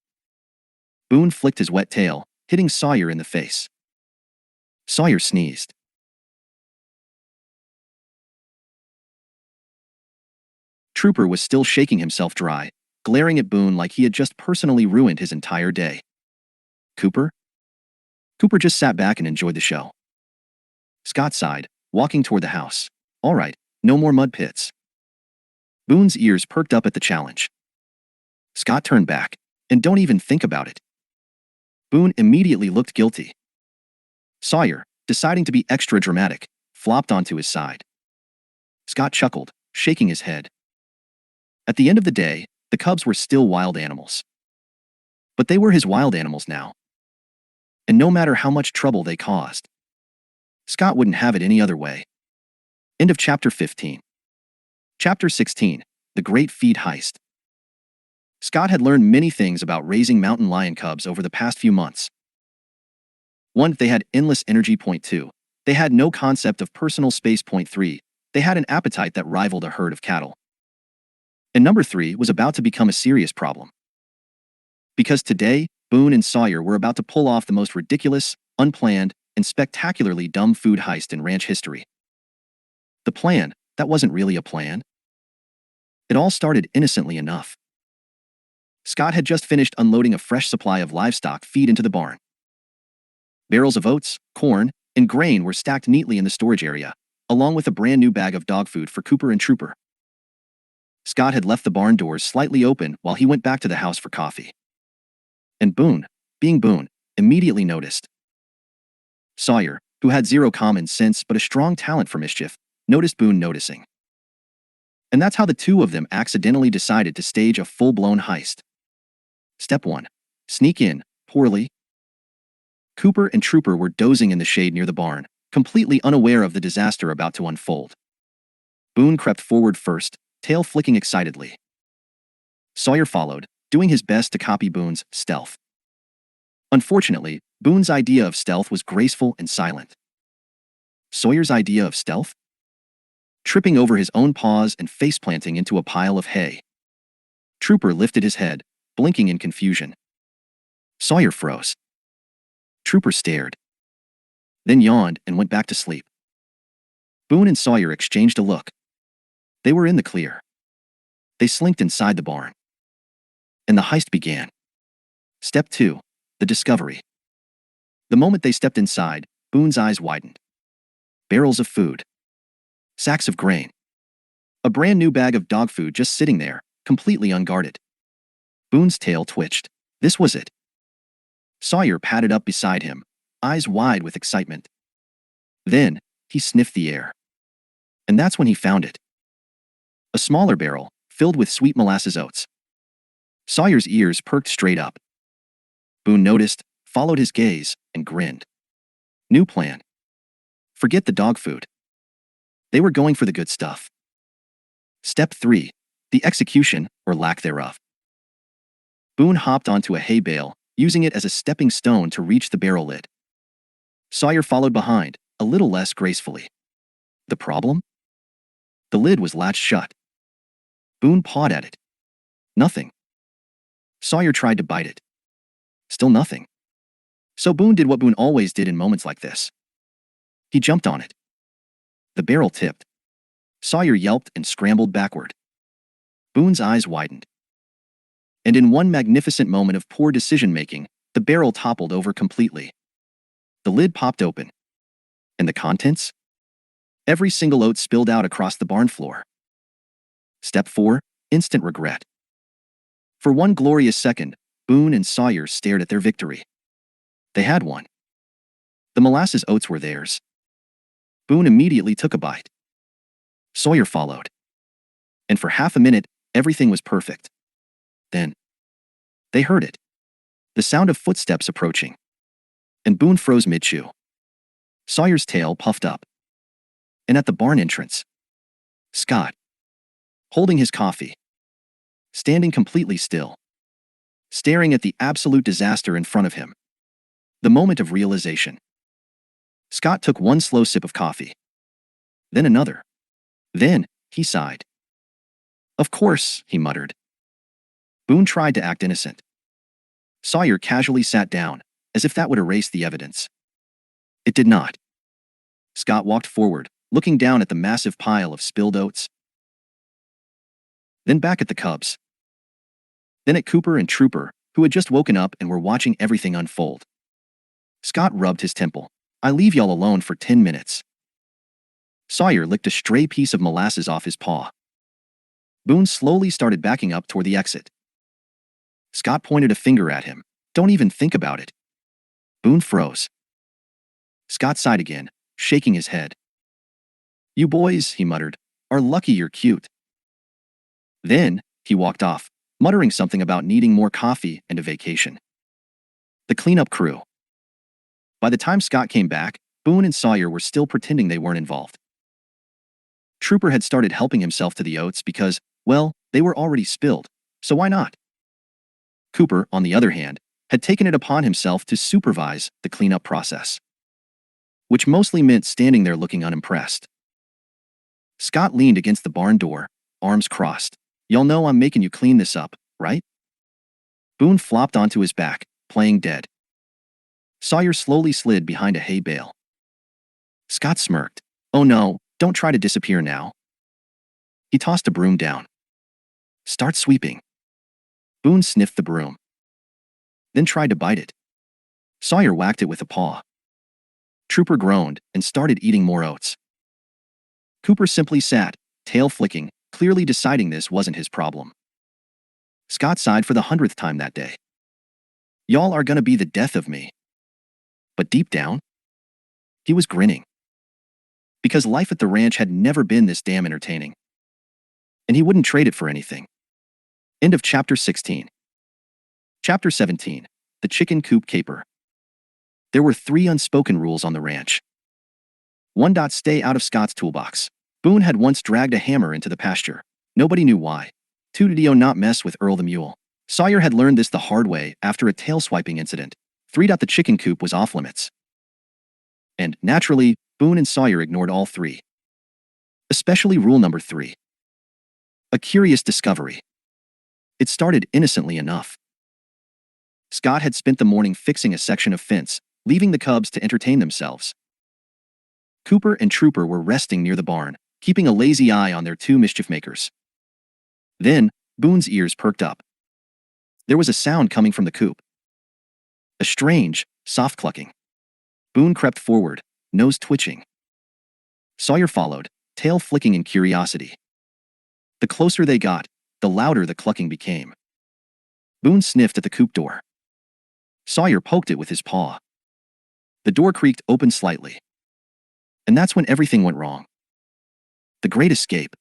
Boone flicked his wet tail, hitting Sawyer in the face. Sawyer sneezed. Trooper was still shaking himself dry, glaring at Boone like he had just personally ruined his entire day. Cooper? Cooper just sat back and enjoyed the show. Scott sighed, walking toward the house. "All right, no more mud pits." Boone's ears perked up at the challenge. Scott turned back, "And don't even think about it." Boone immediately looked guilty. Sawyer, deciding to be extra dramatic, flopped onto his side. Scott chuckled, shaking his head. At the end of the day, the cubs were still wild animals. But they were his wild animals now. And no matter how much trouble they caused, Scott wouldn't have it any other way. End of Chapter 15. Chapter 16. The Great Feed Heist. Scott had learned many things about raising mountain lion cubs over the past few months. 1. They had endless energy. 2. They had no concept of personal space. 3. They had an appetite that rivaled a herd of cattle. And number 3 was about to become a serious problem. Because today, Boone and Sawyer were about to pull off the most ridiculous, unplanned, and spectacularly dumb food heist in ranch history. The plan, that wasn't really a plan. It all started innocently enough. Scott had just finished unloading a fresh supply of livestock feed into the barn. Barrels of oats, corn, and grain were stacked neatly in the storage area, along with a brand new bag of dog food for Cooper and Trooper. Scott had left the barn doors slightly open while he went back to the house for coffee. And Boone, being Boone, immediately noticed. Sawyer, who had zero common sense but a strong talent for mischief, noticed Boone noticing. And that's how the two of them accidentally decided to stage a full-blown heist. Step 1. Sneak in, poorly. Cooper and Trooper were dozing in the shade near the barn, completely unaware of the disaster about to unfold. Boone crept forward first, tail flicking excitedly. Sawyer followed, doing his best to copy Boone's stealth. Unfortunately, Boone's idea of stealth was graceful and silent. Sawyer's idea of stealth? Tripping over his own paws and face-planting into a pile of hay. Trooper lifted his head, blinking in confusion. Sawyer froze. Trooper stared, then yawned and went back to sleep. Boone and Sawyer exchanged a look. They were in the clear. They slinked inside the barn. And the heist began. Step 2. The discovery. The moment they stepped inside, Boone's eyes widened. Barrels of food. Sacks of grain. A brand new bag of dog food just sitting there, completely unguarded. Boone's tail twitched. This was it. Sawyer padded up beside him, eyes wide with excitement. Then, he sniffed the air. And that's when he found it. A smaller barrel, filled with sweet molasses oats. Sawyer's ears perked straight up. Boone noticed, followed his gaze, and grinned. New plan. Forget the dog food. They were going for the good stuff. Step 3. The execution, or lack thereof. Boone hopped onto a hay bale, using it as a stepping stone to reach the barrel lid. Sawyer followed behind, a little less gracefully. The problem? The lid was latched shut. Boone pawed at it. Nothing. Sawyer tried to bite it. Still nothing. So Boone did what Boone always did in moments like this. He jumped on it. The barrel tipped. Sawyer yelped and scrambled backward. Boone's eyes widened. And in one magnificent moment of poor decision-making, the barrel toppled over completely. The lid popped open. And the contents? Every single oat spilled out across the barn floor. Step 4. Instant regret. For one glorious second, Boone and Sawyer stared at their victory. They had won. The molasses oats were theirs. Boone immediately took a bite. Sawyer followed. And for half a minute, everything was perfect. Then, they heard it. The sound of footsteps approaching. And Boone froze mid-chew. Sawyer's tail puffed up. And at the barn entrance, Scott, holding his coffee, standing completely still, staring at the absolute disaster in front of him. The moment of realization. Scott took one slow sip of coffee. Then another. Then, he sighed. Of course, he muttered. Boone tried to act innocent. Sawyer casually sat down, as if that would erase the evidence. It did not. Scott walked forward, looking down at the massive pile of spilled oats. Then back at the cubs. Then at Cooper and Trooper, who had just woken up and were watching everything unfold. Scott rubbed his temple. I leave y'all alone for 10 minutes. Sawyer licked a stray piece of molasses off his paw. Boone slowly started backing up toward the exit. Scott pointed a finger at him. Don't even think about it. Boone froze. Scott sighed again, shaking his head. You boys, he muttered, are lucky you're cute. Then, he walked off, muttering something about needing more coffee and a vacation. The cleanup crew. By the time Scott came back, Boone and Sawyer were still pretending they weren't involved. Trooper had started helping himself to the oats because, well, they were already spilled, so why not? Cooper, on the other hand, had taken it upon himself to supervise the cleanup process, which mostly meant standing there looking unimpressed. Scott leaned against the barn door, arms crossed. Y'all know I'm making you clean this up, right? Boone flopped onto his back, playing dead. Sawyer slowly slid behind a hay bale. Scott smirked. Oh no, don't try to disappear now. He tossed a broom down. Start sweeping. Boone sniffed the broom. Then tried to bite it. Sawyer whacked it with a paw. Trooper groaned and started eating more oats. Cooper simply sat, tail flicking, clearly deciding this wasn't his problem. Scott sighed for the 100th time that day. Y'all are gonna be the death of me. But deep down, he was grinning. Because life at the ranch had never been this damn entertaining. And he wouldn't trade it for anything. End of Chapter 16. Chapter 17. The Chicken Coop Caper. There were 3 unspoken rules on the ranch. 1. Stay out of Scott's toolbox. Boone had once dragged a hammer into the pasture. Nobody knew why. 2. Not mess with Earl the mule. Sawyer had learned this the hard way after a tail-swiping incident. 3. The chicken coop was off-limits. And, naturally, Boone and Sawyer ignored all 3. Especially rule number 3. A curious discovery. It started innocently enough. Scott had spent the morning fixing a section of fence, leaving the cubs to entertain themselves. Cooper and Trooper were resting near the barn, keeping a lazy eye on their 2 mischief-makers. Then, Boone's ears perked up. There was a sound coming from the coop. A strange, soft clucking. Boone crept forward, nose twitching. Sawyer followed, tail flicking in curiosity. The closer they got, the louder the clucking became. Boone sniffed at the coop door. Sawyer poked it with his paw. The door creaked open slightly. And that's when everything went wrong. The great escape.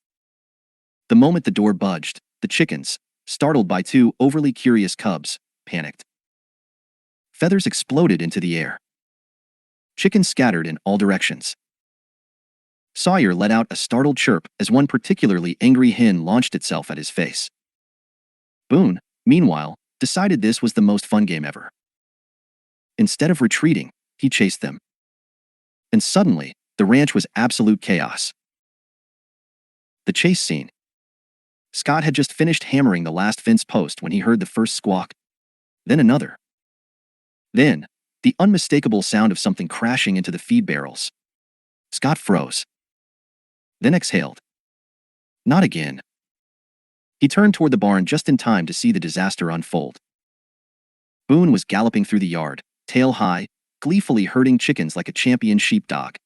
The moment the door budged, the chickens, startled by 2 overly curious cubs, panicked. Feathers exploded into the air. Chickens scattered in all directions. Sawyer let out a startled chirp as one particularly angry hen launched itself at his face. Boone, meanwhile, decided this was the most fun game ever. Instead of retreating, he chased them. And suddenly, the ranch was absolute chaos. The chase scene. Scott had just finished hammering the last fence post when he heard the first squawk. Then another. Then, the unmistakable sound of something crashing into the feed barrels. Scott froze. Then exhaled. Not again. He turned toward the barn just in time to see the disaster unfold. Boone was galloping through the yard, tail high, gleefully herding chickens like a champion sheepdog.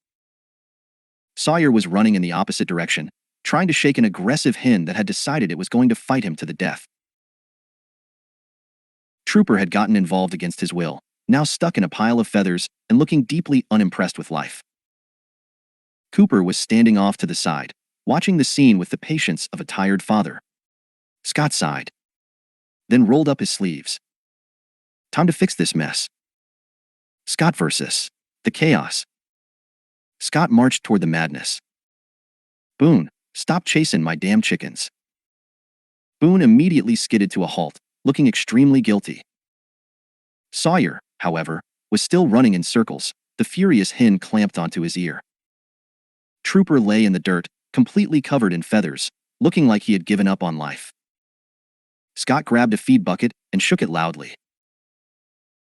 Sawyer was running in the opposite direction, trying to shake an aggressive hen that had decided it was going to fight him to the death. Trooper had gotten involved against his will, now stuck in a pile of feathers and looking deeply unimpressed with life. Cooper was standing off to the side, watching the scene with the patience of a tired father. Scott sighed, then rolled up his sleeves. Time to fix this mess. Scott versus the chaos. Scott marched toward the madness. Boone, stop chasing my damn chickens. Boone immediately skidded to a halt, looking extremely guilty. Sawyer, however, was still running in circles, the furious hen clamped onto his ear. Trooper lay in the dirt, completely covered in feathers, looking like he had given up on life. Scott grabbed a feed bucket and shook it loudly.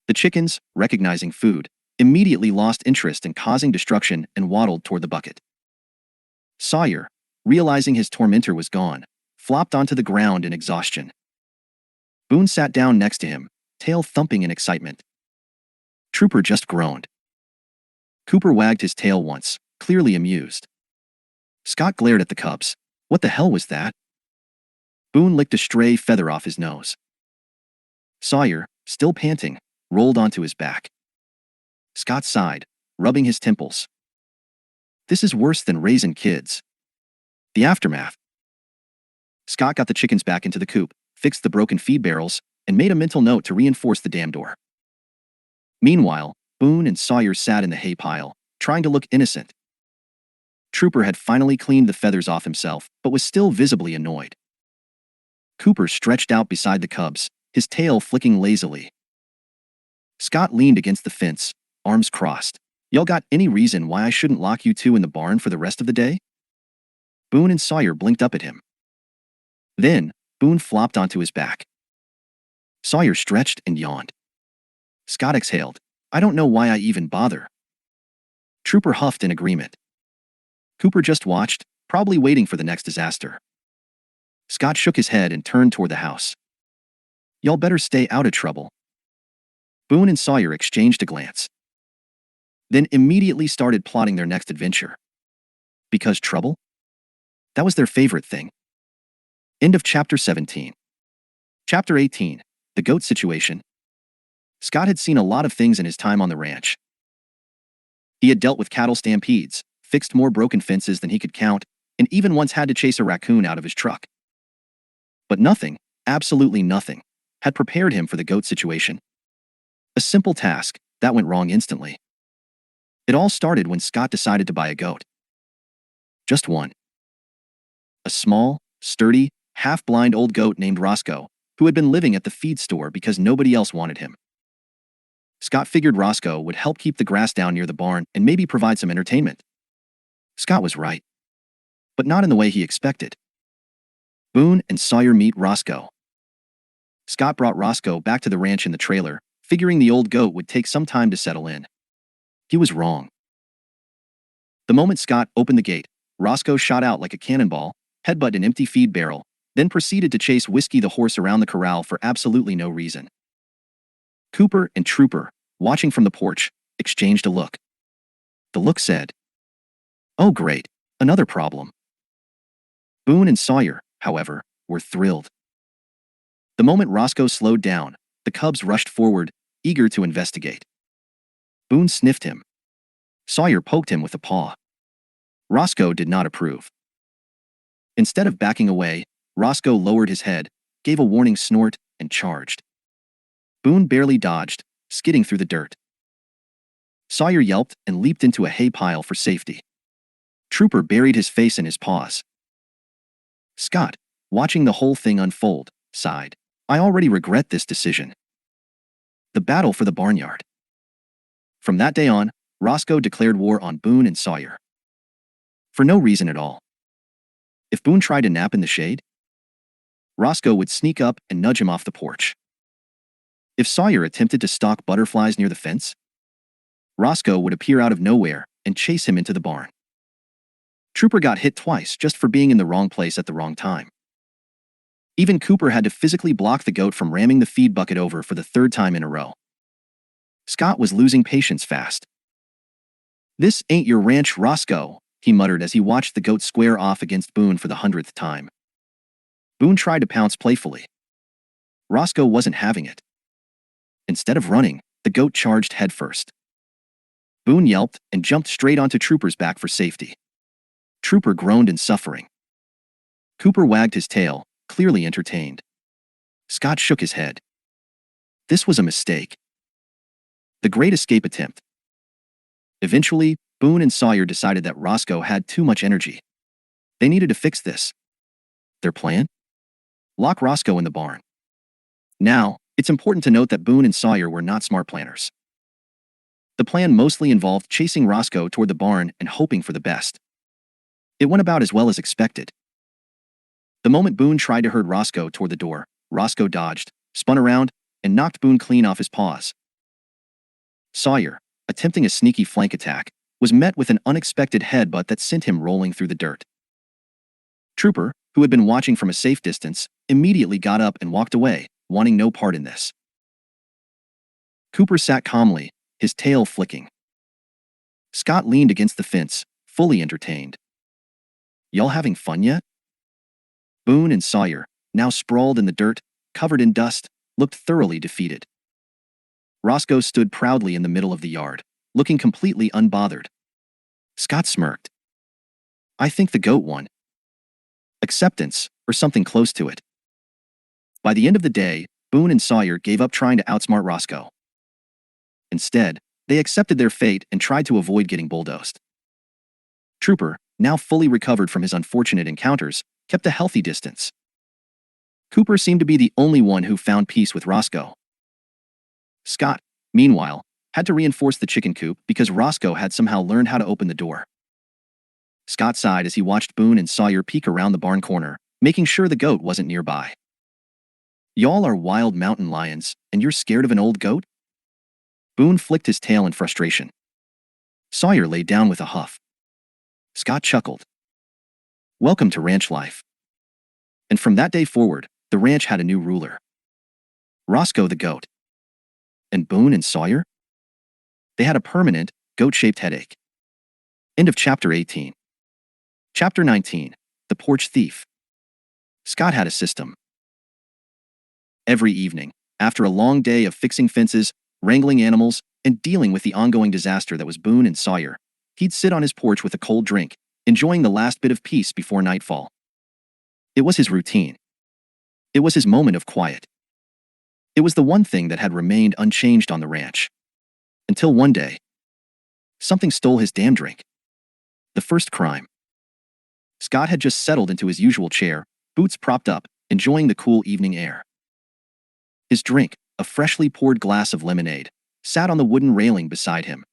The chickens, recognizing food, immediately lost interest in causing destruction and waddled toward the bucket. Sawyer, realizing his tormentor was gone, flopped onto the ground in exhaustion. Boone sat down next to him, tail thumping in excitement. Trooper just groaned. Cooper wagged his tail once, clearly amused. Scott glared at the cubs. What the hell was that? Boone licked a stray feather off his nose. Sawyer, still panting, rolled onto his back. Scott sighed, rubbing his temples. This is worse than raising kids. The aftermath. Scott got the chickens back into the coop, fixed the broken feed barrels, and made a mental note to reinforce the dam door. Meanwhile, Boone and Sawyer sat in the hay pile, trying to look innocent. Trooper had finally cleaned the feathers off himself, but was still visibly annoyed. Cooper stretched out beside the cubs, his tail flicking lazily. Scott leaned against the fence, arms crossed. Y'all got any reason why I shouldn't lock you 2 in the barn for the rest of the day? Boone and Sawyer blinked up at him. Then, Boone flopped onto his back. Sawyer stretched and yawned. Scott exhaled. I don't know why I even bother. Trooper huffed in agreement. Cooper just watched, probably waiting for the next disaster. Scott shook his head and turned toward the house. Y'all better stay out of trouble. Boone and Sawyer exchanged a glance. Then immediately started plotting their next adventure. Because trouble? That was their favorite thing. End of Chapter 17. Chapter 18. The goat situation. Scott had seen a lot of things in his time on the ranch. He had dealt with cattle stampedes, fixed more broken fences than he could count, and even once had to chase a raccoon out of his truck. But nothing, absolutely nothing, had prepared him for the goat situation. A simple task that went wrong instantly. It all started when Scott decided to buy a goat. Just one. A small, sturdy, half-blind old goat named Roscoe, who had been living at the feed store because nobody else wanted him. Scott figured Roscoe would help keep the grass down near the barn and maybe provide some entertainment. Scott was right, but not in the way he expected. Boone and Sawyer meet Roscoe. Scott brought Roscoe back to the ranch in the trailer, figuring the old goat would take some time to settle in. He was wrong. The moment Scott opened the gate, Roscoe shot out like a cannonball, headbutted an empty feed barrel, then proceeded to chase Whiskey the horse around the corral for absolutely no reason. Cooper and Trooper, watching from the porch, exchanged a look. The look said, "Oh great, another problem." Boone and Sawyer, however, were thrilled. The moment Roscoe slowed down, the cubs rushed forward, eager to investigate. Boone sniffed him. Sawyer poked him with a paw. Roscoe did not approve. Instead of backing away, Roscoe lowered his head, gave a warning snort, and charged. Boone barely dodged, skidding through the dirt. Sawyer yelped and leaped into a hay pile for safety. Trooper buried his face in his paws. Scott, watching the whole thing unfold, sighed. "I already regret this decision." The battle for the barnyard. From that day on, Roscoe declared war on Boone and Sawyer. For no reason at all. If Boone tried to nap in the shade, Roscoe would sneak up and nudge him off the porch. If Sawyer attempted to stalk butterflies near the fence, Roscoe would appear out of nowhere and chase him into the barn. Trooper got hit twice just for being in the wrong place at the wrong time. Even Cooper had to physically block the goat from ramming the feed bucket over for the third time in a row. Scott was losing patience fast. "This ain't your ranch, Roscoe," he muttered as he watched the goat square off against Boone for the 100th time. Boone tried to pounce playfully. Roscoe wasn't having it. Instead of running, the goat charged headfirst. Boone yelped and jumped straight onto Trooper's back for safety. Trooper groaned in suffering. Cooper wagged his tail, clearly entertained. Scott shook his head. This was a mistake. The great escape attempt. Eventually, Boone and Sawyer decided that Roscoe had too much energy. They needed to fix this. Their plan? Lock Roscoe in the barn. Now, it's important to note that Boone and Sawyer were not smart planners. The plan mostly involved chasing Roscoe toward the barn and hoping for the best. It went about as well as expected. The moment Boone tried to herd Roscoe toward the door, Roscoe dodged, spun around, and knocked Boone clean off his paws. Sawyer, attempting a sneaky flank attack, was met with an unexpected headbutt that sent him rolling through the dirt. Trooper, who had been watching from a safe distance, immediately got up and walked away, wanting no part in this. Cooper sat calmly, his tail flicking. Scott leaned against the fence, fully entertained. "Y'all having fun yet?" Boone and Sawyer, now sprawled in the dirt, covered in dust, looked thoroughly defeated. Roscoe stood proudly in the middle of the yard, looking completely unbothered. Scott smirked. "I think the goat won." Acceptance, or something close to it. By the end of the day, Boone and Sawyer gave up trying to outsmart Roscoe. Instead, they accepted their fate and tried to avoid getting bulldozed. Trooper, now fully recovered from his unfortunate encounters, kept a healthy distance. Cooper seemed to be the only one who found peace with Roscoe. Scott, meanwhile, had to reinforce the chicken coop because Roscoe had somehow learned how to open the door. Scott sighed as he watched Boone and Sawyer peek around the barn corner, making sure the goat wasn't nearby. "Y'all are wild mountain lions, and you're scared of an old goat?" Boone flicked his tail in frustration. Sawyer lay down with a huff. Scott chuckled. Welcome to ranch life. And from that day forward, the ranch had a new ruler. Roscoe the goat. And Boone and Sawyer? They had a permanent, goat-shaped headache. End of Chapter 18. Chapter 19. The Porch Thief. Scott had a system. Every evening, after a long day of fixing fences, wrangling animals, and dealing with the ongoing disaster that was Boone and Sawyer, he'd sit on his porch with a cold drink, enjoying the last bit of peace before nightfall. It was his routine. It was his moment of quiet. It was the one thing that had remained unchanged on the ranch. Until one day, something stole his damn drink. The first crime. Scott had just settled into his usual chair, boots propped up, enjoying the cool evening air. His drink, a freshly poured glass of lemonade, sat on the wooden railing beside him.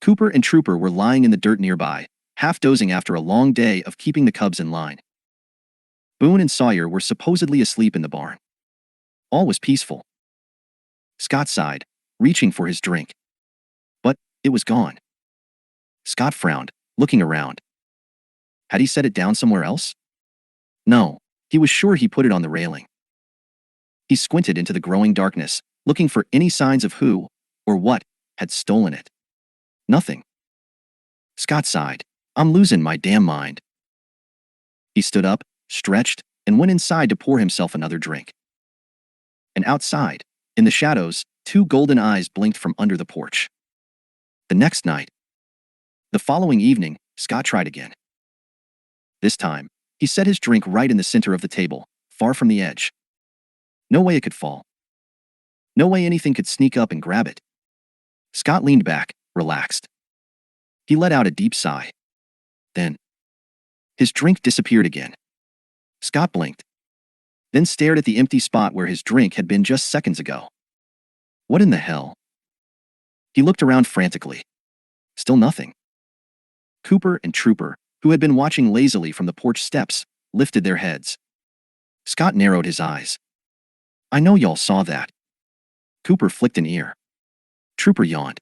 Cooper and Trooper were lying in the dirt nearby, half dozing after a long day of keeping the cubs in line. Boone and Sawyer were supposedly asleep in the barn. All was peaceful. Scott sighed, reaching for his drink. But it was gone. Scott frowned, looking around. Had he set it down somewhere else? No, he was sure he put it on the railing. He squinted into the growing darkness, looking for any signs of who, or what, had stolen it. Nothing. Scott sighed. I'm losing my damn mind. He stood up, stretched, and went inside to pour himself another drink. And outside, in the shadows, two golden eyes blinked from under the porch. The next night. The following evening, Scott tried again. This time, he set his drink right in the center of the table, far from the edge. No way it could fall. No way anything could sneak up and grab it. Scott leaned back, relaxed. He let out a deep sigh. Then, his drink disappeared again. Scott blinked, then stared at the empty spot where his drink had been just seconds ago. What in the hell? He looked around frantically. Still nothing. Cooper and Trooper, who had been watching lazily from the porch steps, lifted their heads. Scott narrowed his eyes. I know y'all saw that. Cooper flicked an ear. Trooper yawned.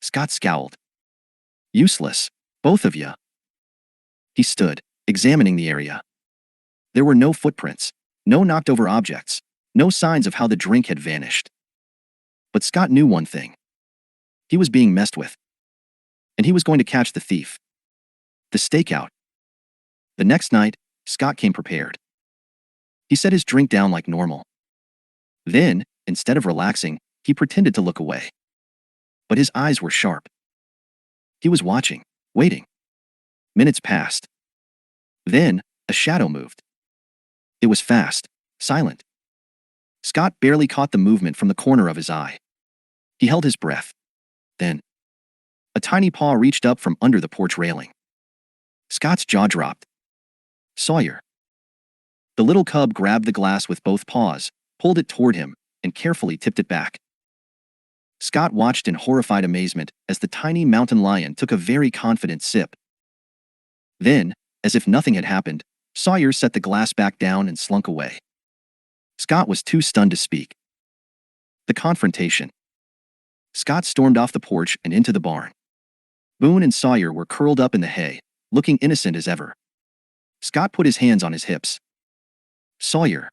Scott scowled. Useless, both of ya. He stood, examining the area. There were no footprints, no knocked-over objects, no signs of how the drink had vanished. But Scott knew one thing. He was being messed with. And he was going to catch the thief. The stakeout. The next night, Scott came prepared. He set his drink down like normal. Then, instead of relaxing, he pretended to look away. But his eyes were sharp. He was watching, waiting. Minutes passed. Then, a shadow moved. It was fast, silent. Scott barely caught the movement from the corner of his eye. He held his breath. Then, a tiny paw reached up from under the porch railing. Scott's jaw dropped. Sawyer. The little cub grabbed the glass with both paws, pulled it toward him, and carefully tipped it back. Scott watched in horrified amazement as the tiny mountain lion took a very confident sip. Then, as if nothing had happened, Sawyer set the glass back down and slunk away. Scott was too stunned to speak. The confrontation. Scott stormed off the porch and into the barn. Boone and Sawyer were curled up in the hay, looking innocent as ever. Scott put his hands on his hips. Sawyer.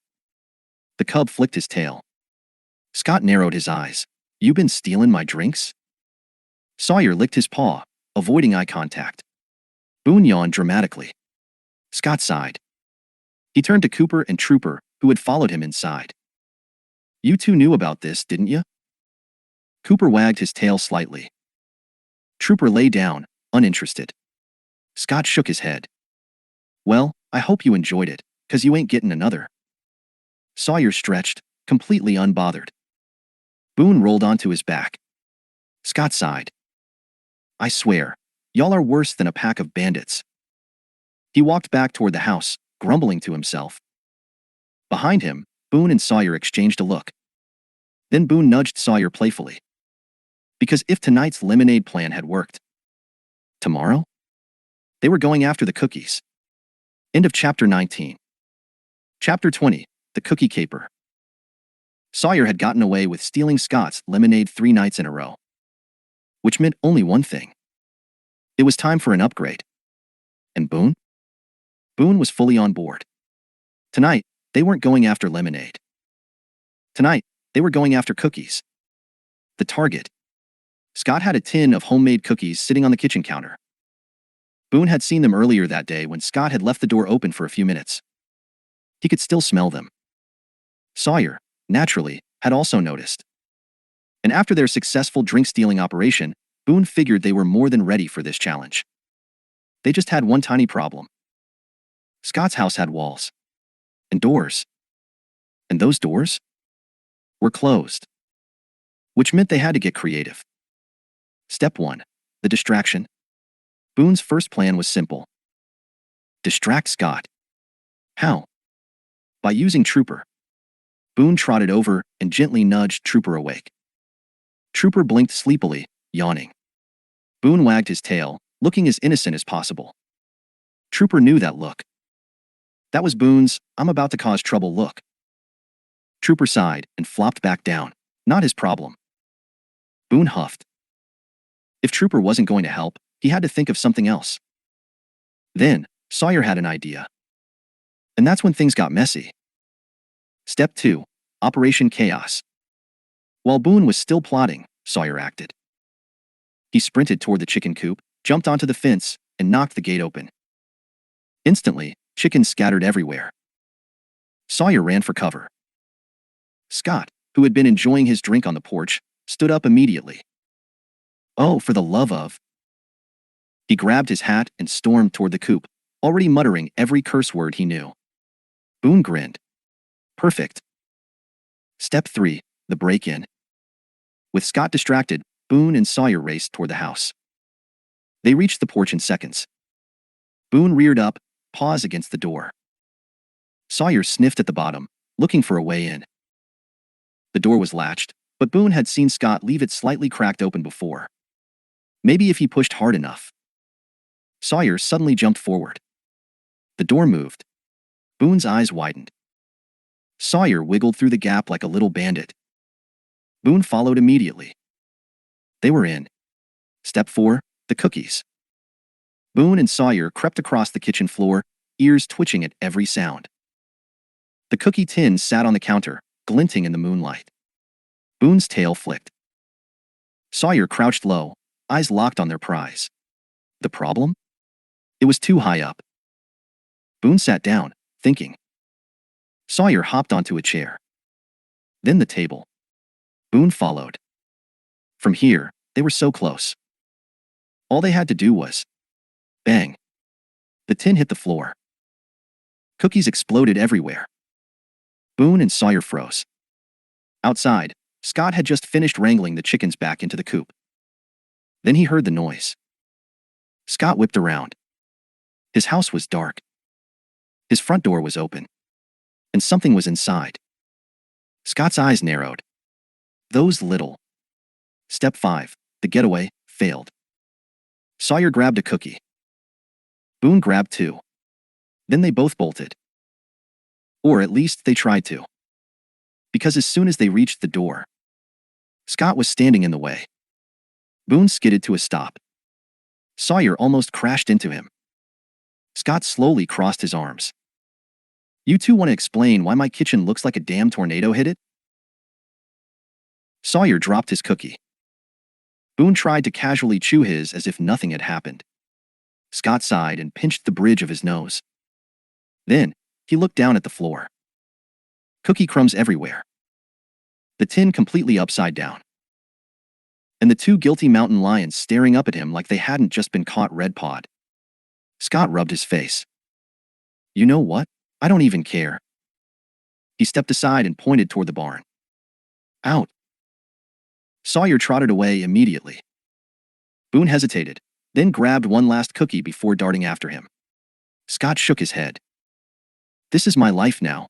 The cub flicked his tail. Scott narrowed his eyes. You been stealing my drinks? Sawyer licked his paw, avoiding eye contact. Boone yawned dramatically. Scott sighed. He turned to Cooper and Trooper, who had followed him inside. You two knew about this, didn't you? Cooper wagged his tail slightly. Trooper lay down, uninterested. Scott shook his head. Well, I hope you enjoyed it, 'cause you ain't getting another. Sawyer stretched, completely unbothered. Boone rolled onto his back. Scott sighed. I swear, y'all are worse than a pack of bandits. He walked back toward the house, grumbling to himself. Behind him, Boone and Sawyer exchanged a look. Then Boone nudged Sawyer playfully. Because if tonight's lemonade plan had worked, tomorrow? They were going after the cookies. End of chapter 19. Chapter 20, The Cookie Caper. Sawyer had gotten away with stealing Scott's lemonade 3 nights in a row. Which meant only one thing. It was time for an upgrade. And Boone? Boone was fully on board. Tonight, they weren't going after lemonade. Tonight, they were going after cookies. The target. Scott had a tin of homemade cookies sitting on the kitchen counter. Boone had seen them earlier that day when Scott had left the door open for a few minutes. He could still smell them. Sawyer, naturally, had also noticed. And after their successful drink-stealing operation, Boone figured they were more than ready for this challenge. They just had one tiny problem. Scott's house had walls. And doors. And those doors were closed. Which meant they had to get creative. Step 1. The distraction. Boone's first plan was simple. Distract Scott. How? By using Trooper. Boone trotted over and gently nudged Trooper awake. Trooper blinked sleepily, yawning. Boone wagged his tail, looking as innocent as possible. Trooper knew that look. That was Boone's "I'm about to cause trouble" look. Trooper sighed and flopped back down. Not his problem. Boone huffed. If Trooper wasn't going to help, he had to think of something else. Then, Sawyer had an idea. And that's when things got messy. Step 2. Operation Chaos. While Boone was still plotting, Sawyer acted. He sprinted toward the chicken coop, jumped onto the fence, and knocked the gate open. Instantly, chickens scattered everywhere. Sawyer ran for cover. Scott, who had been enjoying his drink on the porch, stood up immediately. "Oh, for the love of..." He grabbed his hat and stormed toward the coop, already muttering every curse word he knew. Boone grinned. Perfect. Step 3. The break-in. With Scott distracted, Boone and Sawyer raced toward the house. They reached the porch in seconds. Boone reared up, paws against the door. Sawyer sniffed at the bottom, looking for a way in. The door was latched, but Boone had seen Scott leave it slightly cracked open before. Maybe if he pushed hard enough. Sawyer suddenly jumped forward. The door moved. Boone's eyes widened. Sawyer wiggled through the gap like a little bandit. Boone followed immediately. They were in. Step 4. The cookies. Boone and Sawyer crept across the kitchen floor, ears twitching at every sound. The cookie tin sat on the counter, glinting in the moonlight. Boone's tail flicked. Sawyer crouched low, eyes locked on their prize. The problem? It was too high up. Boone sat down, thinking. Sawyer hopped onto a chair. Then the table. Boone followed. From here, they were so close. All they had to do was... bang. The tin hit the floor. Cookies exploded everywhere. Boone and Sawyer froze. Outside, Scott had just finished wrangling the chickens back into the coop. Then he heard the noise. Scott whipped around. His house was dark. His front door was open. And something was inside. Scott's eyes narrowed. Those little... Step 5. The getaway failed. Sawyer grabbed a cookie. Boone grabbed 2. Then they both bolted. Or at least they tried to. Because as soon as they reached the door, Scott was standing in the way. Boone skidded to a stop. Sawyer almost crashed into him. Scott slowly crossed his arms. "You two want to explain why my kitchen looks like a damn tornado hit it?" Sawyer dropped his cookie. Boone tried to casually chew his as if nothing had happened. Scott sighed and pinched the bridge of his nose. Then, he looked down at the floor. Cookie crumbs everywhere. The tin completely upside down. And the 2 guilty mountain lions staring up at him like they hadn't just been caught red-pawed. Scott rubbed his face. "You know what? I don't even care." He stepped aside and pointed toward the barn. "Out." Sawyer trotted away immediately. Boone hesitated, then grabbed one last cookie before darting after him. Scott shook his head. "This is my life now."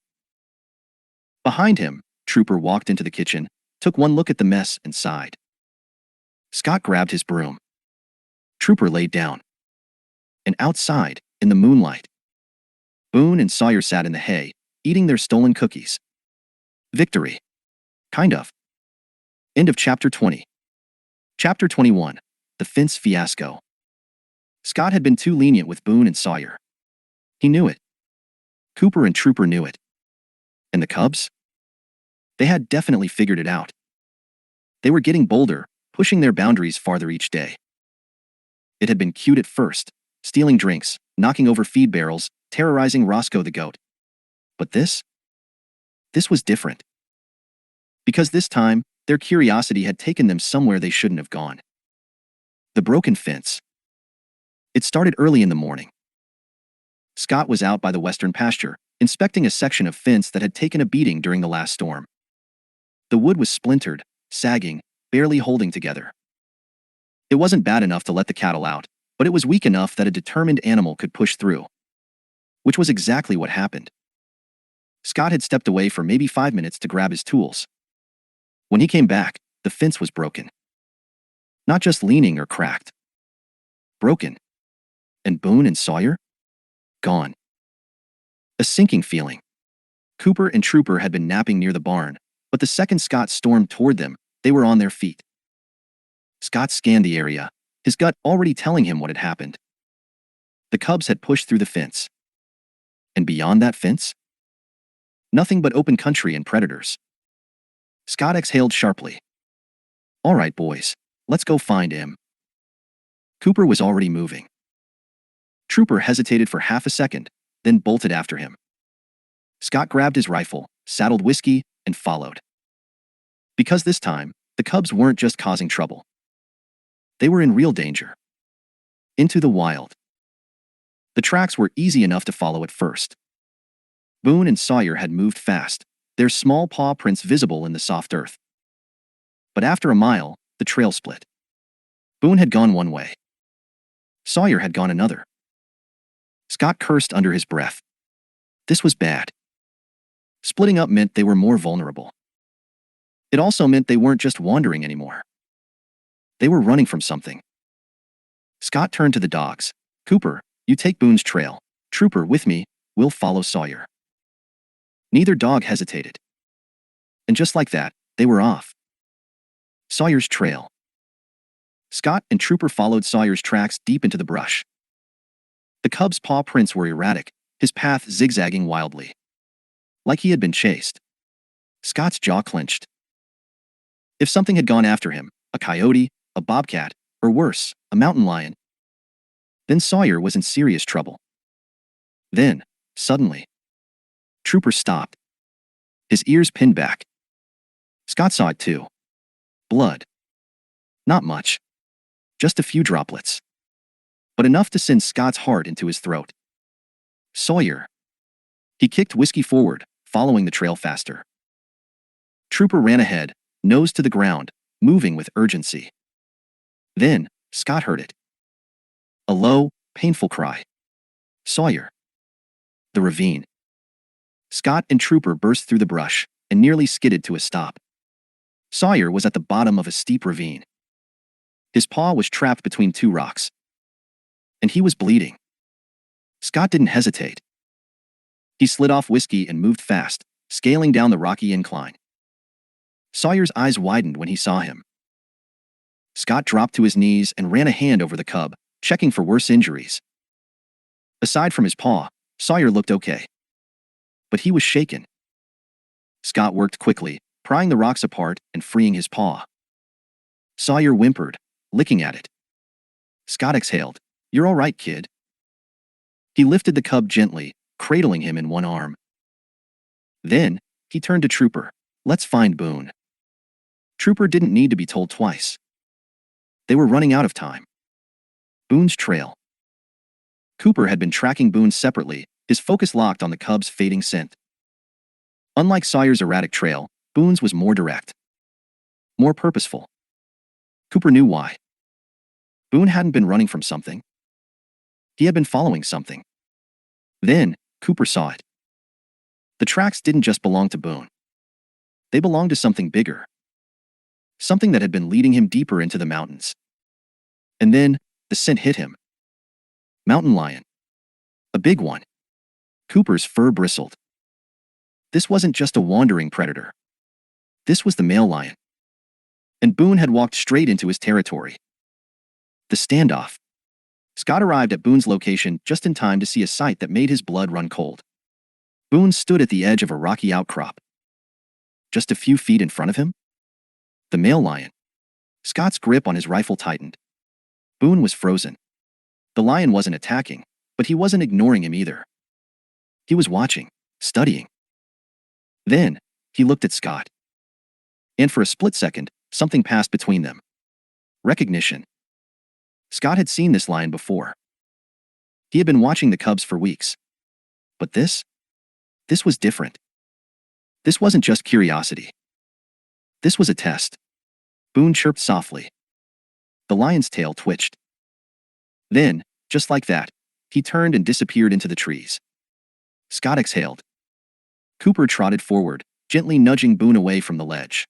Behind him, Trooper walked into the kitchen, took one look at the mess and sighed. Scott grabbed his broom. Trooper laid down. And outside, in the moonlight, Boone and Sawyer sat in the hay, eating their stolen cookies. Victory. Kind of. End of Chapter 20. Chapter 21. The Fence Fiasco. Scott had been too lenient with Boone and Sawyer. He knew it. Cooper and Trooper knew it. And the Cubs? They had definitely figured it out. They were getting bolder, pushing their boundaries farther each day. It had been cute at first, stealing drinks, knocking over feed barrels, terrorizing Roscoe the goat. But this was different. Because this time, their curiosity had taken them somewhere they shouldn't have gone. The broken fence. It started early in the morning. Scott was out by the western pasture, inspecting a section of fence that had taken a beating during the last storm. The wood was splintered, sagging, barely holding together. It wasn't bad enough to let the cattle out, but it was weak enough that a determined animal could push through. Which was exactly what happened. Scott had stepped away for maybe 5 minutes to grab his tools. When he came back, the fence was broken. Not just leaning or cracked. Broken. And Boone and Sawyer? Gone. A sinking feeling. Cooper and Trooper had been napping near the barn, but the second Scott stormed toward them, they were on their feet. Scott scanned the area, his gut already telling him what had happened. The cubs had pushed through the fence. And beyond that fence? Nothing but open country and predators. Scott exhaled sharply. All right, boys, let's go find him. Cooper was already moving. Trooper hesitated for half a second, then bolted after him. Scott grabbed his rifle, saddled Whiskey, and followed. Because this time, the cubs weren't just causing trouble. They were in real danger. Into the wild. The tracks were easy enough to follow at first. Boone and Sawyer had moved fast, their small paw prints visible in the soft earth. But after a mile, the trail split. Boone had gone one way. Sawyer had gone another. Scott cursed under his breath. This was bad. Splitting up meant they were more vulnerable. It also meant they weren't just wandering anymore. They were running from something. Scott turned to the dogs. Cooper, you take Boone's trail. Trooper, with me, we'll follow Sawyer. Neither dog hesitated. And just like that, they were off. Sawyer's trail. Scott and Trooper followed Sawyer's tracks deep into the brush. The cub's paw prints were erratic, his path zigzagging wildly. Like he had been chased. Scott's jaw clenched. If something had gone after him, a coyote, a bobcat, or worse, a mountain lion, then Sawyer was in serious trouble. Then, suddenly, Trooper stopped. His ears pinned back. Scott saw it too. Blood. Not much. Just a few droplets. But enough to send Scott's heart into his throat. Sawyer. He kicked Whiskey forward, following the trail faster. Trooper ran ahead, nose to the ground, moving with urgency. Then, Scott heard it. A low, painful cry. Sawyer. The ravine. Scott and Trooper burst through the brush and nearly skidded to a stop. Sawyer was at the bottom of a steep ravine. His paw was trapped between two rocks. And he was bleeding. Scott didn't hesitate. He slid off Whiskey and moved fast, scaling down the rocky incline. Sawyer's eyes widened when he saw him. Scott dropped to his knees and ran a hand over the cub, checking for worse injuries. Aside from his paw, Sawyer looked okay. But he was shaken. Scott worked quickly, prying the rocks apart and freeing his paw. Sawyer whimpered, licking at it. Scott exhaled. You're all right, kid. He lifted the cub gently, cradling him in one arm. Then, he turned to Trooper. Let's find Boone. Trooper didn't need to be told twice. They were running out of time. Boone's trail. Cooper had been tracking Boone separately, his focus locked on the cub's fading scent. Unlike Sawyer's erratic trail, Boone's was more direct. More purposeful. Cooper knew why. Boone hadn't been running from something. He had been following something. Then, Cooper saw it. The tracks didn't just belong to Boone. They belonged to something bigger. Something that had been leading him deeper into the mountains. And then, the scent hit him. Mountain lion. A big one. Cooper's fur bristled. This wasn't just a wandering predator. This was the male lion. And Boone had walked straight into his territory. The standoff. Scott arrived at Boone's location just in time to see a sight that made his blood run cold. Boone stood at the edge of a rocky outcrop. Just a few feet in front of him? The male lion. Scott's grip on his rifle tightened. Boone was frozen. The lion wasn't attacking, but he wasn't ignoring him either. He was watching, studying. Then, he looked at Scott. And for a split second, something passed between them. Recognition. Scott had seen this lion before. He had been watching the cubs for weeks. But this was different. This wasn't just curiosity. This was a test. Boone chirped softly. The lion's tail twitched. Then, just like that, he turned and disappeared into the trees. Scott exhaled. Cooper trotted forward, gently nudging Boone away from the ledge.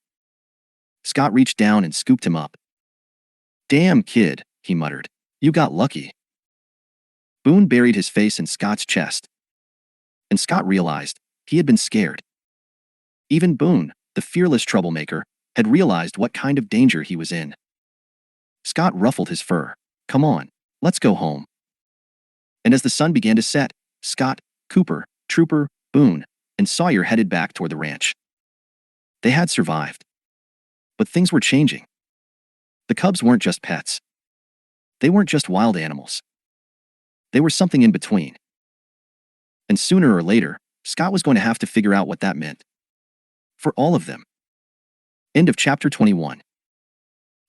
Scott reached down and scooped him up. "Damn, kid," he muttered. "You got lucky." Boone buried his face in Scott's chest. And Scott realized he had been scared. Even Boone, the fearless troublemaker, had realized what kind of danger he was in. Scott ruffled his fur. "Come on, let's go home." And as the sun began to set, Scott, Cooper, Trooper, Boone, and Sawyer headed back toward the ranch. They had survived. But things were changing. The cubs weren't just pets. They weren't just wild animals. They were something in between. And sooner or later, Scott was going to have to figure out what that meant. For all of them. End of Chapter 21.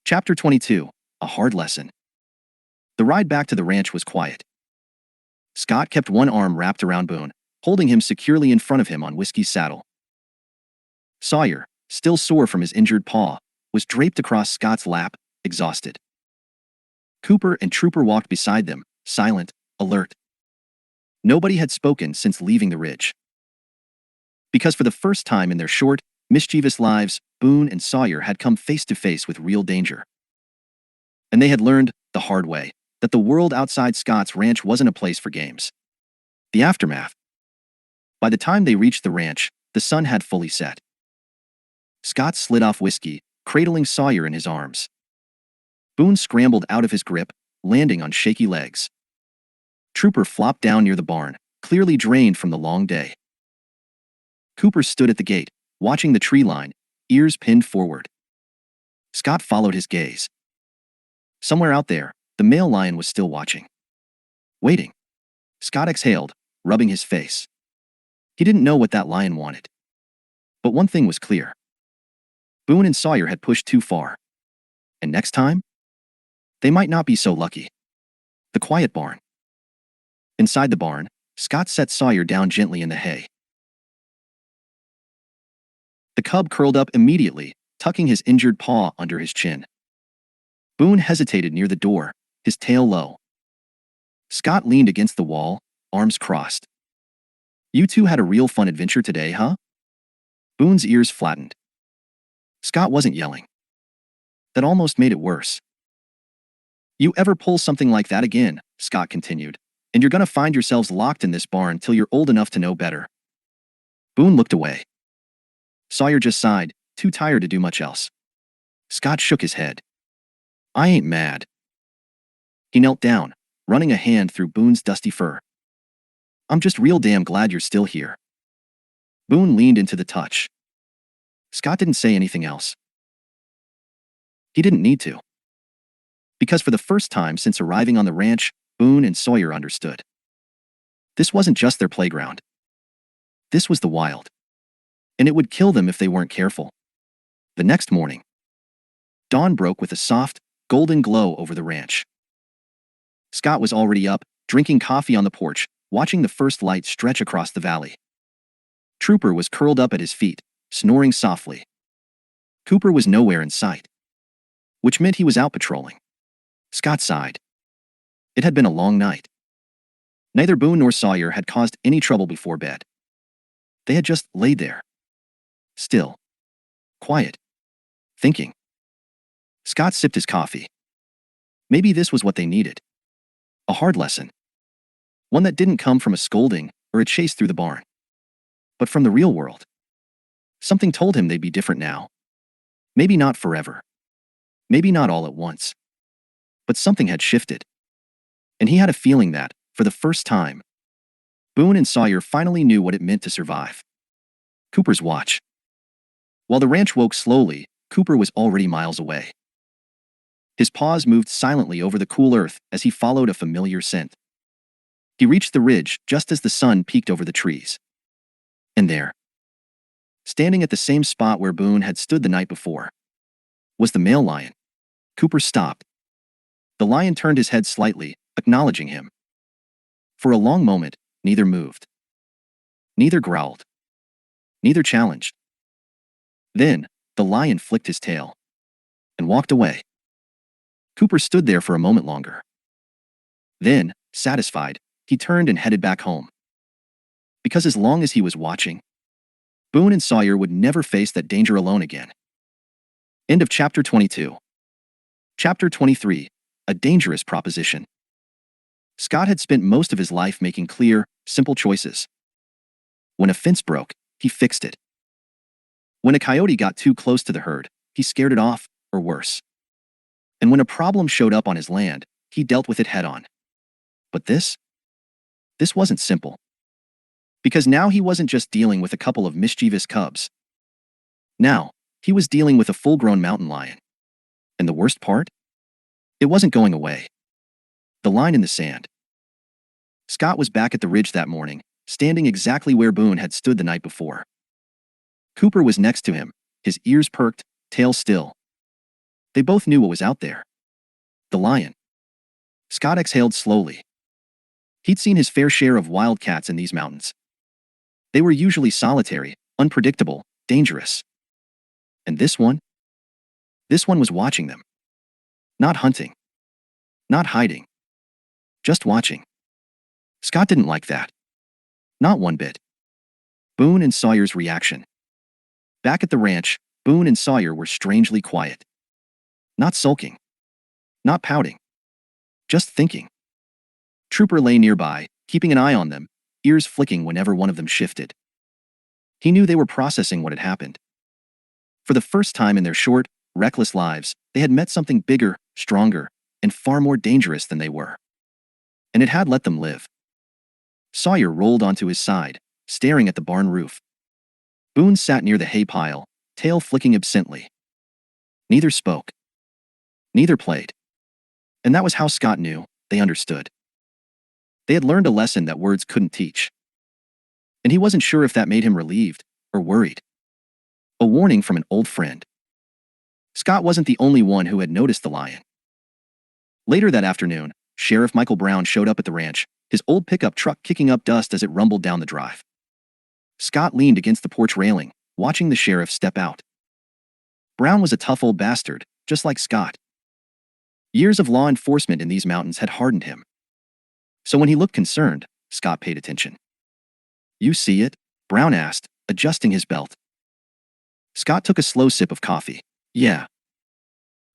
Chapter 22, A Hard Lesson. The ride back to the ranch was quiet. Scott kept one arm wrapped around Boone, holding him securely in front of him on Whiskey's saddle. Sawyer, still sore from his injured paw, was draped across Scott's lap, exhausted. Cooper and Trooper walked beside them, silent, alert. Nobody had spoken since leaving the ridge. Because for the first time in their short, mischievous lives, Boone and Sawyer had come face to face with real danger. And they had learned, the hard way, that the world outside Scott's ranch wasn't a place for games. The aftermath. By the time they reached the ranch, the sun had fully set. Scott slid off Whiskey, cradling Sawyer in his arms. Boone scrambled out of his grip, landing on shaky legs. Trooper flopped down near the barn, clearly drained from the long day. Cooper stood at the gate, watching the tree line, ears pinned forward. Scott followed his gaze. Somewhere out there, the male lion was still watching. Waiting. Scott exhaled, rubbing his face. He didn't know what that lion wanted. But one thing was clear. Boone and Sawyer had pushed too far. And next time? They might not be so lucky. The quiet barn. Inside the barn, Scott set Sawyer down gently in the hay. The cub curled up immediately, tucking his injured paw under his chin. Boone hesitated near the door, his tail low. Scott leaned against the wall, arms crossed. "You two had a real fun adventure today, huh?" Boone's ears flattened. Scott wasn't yelling. That almost made it worse. "You ever pull something like that again," Scott continued, "and you're gonna find yourselves locked in this barn till you're old enough to know better." Boone looked away. Sawyer just sighed, too tired to do much else. Scott shook his head. "I ain't mad." He knelt down, running a hand through Boone's dusty fur. "I'm just real damn glad you're still here." Boone leaned into the touch. Scott didn't say anything else. He didn't need to. Because for the first time since arriving on the ranch, Boone and Sawyer understood. This wasn't just their playground. This was the wild. And it would kill them if they weren't careful. The next morning, dawn broke with a soft, golden glow over the ranch. Scott was already up, drinking coffee on the porch, watching the first light stretch across the valley. Trooper was curled up at his feet, snoring softly. Cooper was nowhere in sight, which meant he was out patrolling. Scott sighed. It had been a long night. Neither Boone nor Sawyer had caused any trouble before bed. They had just laid there. Still. Quiet. Thinking. Scott sipped his coffee. Maybe this was what they needed. A hard lesson. One that didn't come from a scolding or a chase through the barn, but from the real world. Something told him they'd be different now. Maybe not forever. Maybe not all at once. But something had shifted. And he had a feeling that, for the first time, Boone and Sawyer finally knew what it meant to survive. Cooper's watch. While the ranch woke slowly, Cooper was already miles away. His paws moved silently over the cool earth as he followed a familiar scent. He reached the ridge just as the sun peeked over the trees. And there, standing at the same spot where Boone had stood the night before, was the male lion. Cooper stopped. The lion turned his head slightly, acknowledging him. For a long moment, neither moved. Neither growled. Neither challenged. Then, the lion flicked his tail and walked away. Cooper stood there for a moment longer. Then, satisfied, he turned and headed back home. Because as long as he was watching, Boone and Sawyer would never face that danger alone again. End of Chapter 22. Chapter 23. A Dangerous Proposition. Scott had spent most of his life making clear, simple choices. When a fence broke, he fixed it. When a coyote got too close to the herd, he scared it off, or worse. And when a problem showed up on his land, he dealt with it head-on. But this wasn't simple. Because now he wasn't just dealing with a couple of mischievous cubs. Now, he was dealing with a full-grown mountain lion. And the worst part? It wasn't going away. The line in the sand. Scott was back at the ridge that morning, standing exactly where Boone had stood the night before. Cooper was next to him, his ears perked, tail still. They both knew what was out there. The lion. Scott exhaled slowly. He'd seen his fair share of wildcats in these mountains. They were usually solitary, unpredictable, dangerous. And this one? This one was watching them. Not hunting. Not hiding. Just watching. Scott didn't like that. Not one bit. Boone and Sawyer's reaction. Back at the ranch, Boone and Sawyer were strangely quiet. Not sulking. Not pouting. Just thinking. Trooper lay nearby, keeping an eye on them, ears flicking whenever one of them shifted. He knew they were processing what had happened. For the first time in their short, reckless lives, they had met something bigger, stronger, and far more dangerous than they were. And it had let them live. Sawyer rolled onto his side, staring at the barn roof. Boone sat near the hay pile, tail flicking absently. Neither spoke. Neither played. And that was how Scott knew they understood. They had learned a lesson that words couldn't teach. And he wasn't sure if that made him relieved or worried. A warning from an old friend. Scott wasn't the only one who had noticed the lion. Later that afternoon, Sheriff Michael Brown showed up at the ranch, his old pickup truck kicking up dust as it rumbled down the drive. Scott leaned against the porch railing, watching the sheriff step out. Brown was a tough old bastard, just like Scott. Years of law enforcement in these mountains had hardened him. So when he looked concerned, Scott paid attention. "You see it?" Brown asked, adjusting his belt. Scott took a slow sip of coffee. "Yeah."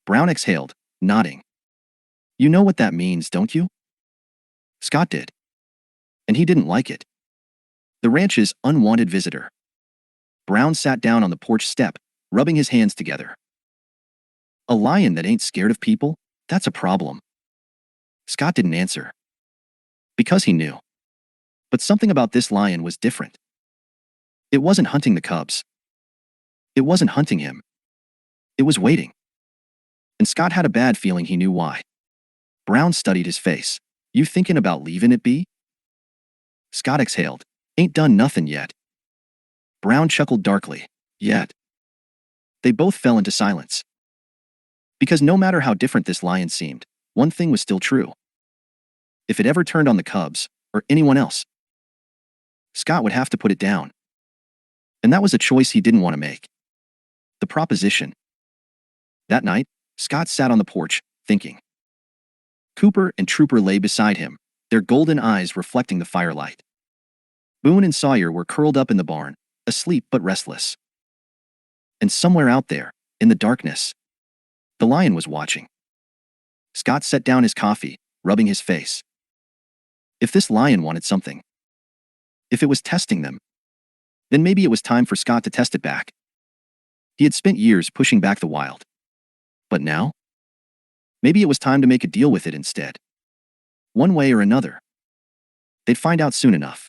Brown exhaled, nodding. "You know what that means, don't you?" Scott did. And he didn't like it. The ranch's unwanted visitor. Brown sat down on the porch step, rubbing his hands together. "A lion that ain't scared of people? That's a problem." Scott didn't answer. Because he knew. But something about this lion was different. It wasn't hunting the cubs. It wasn't hunting him. It was waiting. And Scott had a bad feeling he knew why. Brown studied his face. "You thinking about leaving it be?" Scott exhaled. "Ain't done nothing yet." Brown chuckled darkly. "Yet." They both fell into silence. Because no matter how different this lion seemed, one thing was still true. If it ever turned on the cubs, or anyone else, Scott would have to put it down. And that was a choice he didn't want to make. The proposition. That night, Scott sat on the porch, thinking. Cooper and Trooper lay beside him, their golden eyes reflecting the firelight. Boone and Sawyer were curled up in the barn, asleep but restless. And somewhere out there, in the darkness, the lion was watching. Scott set down his coffee, rubbing his face. If this lion wanted something, if it was testing them, then maybe it was time for Scott to test it back. He had spent years pushing back the wild. But now? Maybe it was time to make a deal with it instead. One way or another. They'd find out soon enough.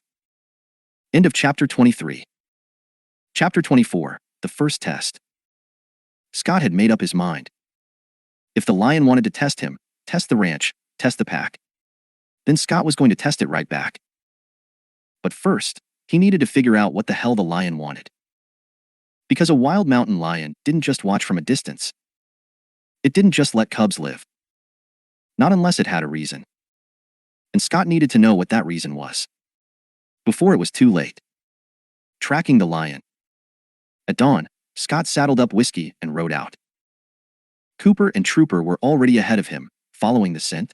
End of Chapter 23. Chapter 24, the first test. Scott had made up his mind. If the lion wanted to test him, test the ranch, test the pack, then Scott was going to test it right back. But first, he needed to figure out what the hell the lion wanted. Because a wild mountain lion didn't just watch from a distance. It didn't just let cubs live. Not unless it had a reason. And Scott needed to know what that reason was. Before it was too late. Tracking the lion. At dawn, Scott saddled up whiskey and rode out. Cooper and Trooper were already ahead of him, following the scent.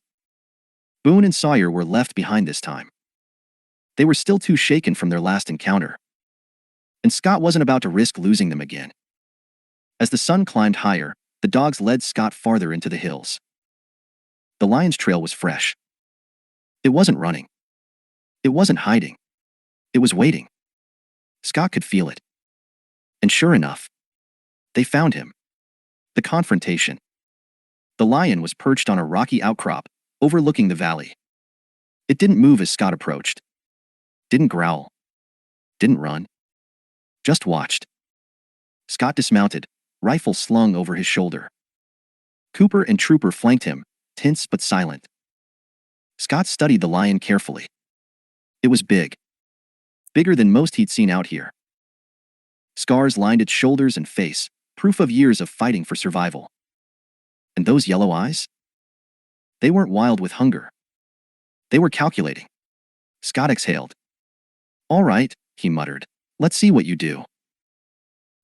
Boone and Sawyer were left behind this time. They were still too shaken from their last encounter. and Scott wasn't about to risk losing them again. As the sun climbed higher, the dogs led Scott farther into the hills. The lion's trail was fresh. It wasn't running. It wasn't hiding. It was waiting. Scott could feel it. And sure enough, they found him. The confrontation. The lion was perched on a rocky outcrop, overlooking the valley. It didn't move as Scott approached. Didn't growl. Didn't run. Just watched. Scott dismounted, rifle slung over his shoulder. Cooper and Trooper flanked him, tense but silent. Scott studied the lion carefully. It was big. Bigger than most he'd seen out here. Scars lined its shoulders and face, proof of years of fighting for survival. And those yellow eyes? They weren't wild with hunger. They were calculating. Scott exhaled. "All right," he muttered. "Let's see what you do."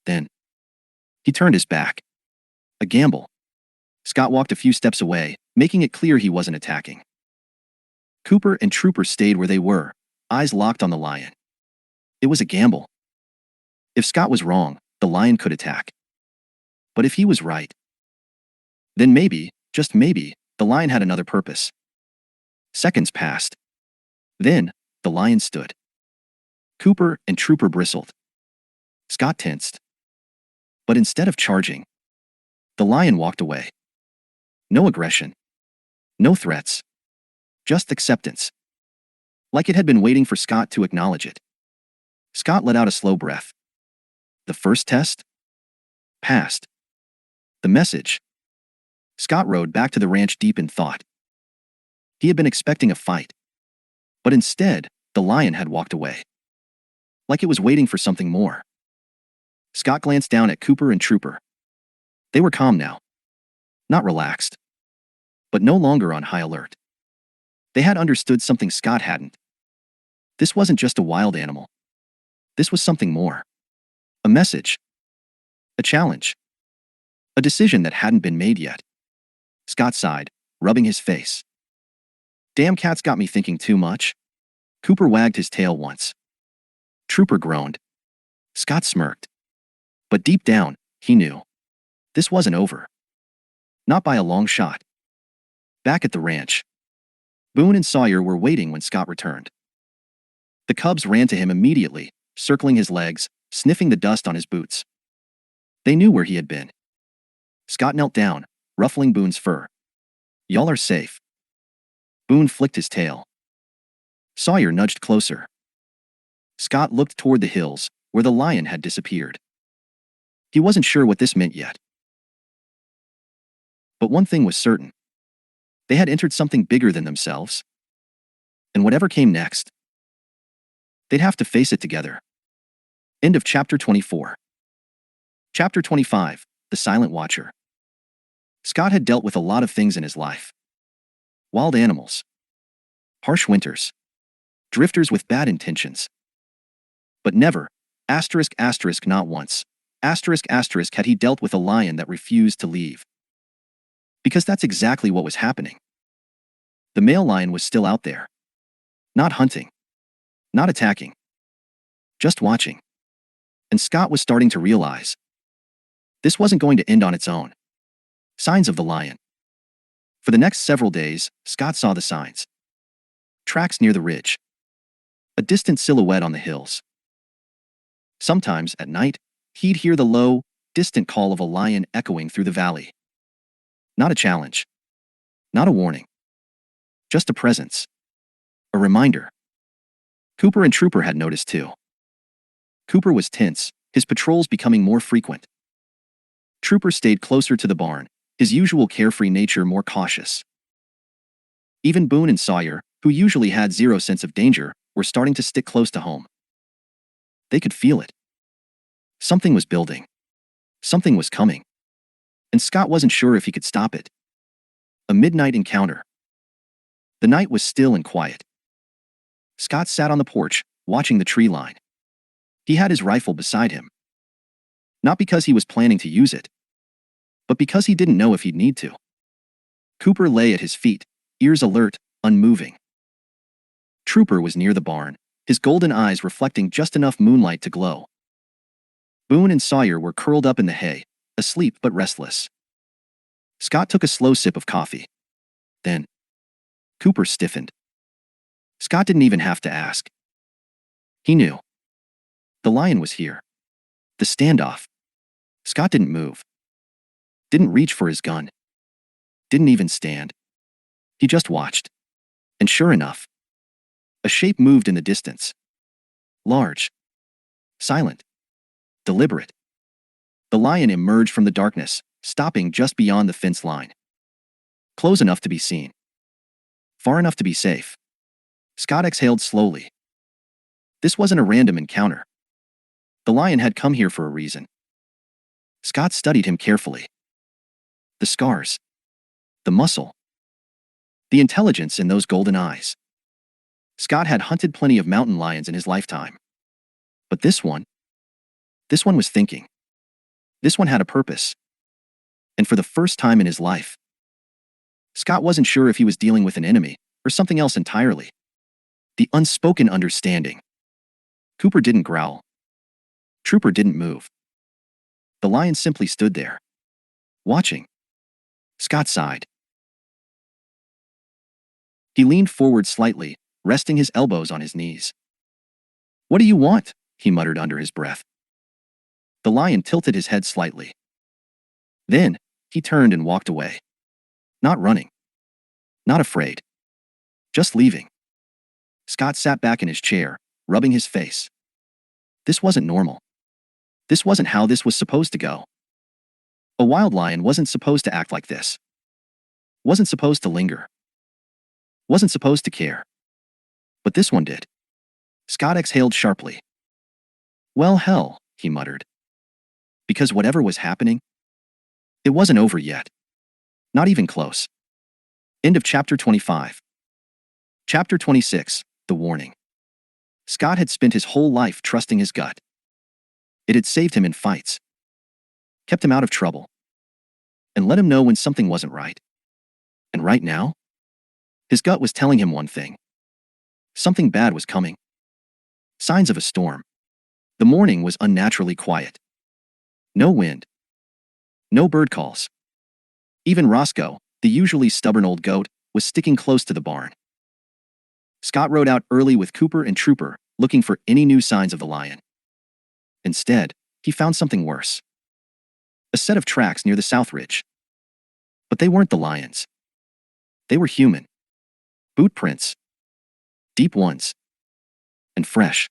Then, he turned his back. A gamble. Scott walked a few steps away, making it clear he wasn't attacking. Cooper and Trooper stayed where they were, eyes locked on the lion. It was a gamble. If Scott was wrong, the lion could attack. But if he was right, then maybe, just maybe, the lion had another purpose. Seconds passed. Then, the lion stood. Cooper and Trooper bristled. Scott tensed. But instead of charging, the lion walked away. No aggression. No threats. Just acceptance. Like it had been waiting for Scott to acknowledge it. Scott let out a slow breath. The first test? Passed. The message. Scott rode back to the ranch deep in thought. He had been expecting a fight. But instead, the lion had walked away. Like it was waiting for something more. Scott glanced down at Cooper and Trooper. They were calm now. Not relaxed. But no longer on high alert. They had understood something Scott hadn't. This wasn't just a wild animal. This was something more. A message. A challenge. A decision that hadn't been made yet. Scott sighed, rubbing his face. Damn cat's got me thinking too much. Cooper wagged his tail once. Trooper groaned. Scott smirked. But deep down, he knew. This wasn't over. Not by a long shot. Back at the ranch, Boone and Sawyer were waiting when Scott returned. The cubs ran to him immediately, circling his legs, sniffing the dust on his boots. They knew where he had been. Scott knelt down, ruffling Boone's fur. "Y'all are safe." Boone flicked his tail. Sawyer nudged closer. Scott looked toward the hills, where the lion had disappeared. He wasn't sure what this meant yet. But one thing was certain. They had entered something bigger than themselves. And whatever came next, they'd have to face it together. End of Chapter 24. Chapter 25, The Silent Watcher. Scott had dealt with a lot of things in his life. Wild animals. Harsh winters. Drifters with bad intentions. But never, not once, had he dealt with a lion that refused to leave. Because that's exactly what was happening. The male lion was still out there. Not hunting. Not attacking. Just watching. And Scott was starting to realize this wasn't going to end on its own. Signs of the lion. For the next several days, Scott saw the signs. Tracks near the ridge. A distant silhouette on the hills. Sometimes, at night, he'd hear the low, distant call of a lion echoing through the valley. Not a challenge. Not a warning. Just a presence. A reminder. Cooper and Trooper had noticed too. Cooper was tense, his patrols becoming more frequent. Trooper stayed closer to the barn, his usual carefree nature more cautious. Even Boone and Sawyer, who usually had zero sense of danger, were starting to stick close to home. They could feel it. Something was building. Something was coming. And Scott wasn't sure if he could stop it. A midnight encounter. The night was still and quiet. Scott sat on the porch, watching the tree line. He had his rifle beside him. Not because he was planning to use it, but because he didn't know if he'd need to. Cooper lay at his feet, ears alert, unmoving. Trooper was near the barn, his golden eyes reflecting just enough moonlight to glow. Boone and Sawyer were curled up in the hay, asleep but restless. Scott took a slow sip of coffee. Then, Cooper stiffened. Scott didn't even have to ask. He knew. The lion was here. The standoff. Scott didn't move. Didn't reach for his gun. Didn't even stand. He just watched. And sure enough, a shape moved in the distance. Large. Silent. Deliberate. The lion emerged from the darkness, stopping just beyond the fence line. Close enough to be seen. Far enough to be safe. Scott exhaled slowly. This wasn't a random encounter. The lion had come here for a reason. Scott studied him carefully. The scars. The muscle. The intelligence in those golden eyes. Scott had hunted plenty of mountain lions in his lifetime. But this one was thinking. This one had a purpose. And for the first time in his life, Scott wasn't sure if he was dealing with an enemy or something else entirely. The unspoken understanding. Cooper didn't growl. Trooper didn't move. The lion simply stood there, watching. Scott sighed. He leaned forward slightly, resting his elbows on his knees. "What do you want?" he muttered under his breath. The lion tilted his head slightly. Then, he turned and walked away. Not running. Not afraid. Just leaving. Scott sat back in his chair, rubbing his face. This wasn't normal. This wasn't how this was supposed to go. A wild lion wasn't supposed to act like this. Wasn't supposed to linger. Wasn't supposed to care. But this one did. Scott exhaled sharply. "Well, hell," he muttered. Because whatever was happening, it wasn't over yet. Not even close. End of chapter 25. Chapter 26, The Warning. Scott had spent his whole life trusting his gut. It had saved him in fights, kept him out of trouble, and let him know when something wasn't right. And right now, his gut was telling him one thing. Something bad was coming. Signs of a storm. The morning was unnaturally quiet. No wind. No bird calls. Even Roscoe, the usually stubborn old goat, was sticking close to the barn. Scott rode out early with Cooper and Trooper, looking for any new signs of the lion. Instead, he found something worse. A set of tracks near the south ridge. But they weren't the lion's. They were human. Boot prints. Deep ones. And fresh.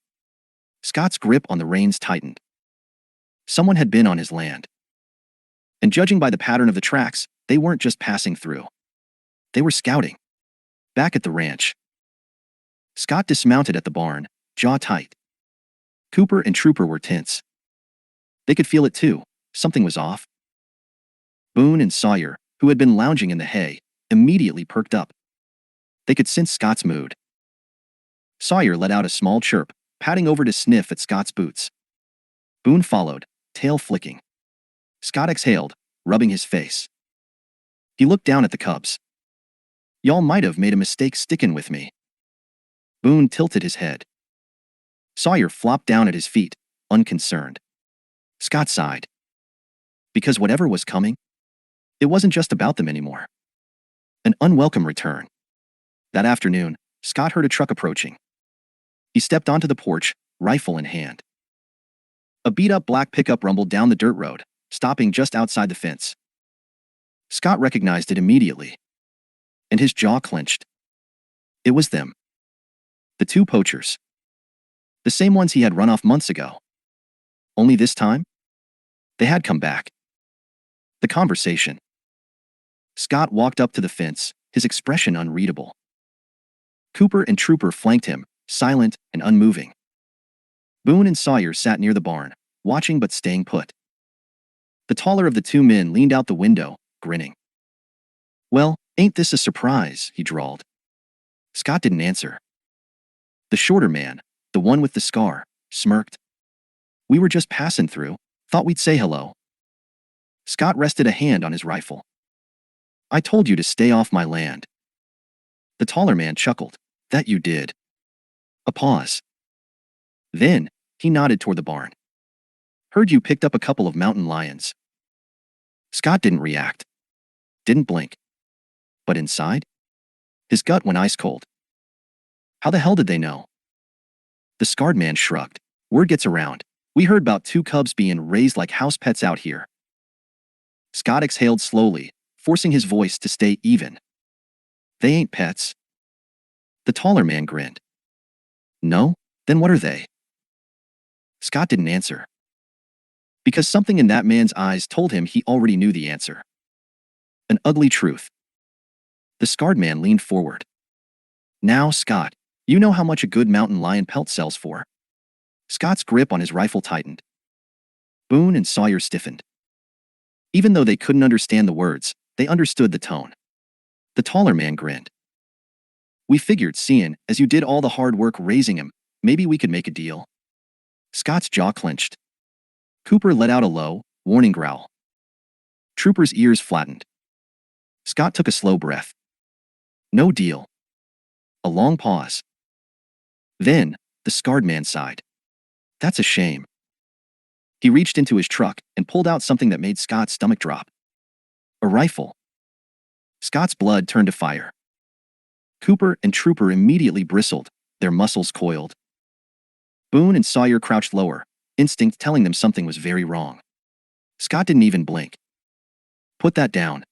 Scott's grip on the reins tightened. Someone had been on his land. And judging by the pattern of the tracks, they weren't just passing through. They were scouting. Back at the ranch. Scott dismounted at the barn, jaw tight. Cooper and Trooper were tense. They could feel it too. Something was off. Boone and Sawyer, who had been lounging in the hay, immediately perked up. They could sense Scott's mood. Sawyer let out a small chirp, patting over to sniff at Scott's boots. Boone followed, tail flicking. Scott exhaled, rubbing his face. He looked down at the cubs. "Y'all might have made a mistake sticking with me." Boone tilted his head. Sawyer flopped down at his feet, unconcerned. Scott sighed. Because whatever was coming, it wasn't just about them anymore. An unwelcome return. That afternoon, Scott heard a truck approaching. He stepped onto the porch, rifle in hand. A beat-up black pickup rumbled down the dirt road, stopping just outside the fence. Scott recognized it immediately, and his jaw clenched. It was them. The two poachers. The same ones he had run off months ago. Only this time, they had come back. The conversation. Scott walked up to the fence, his expression unreadable. Cooper and Trooper flanked him, silent and unmoving. Boone and Sawyer sat near the barn, watching but staying put. The taller of the two men leaned out the window, grinning. "Well, ain't this a surprise?" he drawled. Scott didn't answer. The shorter man, the one with the scar, smirked. "We were just passing through, thought we'd say hello." Scott rested a hand on his rifle. "I told you to stay off my land." The taller man chuckled. "That you did." A pause. Then, he nodded toward the barn. Heard you picked up a couple of mountain lions. Scott didn't react. Didn't blink. But inside, his gut went ice cold. How the hell did they know? The scarred man shrugged. Word gets around. We heard about 2 cubs being raised like house pets out here. Scott exhaled slowly, forcing his voice to stay even. They ain't pets. The taller man grinned. No? Then what are they? Scott didn't answer. Because something in that man's eyes told him he already knew the answer. An ugly truth. The scarred man leaned forward. Now, Scott, you know how much a good mountain lion pelt sells for. Scott's grip on his rifle tightened. Boone and Sawyer stiffened. Even though they couldn't understand the words, they understood the tone. The taller man grinned. We figured, seeing as you did all the hard work raising him, maybe we could make a deal. Scott's jaw clenched. Cooper let out a low, warning growl. Trooper's ears flattened. Scott took a slow breath. No deal. A long pause. Then, the scarred man sighed. That's a shame. He reached into his truck and pulled out something that made Scott's stomach drop. A rifle. Scott's blood turned to fire. Cooper and Trooper immediately bristled, their muscles coiled. Boone and Sawyer crouched lower, instinct telling them something was very wrong. Scott didn't even blink. Put that down.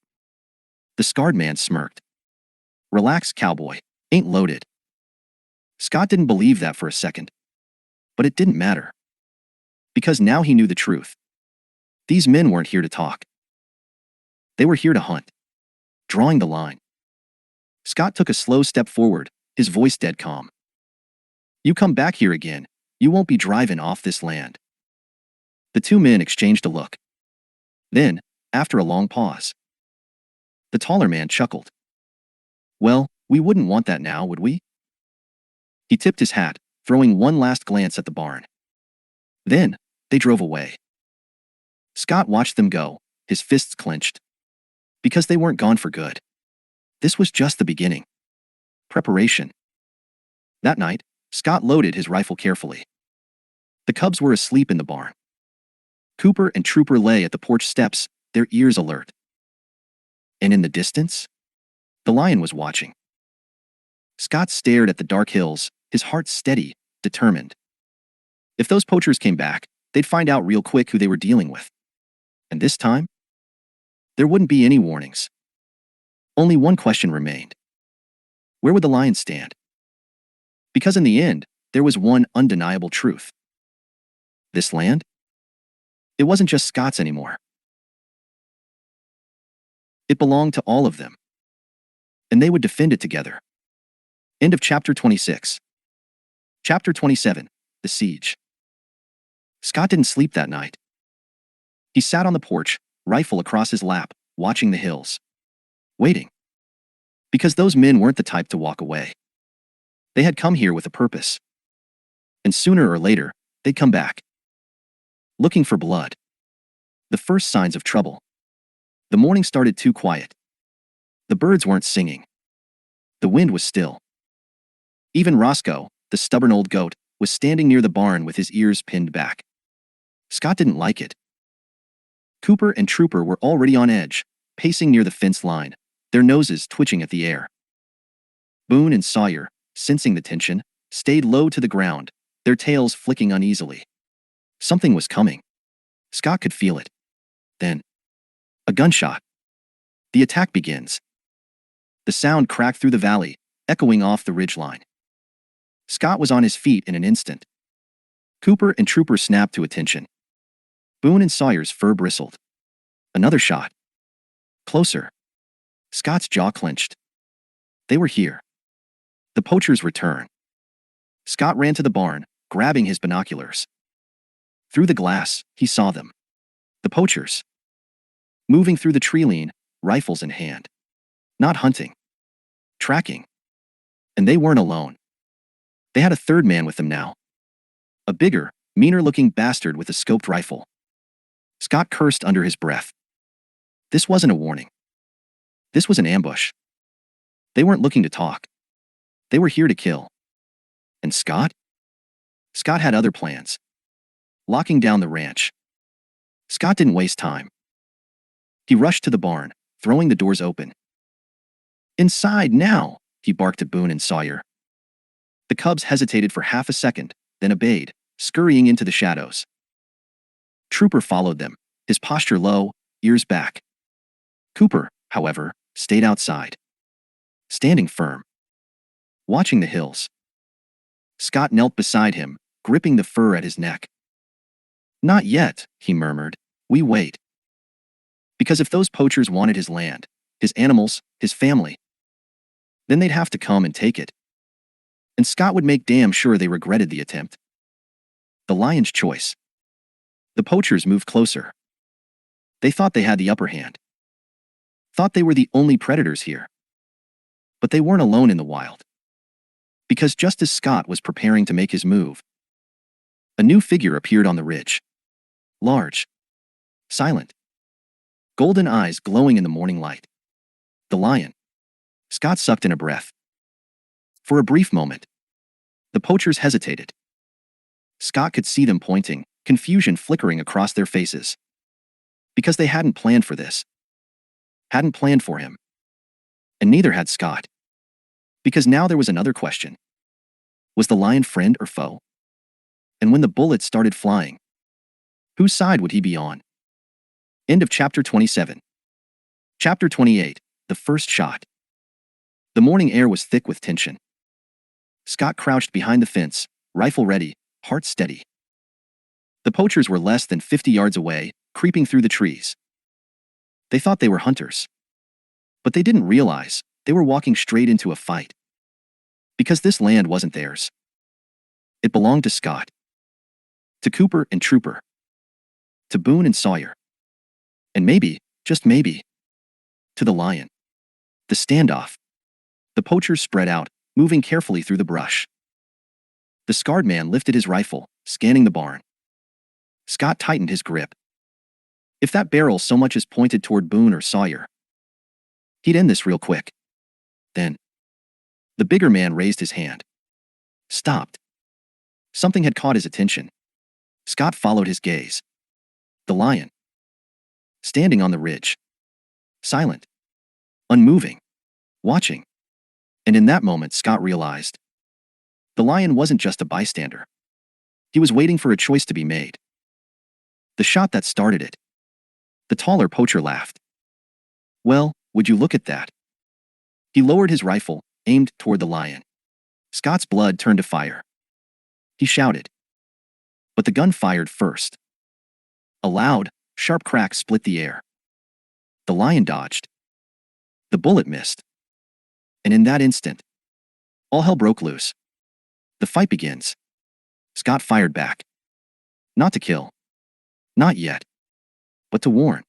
The scarred man smirked. Relax, cowboy. Ain't loaded. Scott didn't believe that for a second. But it didn't matter. Because now he knew the truth. These men weren't here to talk. They were here to hunt. Drawing the line. Scott took a slow step forward, his voice dead calm. You come back here again, you won't be driving off this land. The 2 men exchanged a look. Then, after a long pause, the taller man chuckled. Well, we wouldn't want that now, would we? He tipped his hat, throwing one last glance at the barn. Then, they drove away. Scott watched them go, his fists clenched. Because they weren't gone for good. This was just the beginning. Preparation. That night, Scott loaded his rifle carefully. The cubs were asleep in the barn. Cooper and Trooper lay at the porch steps, their ears alert. And in the distance, the lion was watching. Scott stared at the dark hills, his heart steady, determined. If those poachers came back, they'd find out real quick who they were dealing with. And this time, there wouldn't be any warnings. Only one question remained. Where would the lion stand? Because in the end, there was one undeniable truth. This land? It wasn't just Scott's anymore. It belonged to all of them. And they would defend it together. End of chapter 26. Chapter 27, The Siege. Scott didn't sleep that night. He sat on the porch, rifle across his lap, watching the hills. Waiting. Because those men weren't the type to walk away. They had come here with a purpose. And sooner or later, they'd come back. Looking for blood. The first signs of trouble. The morning started too quiet. The birds weren't singing. The wind was still. Even Roscoe, the stubborn old goat, was standing near the barn with his ears pinned back. Scott didn't like it. Cooper and Trooper were already on edge, pacing near the fence line, their noses twitching at the air. Boone and Sawyer, sensing the tension, stayed low to the ground, their tails flicking uneasily. Something was coming. Scott could feel it. Then, a gunshot. The attack begins. The sound cracked through the valley, echoing off the ridgeline. Scott was on his feet in an instant. Cooper and Trooper snapped to attention. Boone and Sawyer's fur bristled. Another shot. Closer. Scott's jaw clenched. They were here. The poachers' return. Scott ran to the barn, grabbing his binoculars. Through the glass, he saw them. The poachers. Moving through the tree-line, rifles in hand. Not hunting. Tracking. And they weren't alone. They had a third man with them now. A bigger, meaner-looking bastard with a scoped rifle. Scott cursed under his breath. This wasn't a warning. This was an ambush. They weren't looking to talk. They were here to kill. And Scott? Scott had other plans. Locking down the ranch. Scott didn't waste time. He rushed to the barn, throwing the doors open. "Inside now!" he barked at Boone and Sawyer. The cubs hesitated for half a second, then obeyed, scurrying into the shadows. Trooper followed them, his posture low, ears back. Cooper, however, stayed outside, standing firm, watching the hills. Scott knelt beside him, gripping the fur at his neck. "Not yet," he murmured. "We wait. Because if those poachers wanted his land, his animals, his family, then they'd have to come and take it. And Scott would make damn sure they regretted the attempt." The lion's choice. The poachers moved closer. They thought they had the upper hand. Thought they were the only predators here. But they weren't alone in the wild. Because just as Scott was preparing to make his move, a new figure appeared on the ridge. Large. Silent. Golden eyes glowing in the morning light. The lion. Scott sucked in a breath. For a brief moment, the poachers hesitated. Scott could see them pointing, confusion flickering across their faces. Because they hadn't planned for this. Hadn't planned for him. And neither had Scott. Because now there was another question. Was the lion friend or foe? And when the bullets started flying, whose side would he be on? End of chapter 27. Chapter 28, the first shot. The morning air was thick with tension. Scott crouched behind the fence, rifle ready, heart steady. The poachers were less than 50 yards away, creeping through the trees. They thought they were hunters. But they didn't realize they were walking straight into a fight. Because this land wasn't theirs. It belonged to Scott. To Cooper and Trooper. To Boone and Sawyer. And maybe, just maybe, to the lion. The standoff. The poachers spread out, moving carefully through the brush. The scarred man lifted his rifle, scanning the barn. Scott tightened his grip. If that barrel so much as pointed toward Boone or Sawyer, he'd end this real quick. Then, the bigger man raised his hand. Stopped. Something had caught his attention. Scott followed his gaze. The lion. Standing on the ridge. Silent. Unmoving. Watching. And in that moment, Scott realized the lion wasn't just a bystander. He was waiting for a choice to be made. The shot that started it. The taller poacher laughed. "Well, would you look at that?" He lowered his rifle, aimed toward the lion. Scott's blood turned to fire. He shouted. But the gun fired first. A loud, sharp crack split the air. The lion dodged. The bullet missed. And in that instant, all hell broke loose. The fight begins. Scott fired back. Not to kill. Not yet. But to warn.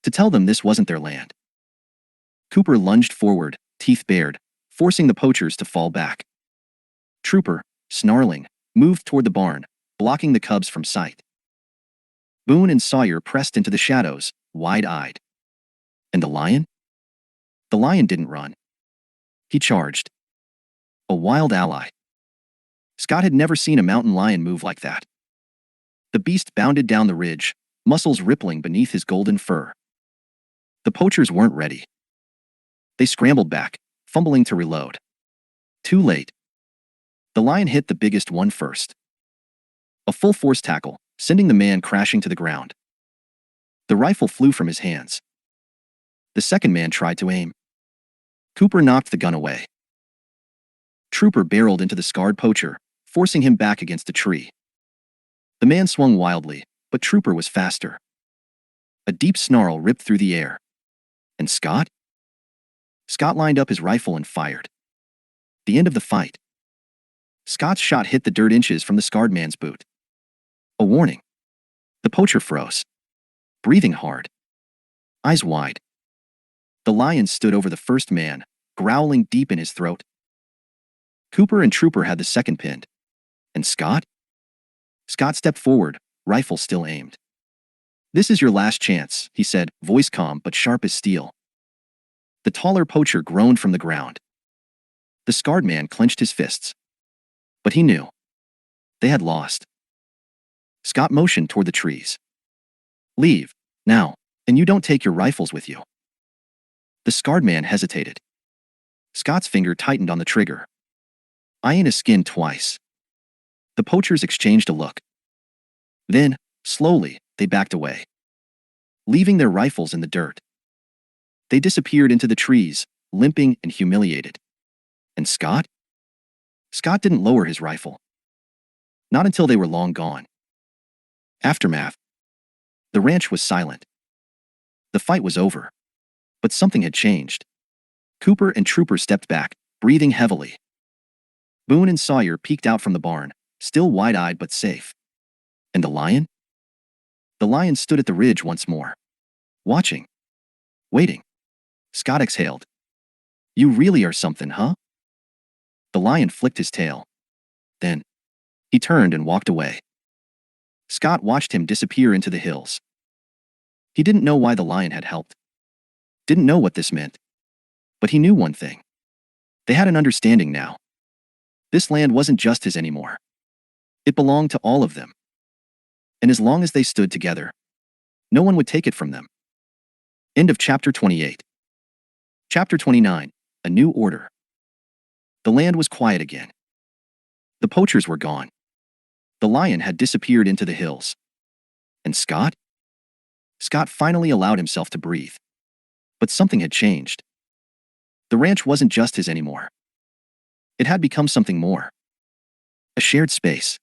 To tell them this wasn't their land. Cooper lunged forward, teeth bared, forcing the poachers to fall back. Trooper, snarling, moved toward the barn, blocking the cubs from sight. Boone and Sawyer pressed into the shadows, wide-eyed. And the lion? The lion didn't run. He charged. A wild ally. Scott had never seen a mountain lion move like that. The beast bounded down the ridge, muscles rippling beneath his golden fur. The poachers weren't ready. They scrambled back, fumbling to reload. Too late. The lion hit the biggest one first. A full-force tackle, sending the man crashing to the ground. The rifle flew from his hands. The second man tried to aim. Cooper knocked the gun away. Trooper barreled into the scarred poacher, forcing him back against a tree. The man swung wildly, but Trooper was faster. A deep snarl ripped through the air. And Scott? Scott lined up his rifle and fired. The end of the fight. Scott's shot hit the dirt inches from the scarred man's boot. A warning. The poacher froze. Breathing hard. Eyes wide. The lion stood over the first man, growling deep in his throat. Cooper and Trooper had the second pinned. And Scott? Scott stepped forward, rifle still aimed. "This is your last chance," he said, voice calm but sharp as steel. The taller poacher groaned from the ground. The scarred man clenched his fists. But he knew. They had lost. Scott motioned toward the trees. Leave, now, and you don't take your rifles with you." The scarred man hesitated. Scott's finger tightened on the trigger, eyeing his skin twice. The poachers exchanged a look. Then, slowly, they backed away, leaving their rifles in the dirt. They disappeared into the trees, limping and humiliated. And Scott? Scott didn't lower his rifle. Not until they were long gone. Aftermath. The ranch was silent. The fight was over. But something had changed. Cooper and Trooper stepped back, breathing heavily. Boone and Sawyer peeked out from the barn, still wide-eyed but safe. And the lion? The lion stood at the ridge once more. Watching. Waiting. Scott exhaled. "You really are something, huh?" The lion flicked his tail. Then, he turned and walked away. Scott watched him disappear into the hills. He didn't know why the lion had helped. Didn't know what this meant. But he knew one thing. They had an understanding now. This land wasn't just his anymore. It belonged to all of them. And as long as they stood together, no one would take it from them. End of chapter 28. Chapter 29. A New Order. The land was quiet again. The poachers were gone. The lion had disappeared into the hills. And Scott? Scott finally allowed himself to breathe. But something had changed. The ranch wasn't just his anymore. It had become something more. A shared space.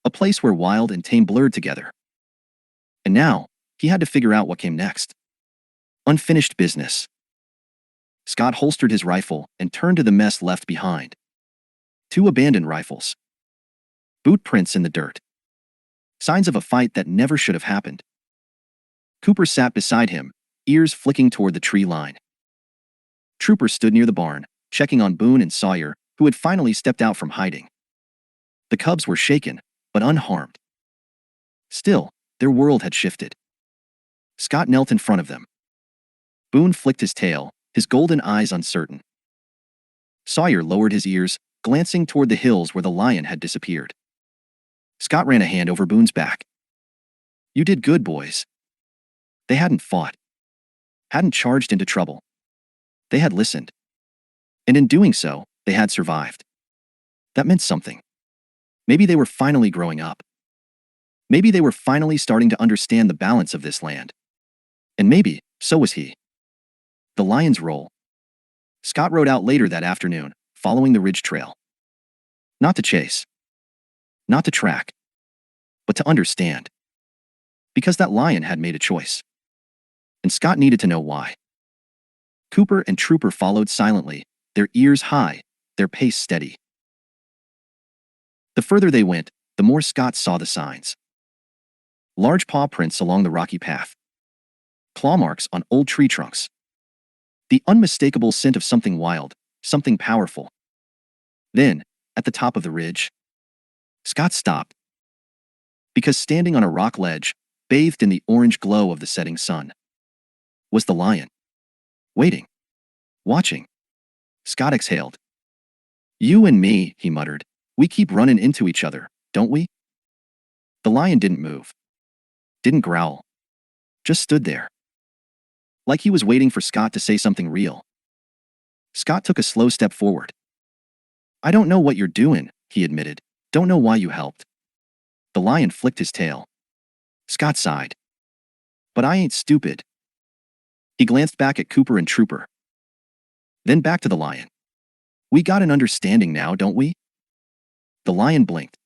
A place where wild and tame blurred together. And now, he had to figure out what came next. Unfinished business. Scott holstered his rifle and turned to the mess left behind. 2 abandoned rifles. Boot prints in the dirt. Signs of a fight that never should have happened. Cooper sat beside him, ears flicking toward the tree line. Trooper stood near the barn, checking on Boone and Sawyer, who had finally stepped out from hiding. The cubs were shaken, but unharmed. Still, their world had shifted. Scott knelt in front of them. Boone flicked his tail, his golden eyes uncertain. Sawyer lowered his ears, glancing toward the hills where the lion had disappeared. Scott ran a hand over Boone's back. "You did good, boys." They hadn't fought. Hadn't charged into trouble. They had listened. And in doing so, they had survived. That meant something. Maybe they were finally growing up. Maybe they were finally starting to understand the balance of this land. And maybe, so was he. The lion's role. Scott rode out later that afternoon, following the ridge trail. Not to chase. Not to track. But to understand. Because that lion had made a choice. And Scott needed to know why. Cooper and Trooper followed silently, their ears high, their pace steady. The further they went, the more Scott saw the signs. Large paw prints along the rocky path. Claw marks on old tree trunks. The unmistakable scent of something wild, something powerful. Then, at the top of the ridge, Scott stopped. Because standing on a rock ledge, bathed in the orange glow of the setting sun, was the lion. Waiting. Watching. Scott exhaled. "You and me," he muttered. "We keep running into each other, don't we?" The lion didn't move. Didn't growl. Just stood there. Like he was waiting for Scott to say something real. Scott took a slow step forward. "I don't know what you're doing," he admitted. "Don't know why you helped." The lion flicked his tail. Scott sighed. "But I ain't stupid." He glanced back at Cooper and Trooper. Then back to the lion. "We got an understanding now, don't we?" The lion blinked.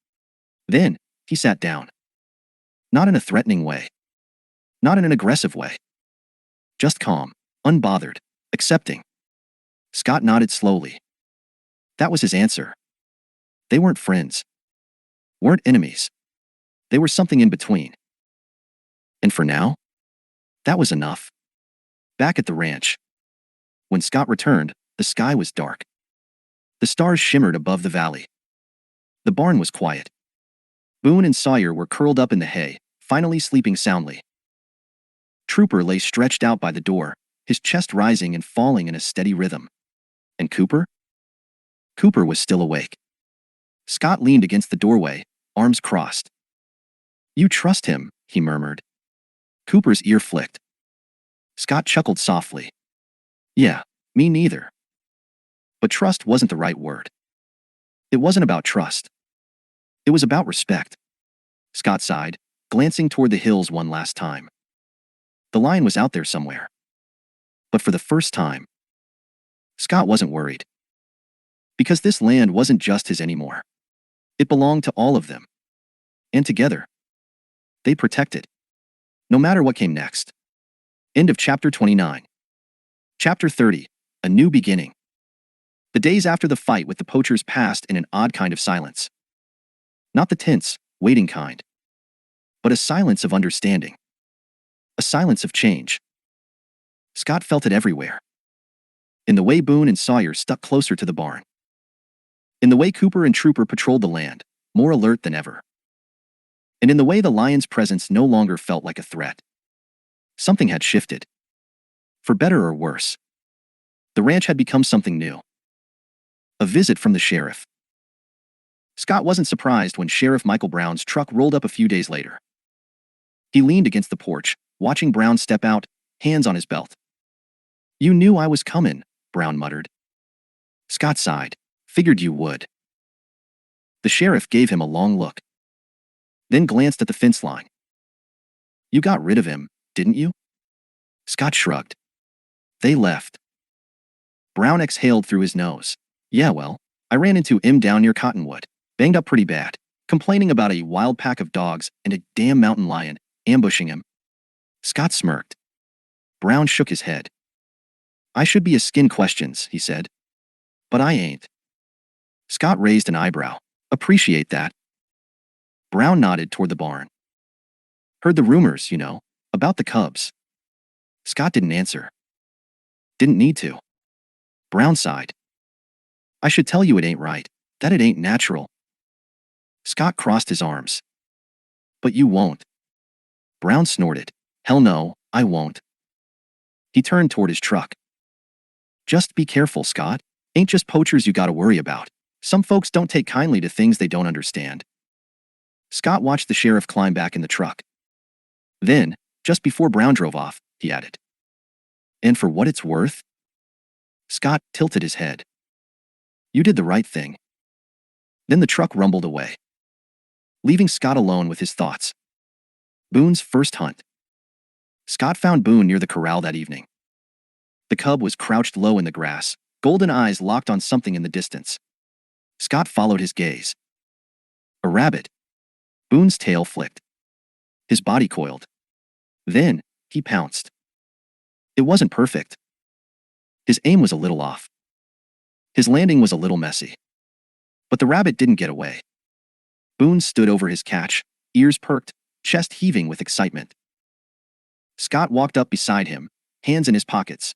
Then, he sat down. Not in a threatening way. Not in an aggressive way. Just calm, unbothered, accepting. Scott nodded slowly. That was his answer. They weren't friends. Weren't enemies. They were something in between. And for now, that was enough. Back at the ranch. When Scott returned, the sky was dark. The stars shimmered above the valley. The barn was quiet. Boone and Sawyer were curled up in the hay, finally sleeping soundly. Trooper lay stretched out by the door, his chest rising and falling in a steady rhythm. And Cooper? Cooper was still awake. Scott leaned against the doorway, arms crossed. "You trust him," he murmured. Cooper's ear flicked. Scott chuckled softly. Yeah, me neither. But trust wasn't the right word. It wasn't about trust. It was about respect. Scott sighed, glancing toward the hills one last time. The lion was out there somewhere. But for the first time, Scott wasn't worried. Because this land wasn't just his anymore. It belonged to all of them. And together, they'd protect it. No matter what came next. End of chapter 29. Chapter 30. A new beginning. The days after the fight with the poachers passed in an odd kind of silence. Not the tense, waiting kind. But a silence of understanding. A silence of change. Scott felt it everywhere. In the way Boone and Sawyer stuck closer to the barn. In the way Cooper and Trooper patrolled the land, more alert than ever. And in the way the lion's presence no longer felt like a threat. Something had shifted. For better or worse. The ranch had become something new. A visit from the sheriff. Scott wasn't surprised when Sheriff Michael Brown's truck rolled up a few days later. He leaned against the porch, watching Brown step out, hands on his belt. "You knew I was coming," Brown muttered. Scott sighed. "Figured you would." The sheriff gave him a long look. Then glanced at the fence line. "You got rid of him, didn't you?" Scott shrugged. "They left." Brown exhaled through his nose. "Yeah, well, I ran into him down near Cottonwood. Banged up pretty bad. Complaining about a wild pack of dogs and a damn mountain lion ambushing him." Scott smirked. Brown shook his head. "I should be asking questions," he said. "But I ain't." Scott raised an eyebrow. "Appreciate that." Brown nodded toward the barn. "Heard the rumors, you know, about the cubs." Scott didn't answer. Didn't need to. Brown sighed. "I should tell you it ain't right, that it ain't natural." Scott crossed his arms. "But you won't." Brown snorted. "Hell no, I won't." He turned toward his truck. "Just be careful, Scott. Ain't just poachers you gotta worry about. Some folks don't take kindly to things they don't understand." Scott watched the sheriff climb back in the truck. Then, just before Brown drove off, he added, "And for what it's worth?" Scott tilted his head. "You did the right thing." Then the truck rumbled away, leaving Scott alone with his thoughts. Boone's first hunt. Scott found Boone near the corral that evening. The cub was crouched low in the grass, golden eyes locked on something in the distance. Scott followed his gaze. A rabbit. Boone's tail flicked. His body coiled. Then, he pounced. It wasn't perfect. His aim was a little off. His landing was a little messy. But the rabbit didn't get away. Boone stood over his catch, ears perked, chest heaving with excitement. Scott walked up beside him, hands in his pockets.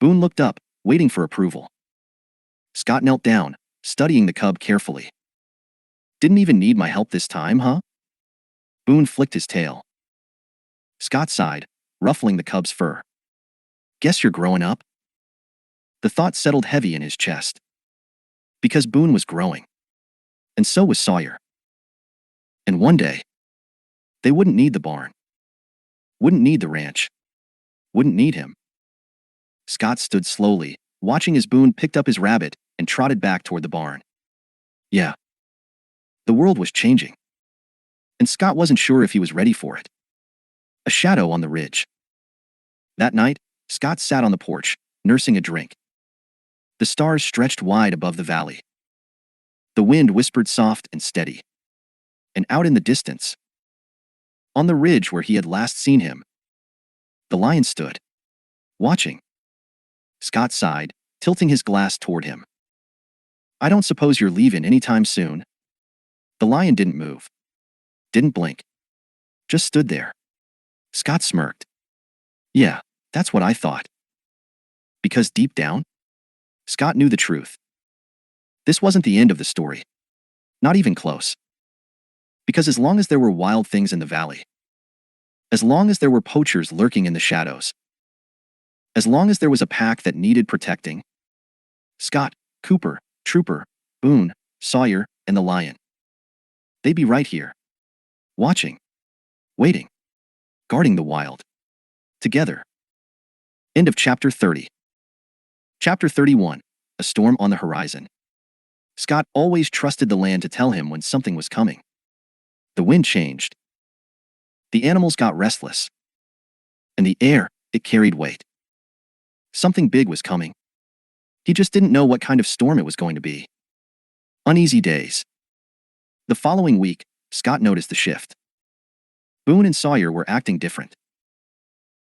Boone looked up, waiting for approval. Scott knelt down, studying the cub carefully. "Didn't even need my help this time, huh?" Boone flicked his tail. Scott sighed, ruffling the cub's fur. "Guess you're growing up?" The thought settled heavy in his chest. Because Boone was growing. And so was Sawyer. And one day, they wouldn't need the barn. Wouldn't need the ranch. Wouldn't need him. Scott stood slowly, watching as Boone picked up his rabbit and trotted back toward the barn. Yeah. The world was changing. And Scott wasn't sure if he was ready for it. A shadow on the ridge. That night, Scott sat on the porch, nursing a drink. The stars stretched wide above the valley. The wind whispered soft and steady. And out in the distance, on the ridge where he had last seen him, the lion stood, watching. Scott sighed, tilting his glass toward him. "I don't suppose you're leaving anytime soon?" The lion didn't move. Didn't blink. Just stood there. Scott smirked. "Yeah, that's what I thought." Because deep down, Scott knew the truth. This wasn't the end of the story. Not even close. Because as long as there were wild things in the valley, as long as there were poachers lurking in the shadows, as long as there was a pack that needed protecting, Scott, Cooper, Trooper, Boone, Sawyer, and the lion, they'd be right here. Watching. waiting, guarding the wild. Together. End of Chapter 30. Chapter 31. A storm on the horizon. Scott always trusted the land to tell him when something was coming. The wind changed. The animals got restless. And the air, it carried weight. Something big was coming. He just didn't know what kind of storm it was going to be. Uneasy days. The following week, Scott noticed the shift. Boone and Sawyer were acting different.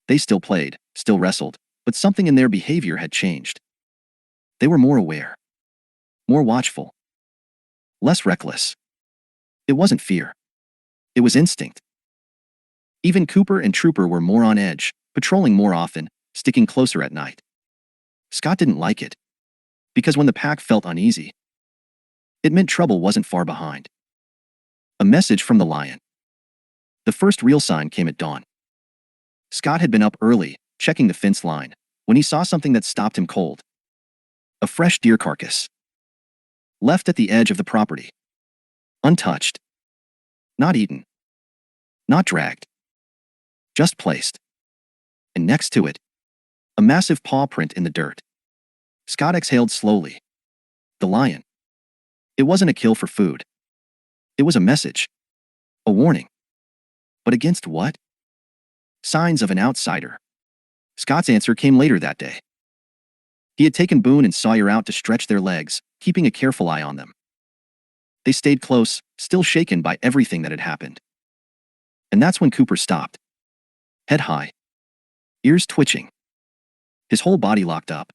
They still played, still wrestled, but something in their behavior had changed. They were more aware. More watchful. Less reckless. It wasn't fear. It was instinct. Even Cooper and Trooper were more on edge, patrolling more often, sticking closer at night. Scott didn't like it. Because when the pack felt uneasy, it meant trouble wasn't far behind. A message from the lion. The first real sign came at dawn. Scott had been up early, checking the fence line, when he saw something that stopped him cold. A fresh deer carcass. Left at the edge of the property. Untouched. Not eaten. Not dragged. Just placed. And next to it, a massive paw print in the dirt. Scott exhaled slowly. The lion. It wasn't a kill for food. It was a message. A warning. But against what? Signs of an outsider. Scott's answer came later that day. He had taken Boone and Sawyer out to stretch their legs, keeping a careful eye on them. They stayed close, still shaken by everything that had happened. And that's when Cooper stopped. Head high. Ears twitching. His whole body locked up.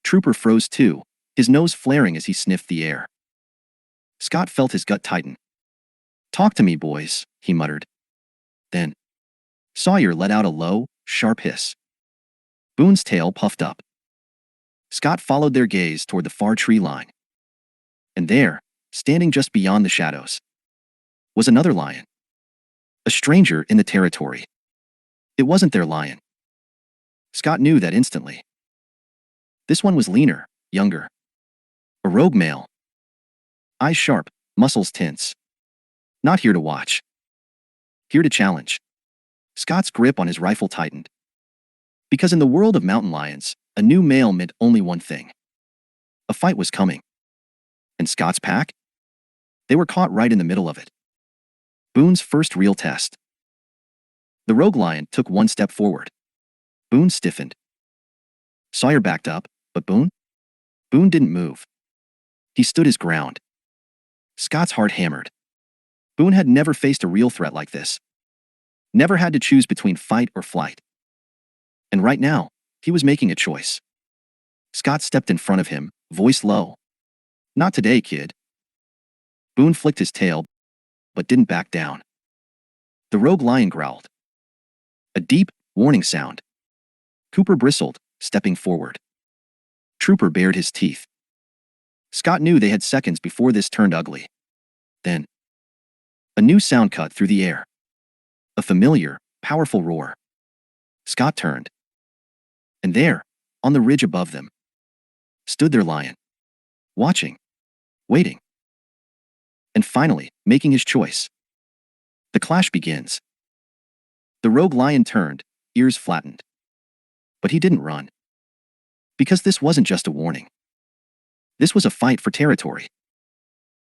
Trooper froze too, his nose flaring as he sniffed the air. Scott felt his gut tighten. "Talk to me, boys," he muttered. Then, Sawyer let out a low, sharp hiss. Boone's tail puffed up. Scott followed their gaze toward the far tree line. And there, standing just beyond the shadows, was another lion. A stranger in the territory. It wasn't their lion. Scott knew that instantly. This one was leaner, younger. A rogue male. Eyes sharp, muscles tense. Not here to watch. Here to challenge. Scott's grip on his rifle tightened. Because in the world of mountain lions, a new male meant only one thing. A fight was coming. And Scott's pack? They were caught right in the middle of it. Boone's first real test. The rogue lion took one step forward. Boone stiffened. Sawyer backed up, but Boone? Boone didn't move. He stood his ground. Scott's heart hammered. Boone had never faced a real threat like this. Never had to choose between fight or flight. And right now, he was making a choice. Scott stepped in front of him, voice low. "Not today, kid." Boone flicked his tail, but didn't back down. The rogue lion growled. A deep, warning sound. Cooper bristled, stepping forward. Trooper bared his teeth. Scott knew they had seconds before this turned ugly. Then, a new sound cut through the air. A familiar, powerful roar. Scott turned. And there, on the ridge above them, stood their lion. Watching. Waiting. And finally, making his choice. The clash begins. The rogue lion turned, ears flattened. But he didn't run. Because this wasn't just a warning. This was a fight for territory.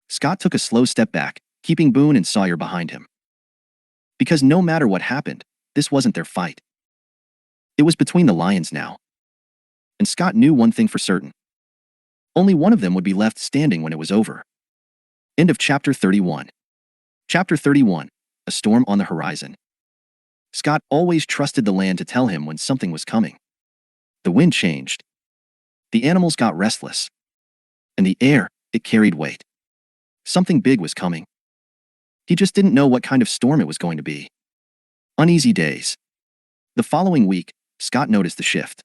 Scott took a slow step back, keeping Boone and Sawyer behind him. Because no matter what happened, this wasn't their fight. It was between the lions now. And Scott knew one thing for certain. Only one of them would be left standing when it was over. End of Chapter 31. Chapter 31. A storm on the horizon. Scott always trusted the land to tell him when something was coming. The wind changed. The animals got restless. And the air, it carried weight. Something big was coming. He just didn't know what kind of storm it was going to be. Uneasy days. The following week, Scott noticed the shift.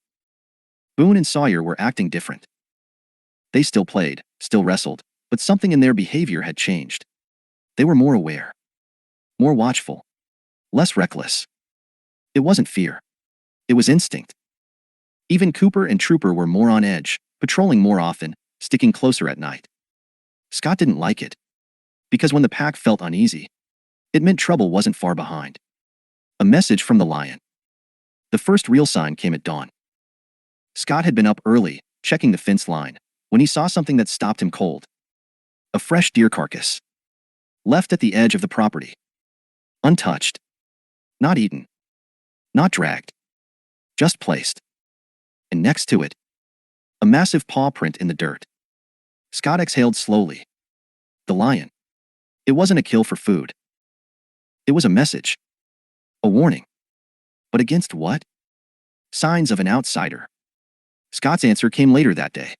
Boone and Sawyer were acting different. They still played, still wrestled, but something in their behavior had changed. They were more aware. More watchful. Less reckless. It wasn't fear. It was instinct. Even Cooper and Trooper were more on edge, patrolling more often, sticking closer at night. Scott didn't like it. Because when the pack felt uneasy, It meant trouble wasn't far behind. A message from the lion. The first real sign came at dawn. Scott had been up early, checking the fence line, when he saw something that stopped him cold. A fresh deer carcass. Left at the edge of the property. Untouched. Not eaten. Not dragged. Just placed. And next to it, a massive paw print in the dirt. Scott exhaled slowly. The lion. It wasn't a kill for food. It was a message. A warning. But against what? Signs of an outsider. Scott's answer came later that day.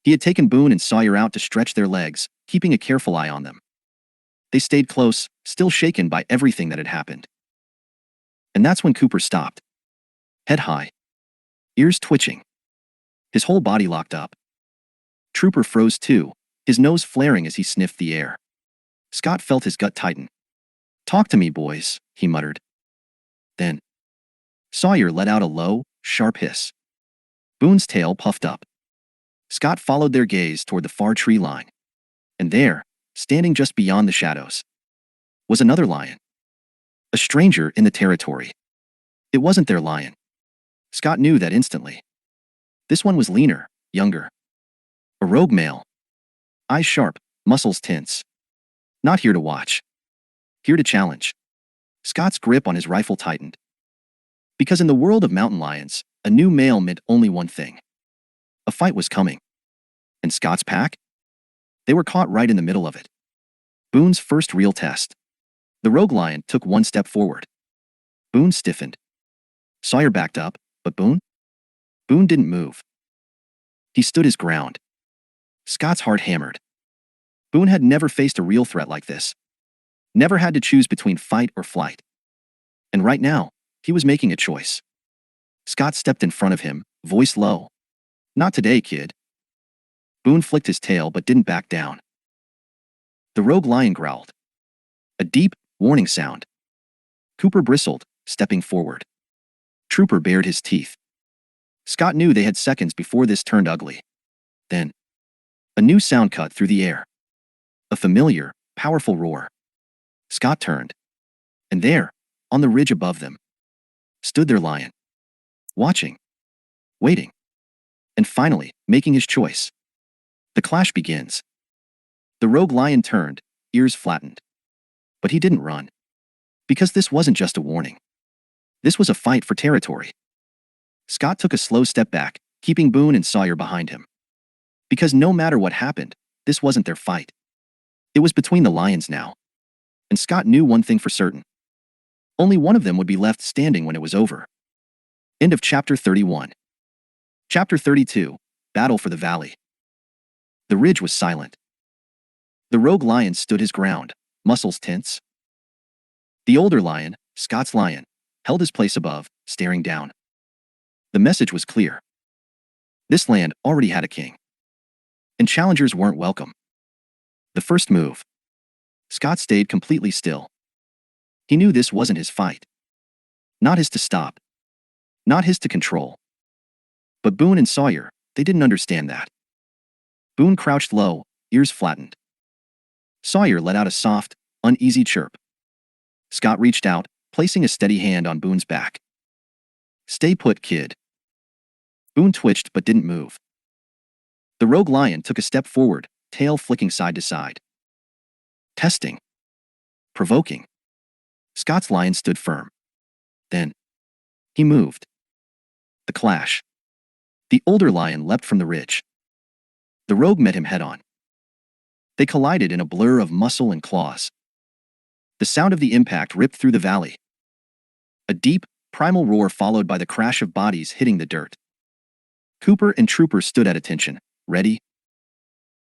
He had taken Boone and Sawyer out to stretch their legs, keeping a careful eye on them. They stayed close, still shaken by everything that had happened. And that's when Cooper stopped. Head high. Ears twitching. His whole body locked up. Trooper froze too, his nose flaring as he sniffed the air. Scott felt his gut tighten. "Talk to me, boys," he muttered. Then, Sawyer let out a low, sharp hiss. Boone's tail puffed up. Scott followed their gaze toward the far tree line. And there, standing just beyond the shadows, was another lion. A stranger in the territory. It wasn't their lion. Scott knew that instantly. This one was leaner, younger. A rogue male. Eyes sharp, muscles tense. Not here to watch. Here to challenge. Scott's grip on his rifle tightened. Because in the world of mountain lions, a new male meant only one thing. A fight was coming. And Scott's pack? They were caught right in the middle of it. Boone's first real test. The rogue lion took one step forward. Boone stiffened. Sawyer backed up, but Boone? Boone didn't move. He stood his ground. Scott's heart hammered. Boone had never faced a real threat like this. Never had to choose between fight or flight. And right now, he was making a choice. Scott stepped in front of him, voice low. "Not today, kid." Boone flicked his tail but didn't back down. The rogue lion growled. A deep, warning sound. Cooper bristled, stepping forward. Trooper bared his teeth. Scott knew they had seconds before this turned ugly. Then, a new sound cut through the air. A familiar, powerful roar. Scott turned. And there, on the ridge above them, stood their lion. Watching. Waiting. And finally, making his choice. The clash begins. The rogue lion turned, ears flattened. But he didn't run. Because this wasn't just a warning. This was a fight for territory. Scott took a slow step back, keeping Boone and Sawyer behind him. Because no matter what happened, this wasn't their fight. It was between the lions now. And Scott knew one thing for certain. Only one of them would be left standing when it was over. End of Chapter 31. Chapter 32, Battle for the Valley. The ridge was silent. The rogue lion stood his ground, muscles tense. The older lion, Scott's lion, held his place above, staring down. The message was clear. This land already had a king. And challengers weren't welcome. The first move. Scott stayed completely still. He knew this wasn't his fight. Not his to stop. Not his to control. But Boone and Sawyer, they didn't understand that. Boone crouched low, ears flattened. Sawyer let out a soft, uneasy chirp. Scott reached out, placing a steady hand on Boone's back. "Stay put, kid." Boone twitched but didn't move. The rogue lion took a step forward, tail flicking side to side. Testing. Provoking. Scott's lion stood firm. Then, he moved. The clash. The older lion leapt from the ridge. The rogue met him head-on. They collided in a blur of muscle and claws. The sound of the impact ripped through the valley. A deep, primal roar followed by the crash of bodies hitting the dirt. Cooper and Trooper stood at attention, ready.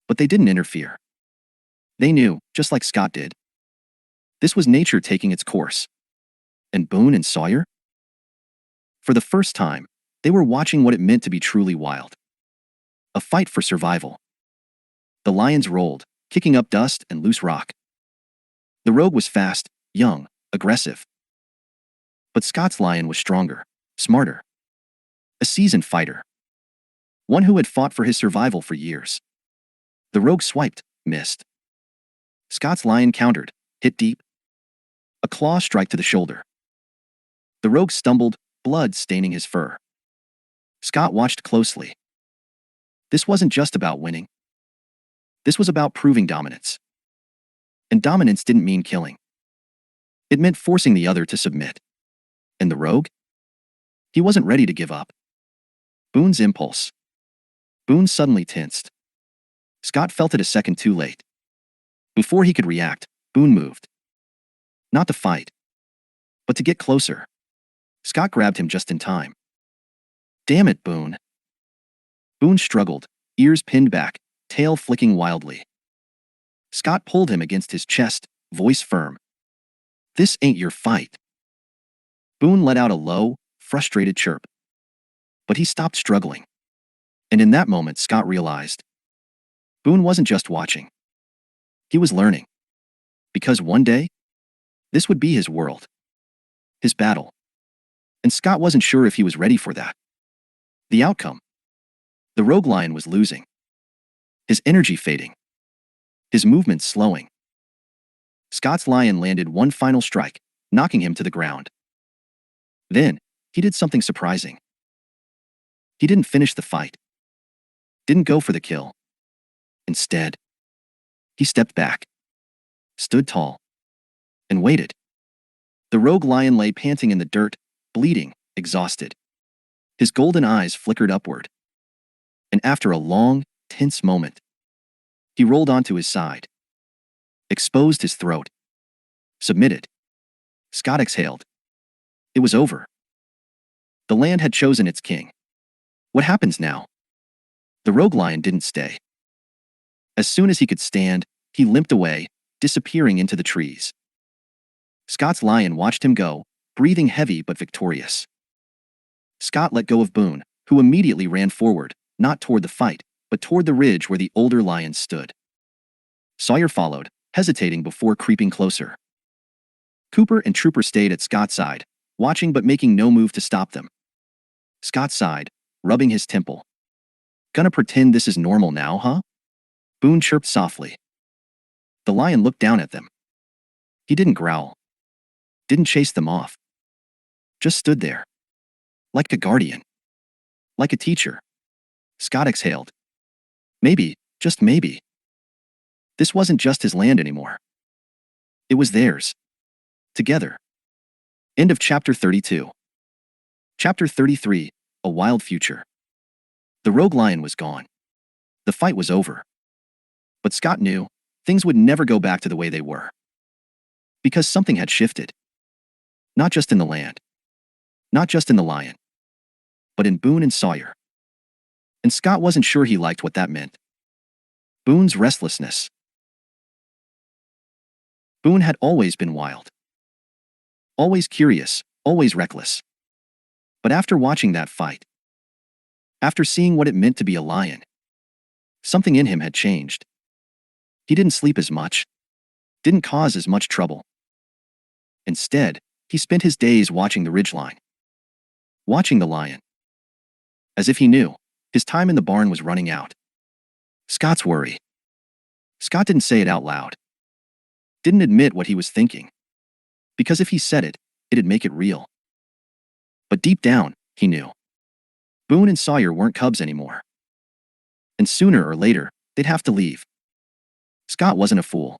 But they didn't interfere. They knew, just like Scott did. This was nature taking its course. And Boone and Sawyer? For the first time, they were watching what it meant to be truly wild. A fight for survival. The lions rolled, kicking up dust and loose rock. The rogue was fast, young, aggressive. But Scott's lion was stronger, smarter. A seasoned fighter. One who had fought for his survival for years. The rogue swiped, missed. Scott's lion countered, hit deep. a claw strike to the shoulder. The rogue stumbled, blood staining his fur. Scott watched closely. This wasn't just about winning. This was about proving dominance. And dominance didn't mean killing. It meant forcing the other to submit. And the rogue? He wasn't ready to give up. Boone's impulse. Boone suddenly tensed. Scott felt it a second too late. Before he could react, Boone moved. Not to fight, but to get closer. Scott grabbed him just in time. Damn it, Boone. Boone struggled, ears pinned back, tail flicking wildly. Scott pulled him against his chest, voice firm. This ain't your fight. Boone let out a low, frustrated chirp. But he stopped struggling. And in that moment, Scott realized Boone wasn't just watching. He was learning. Because one day, this would be his world. His battle. And Scott wasn't sure if he was ready for that. The outcome. The rogue lion was losing. His energy fading. His movements slowing. Scott's lion landed one final strike, knocking him to the ground. Then, he did something surprising. He didn't finish the fight. Didn't go for the kill. Instead, he stepped back, stood tall, and waited. The rogue lion lay panting in the dirt, bleeding, exhausted. His golden eyes flickered upward. And after a long, tense moment, he rolled onto his side, exposed his throat, submitted. Scott exhaled. It was over. The land had chosen its king. What happens now? The rogue lion didn't stay. As soon as he could stand, he limped away, disappearing into the trees. Scott's lion watched him go, breathing heavy but victorious. Scott let go of Boone, who immediately ran forward, not toward the fight, but toward the ridge where the older lions stood. Sawyer followed, hesitating before creeping closer. Cooper and Trooper stayed at Scott's side, watching but making no move to stop them. Scott sighed, rubbing his temple. Gonna pretend this is normal now, huh? Boone chirped softly. The lion looked down at them. He didn't growl. Didn't chase them off. Just stood there. Like a guardian. Like a teacher. Scott exhaled. Maybe, just maybe. This wasn't just his land anymore. It was theirs. Together. End of chapter 32. Chapter 33, A Wild Future. The rogue lion was gone. The fight was over. But Scott knew things would never go back to the way they were. Because something had shifted. Not just in the land. Not just in the lion. But in Boone and Sawyer. And Scott wasn't sure he liked what that meant. Boone's restlessness. Boone had always been wild. Always curious, always reckless. But after watching that fight, after seeing what it meant to be a lion, something in him had changed. He didn't sleep as much, didn't cause as much trouble. Instead, he spent his days watching the ridgeline, watching the lion. As if he knew, his time in the barn was running out. Scott's worry. Scott didn't say it out loud. Didn't admit what he was thinking. Because if he said it, it'd make it real. But deep down, he knew. Boone and Sawyer weren't cubs anymore. And sooner or later, they'd have to leave. Scott wasn't a fool.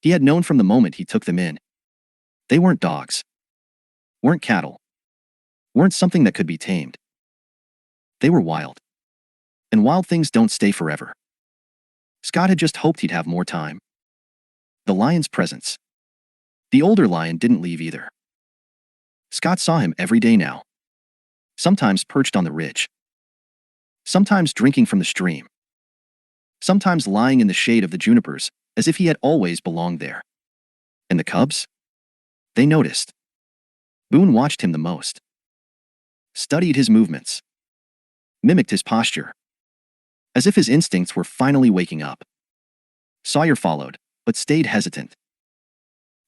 He had known from the moment he took them in. They weren't dogs. Weren't cattle. Weren't something that could be tamed. They were wild. And wild things don't stay forever. Scott had just hoped he'd have more time. The lion's presence. The older lion didn't leave either. Scott saw him every day now. Sometimes perched on the ridge. Sometimes drinking from the stream. Sometimes lying in the shade of the junipers, as if he had always belonged there. And the cubs? They noticed. Boone watched him the most. Studied his movements. Mimicked his posture. As if his instincts were finally waking up. Sawyer followed, but stayed hesitant.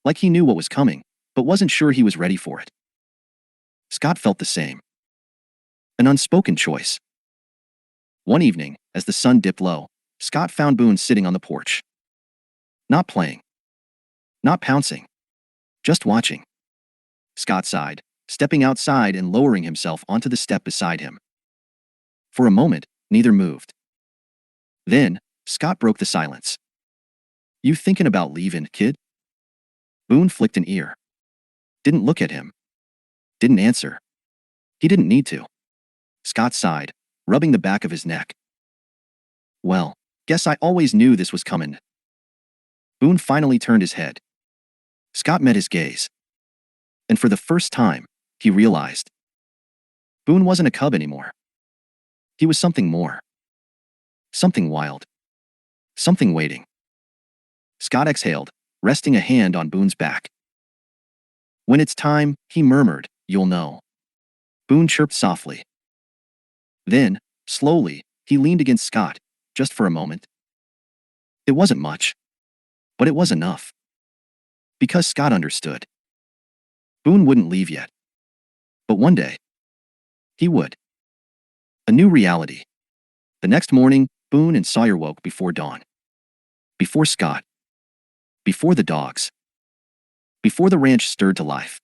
Like he knew what was coming, but wasn't sure he was ready for it. Scott felt the same. An unspoken choice. One evening, as the sun dipped low, Scott found Boone sitting on the porch. Not playing. Not pouncing. Just watching. Scott sighed, stepping outside and lowering himself onto the step beside him. For a moment, neither moved. Then, Scott broke the silence. You thinking about leaving, kid? Boone flicked an ear. Didn't look at him. Didn't answer. He didn't need to. Scott sighed, rubbing the back of his neck. Well, guess I always knew this was coming. Boone finally turned his head. Scott met his gaze. And for the first time, he realized. Boone wasn't a cub anymore. He was something more. Something wild. Something waiting. Scott exhaled, resting a hand on Boone's back. When it's time, he murmured, you'll know. Boone chirped softly. Then, slowly, he leaned against Scott, just for a moment. It wasn't much. But it was enough. Because Scott understood. Boone wouldn't leave yet. But one day, he would. A new reality. The next morning, Boone and Sawyer woke before dawn. Before Scott. Before the dogs. Before the ranch stirred to life.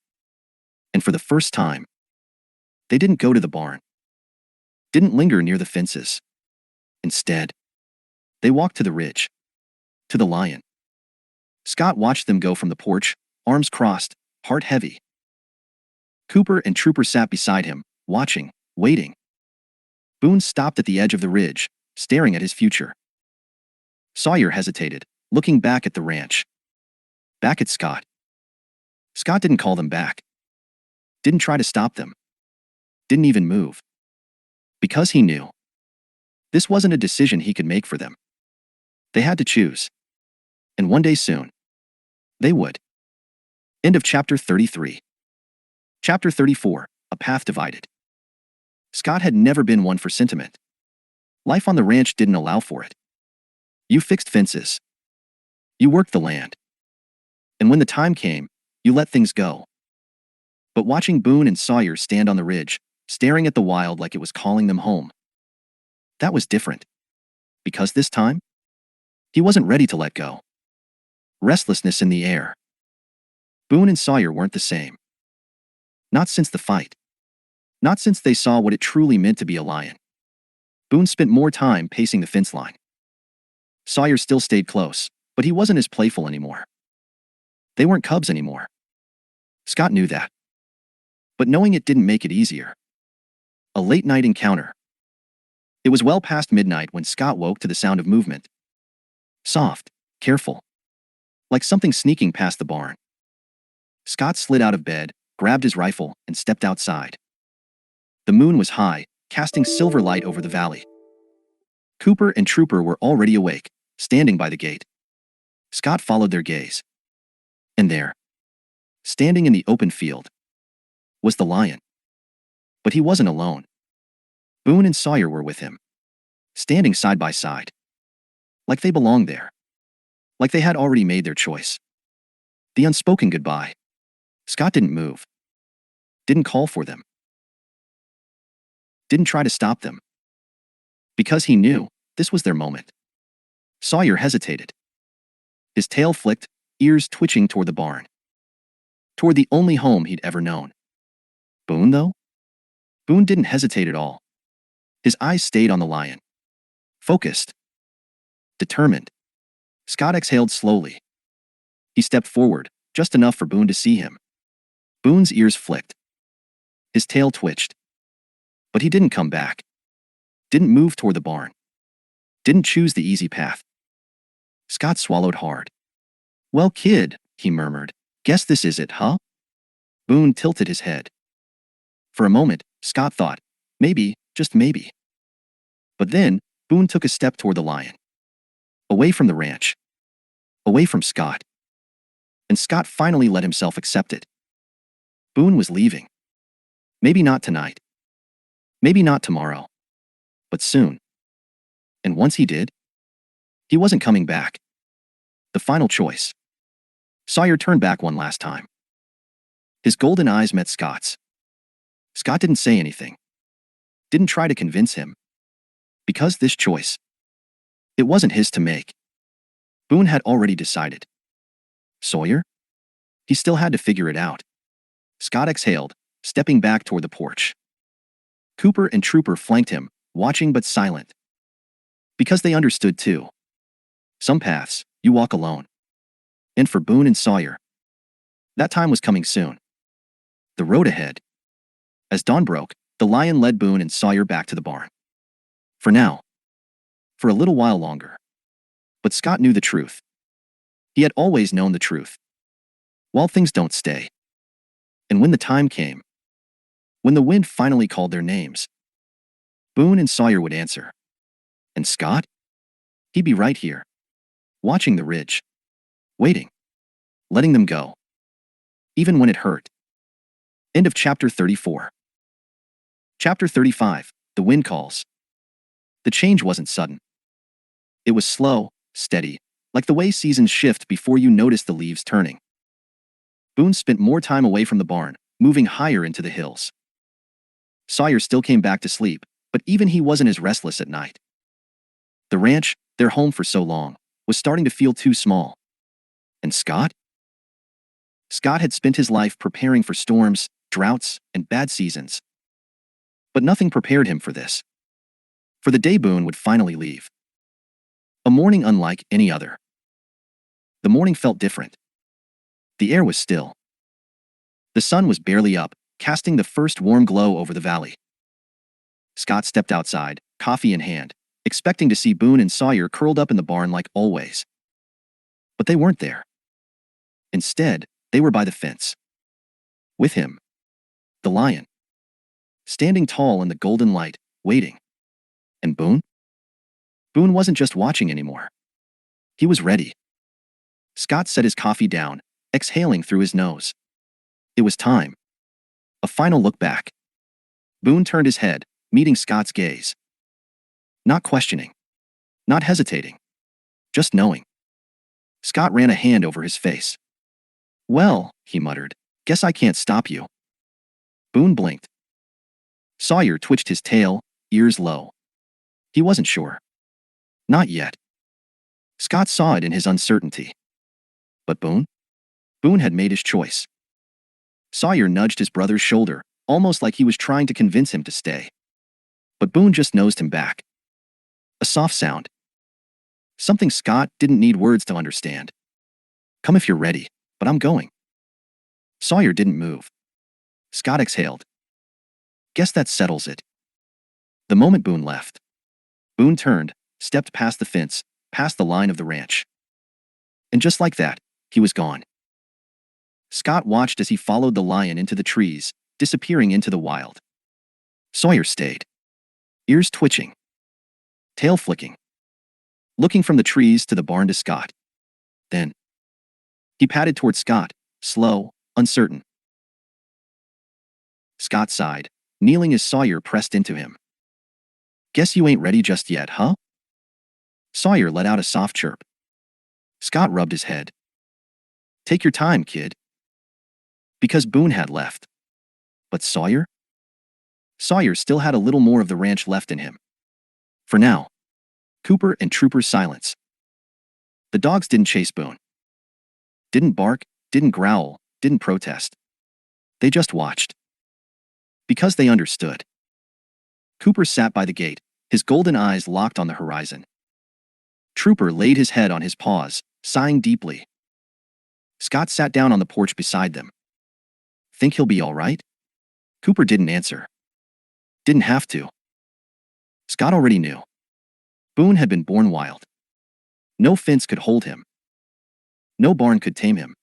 And for the first time, they didn't go to the barn. Didn't linger near the fences. Instead, they walked to the ridge. To the lion. Scott watched them go from the porch, arms crossed, heart heavy. Cooper and Trooper sat beside him, watching, waiting. Boone stopped at the edge of the ridge, staring at his future. Sawyer hesitated, looking back at the ranch. Back at Scott. Scott didn't call them back. Didn't try to stop them. Didn't even move. Because he knew. This wasn't a decision he could make for them. They had to choose. And one day soon, they would. End of chapter 33. Chapter 34, A Path Divided. Scott had never been one for sentiment. Life on the ranch didn't allow for it. You fixed fences. You worked the land. And when the time came, you let things go. But watching Boone and Sawyer stand on the ridge, staring at the wild like it was calling them home, that was different. Because this time, he wasn't ready to let go. Restlessness in the air. Boone and Sawyer weren't the same. Not since the fight. Not since they saw what it truly meant to be a lion. Boone spent more time pacing the fence line. Sawyer still stayed close, but he wasn't as playful anymore. They weren't cubs anymore. Scott knew that. But knowing it didn't make it easier. A late-night encounter. It was well past midnight when Scott woke to the sound of movement. Soft, careful. Like something sneaking past the barn. Scott slid out of bed, grabbed his rifle, and stepped outside. The moon was high, casting silver light over the valley. Cooper and Trooper were already awake, standing by the gate. Scott followed their gaze. And there, standing in the open field, was the lion. But he wasn't alone. Boone and Sawyer were with him, standing side by side. Like they belonged there. Like they had already made their choice. The unspoken goodbye. Scott didn't move. Didn't call for them. Didn't try to stop them. Because he knew this was their moment. Sawyer hesitated. His tail flicked, ears twitching toward the barn. Toward the only home he'd ever known. Boone, though? Boone didn't hesitate at all. His eyes stayed on the lion. Focused. Determined. Scott exhaled slowly. He stepped forward, just enough for Boone to see him. Boone's ears flicked. His tail twitched. But he didn't come back. Didn't move toward the barn. Didn't choose the easy path. Scott swallowed hard. Well, kid, he murmured. Guess this is it, huh? Boone tilted his head. For a moment, Scott thought, maybe, just maybe. But then, Boone took a step toward the lion. Away from the ranch. Away from Scott. And Scott finally let himself accept it. Boone was leaving. Maybe not tonight. Maybe not tomorrow. But soon. And once he did, he wasn't coming back. The final choice. Sawyer turned back one last time. His golden eyes met Scott's. Scott didn't say anything. Didn't try to convince him. Because this choice, it wasn't his to make. Boone had already decided. Sawyer? He still had to figure it out. Scott exhaled, stepping back toward the porch. Cooper and Trooper flanked him, watching but silent. Because they understood too. Some paths, you walk alone. And for Boone and Sawyer, that time was coming soon. The road ahead. As dawn broke, the lion led Boone and Sawyer back to the barn. For now. For a little while longer. But Scott knew the truth. He had always known the truth. Wild things don't stay. And when the time came, when the wind finally called their names, Boone and Sawyer would answer. And Scott? He'd be right here, watching the ridge, waiting, letting them go, even when it hurt. End of chapter 34. Chapter 35, The Wind Calls. The change wasn't sudden. It was slow, steady, like the way seasons shift before you notice the leaves turning. Boone spent more time away from the barn, moving higher into the hills. Sawyer still came back to sleep, but even he wasn't as restless at night. The ranch, their home for so long, was starting to feel too small. And Scott? Scott had spent his life preparing for storms, droughts, and bad seasons. But nothing prepared him for this. For the day Boone would finally leave. A morning unlike any other. The morning felt different. The air was still. The sun was barely up, casting the first warm glow over the valley. Scott stepped outside, coffee in hand, expecting to see Boone and Sawyer curled up in the barn like always. But they weren't there. Instead, they were by the fence. With him, the lion, standing tall in the golden light, waiting. And Boone? Boone wasn't just watching anymore. He was ready. Scott set his coffee down, exhaling through his nose. It was time. A final look back. Boone turned his head, meeting Scott's gaze. Not questioning. Not hesitating. Just knowing. Scott ran a hand over his face. Well, he muttered, guess I can't stop you. Boone blinked. Sawyer twitched his tail, ears low. He wasn't sure. Not yet. Scott saw it in his uncertainty. But Boone? Boone had made his choice. Sawyer nudged his brother's shoulder, almost like he was trying to convince him to stay. But Boone just nosed him back. A soft sound. Something Scott didn't need words to understand. Come if you're ready, but I'm going. Sawyer didn't move. Scott exhaled. Guess that settles it. The moment Boone left, Boone turned, stepped past the fence, past the line of the ranch. And just like that, he was gone. Scott watched as he followed the lion into the trees, disappearing into the wild. Sawyer stayed. Ears twitching. Tail flicking. Looking from the trees to the barn to Scott. Then, he padded toward Scott, slow, uncertain. Scott sighed, kneeling as Sawyer pressed into him. Guess you ain't ready just yet, huh? Sawyer let out a soft chirp. Scott rubbed his head. Take your time, kid. Because Boone had left. But Sawyer? Sawyer still had a little more of the ranch left in him. For now. Cooper and Trooper's silence. The dogs didn't chase Boone. Didn't bark, didn't growl, didn't protest. They just watched. Because they understood. Cooper sat by the gate, his golden eyes locked on the horizon. Trooper laid his head on his paws, sighing deeply. Scott sat down on the porch beside them. Think he'll be all right? Cooper didn't answer. Didn't have to. Scott already knew. Boone had been born wild. No fence could hold him. No barn could tame him.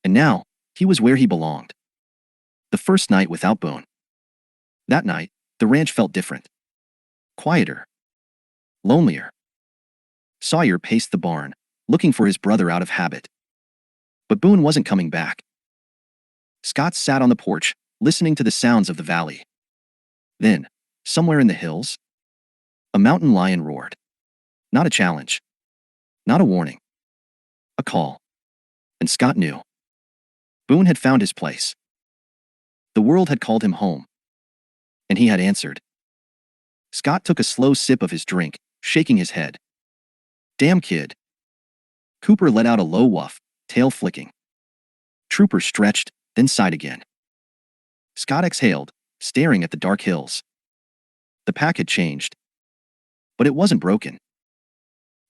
And now, he was where he belonged. The first night without Boone. That night, the ranch felt different. Quieter. Lonelier. Sawyer paced the barn, looking for his brother out of habit. But Boone wasn't coming back. Scott sat on the porch, listening to the sounds of the valley. Then, somewhere in the hills, a mountain lion roared. Not a challenge. Not a warning. A call. And Scott knew. Boone had found his place. The world had called him home. And he had answered. Scott took a slow sip of his drink, shaking his head. Damn kid. Cooper let out a low woof, tail flicking. Trooper stretched, then sighed again. Scott exhaled, staring at the dark hills. The pack had changed. But it wasn't broken.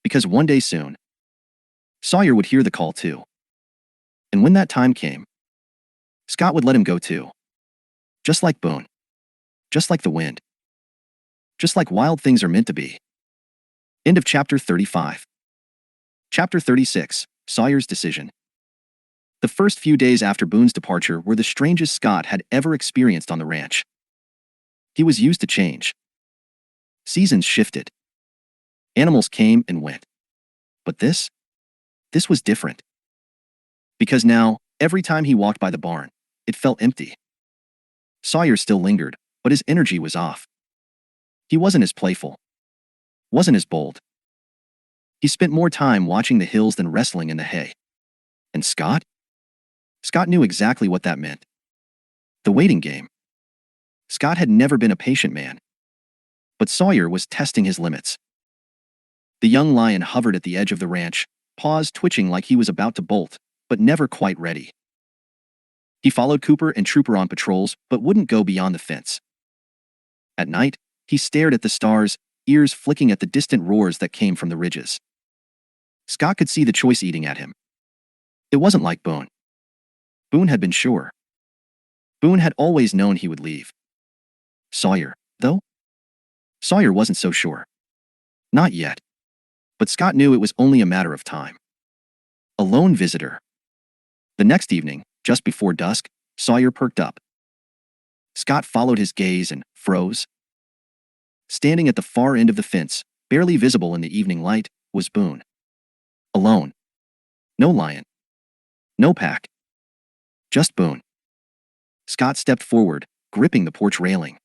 Because one day soon, Sawyer would hear the call too. And when that time came, Scott would let him go too. Just like Boone. Just like the wind. Just like wild things are meant to be. End of chapter 35. Chapter 36, Sawyer's Decision. The first few days after Boone's departure were the strangest Scott had ever experienced on the ranch. He was used to change. Seasons shifted. Animals came and went. But this was different. Because now, every time he walked by the barn, it felt empty. Sawyer still lingered, but his energy was off. He wasn't as playful. Wasn't as bold. He spent more time watching the hills than wrestling in the hay. And Scott? Scott knew exactly what that meant. The waiting game. Scott had never been a patient man. But Sawyer was testing his limits. The young lion hovered at the edge of the ranch, paws twitching like he was about to bolt, but never quite ready. He followed Cooper and Trooper on patrols, but wouldn't go beyond the fence. At night, he stared at the stars, ears flicking at the distant roars that came from the ridges. Scott could see the choice eating at him. It wasn't like Boone. Boone had been sure. Boone had always known he would leave. Sawyer, though? Sawyer wasn't so sure. Not yet. But Scott knew it was only a matter of time. A lone visitor. The next evening, just before dusk, Sawyer perked up. Scott followed his gaze and froze. Standing at the far end of the fence, barely visible in the evening light, was Boone. Alone. No lion. No pack. Just Boone. Scott stepped forward, gripping the porch railing.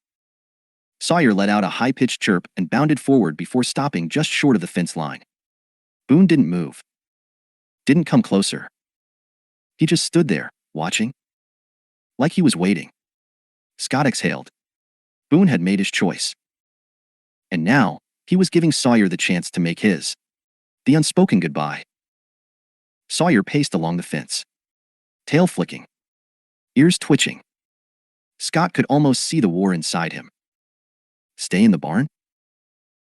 Sawyer let out a high-pitched chirp and bounded forward before stopping just short of the fence line. Boone didn't move. Didn't come closer. He just stood there, watching. Like he was waiting. Scott exhaled. Boone had made his choice. And now, he was giving Sawyer the chance to make his. The unspoken goodbye. Sawyer paced along the fence. Tail flicking. Ears twitching. Scott could almost see the war inside him. Stay in the barn?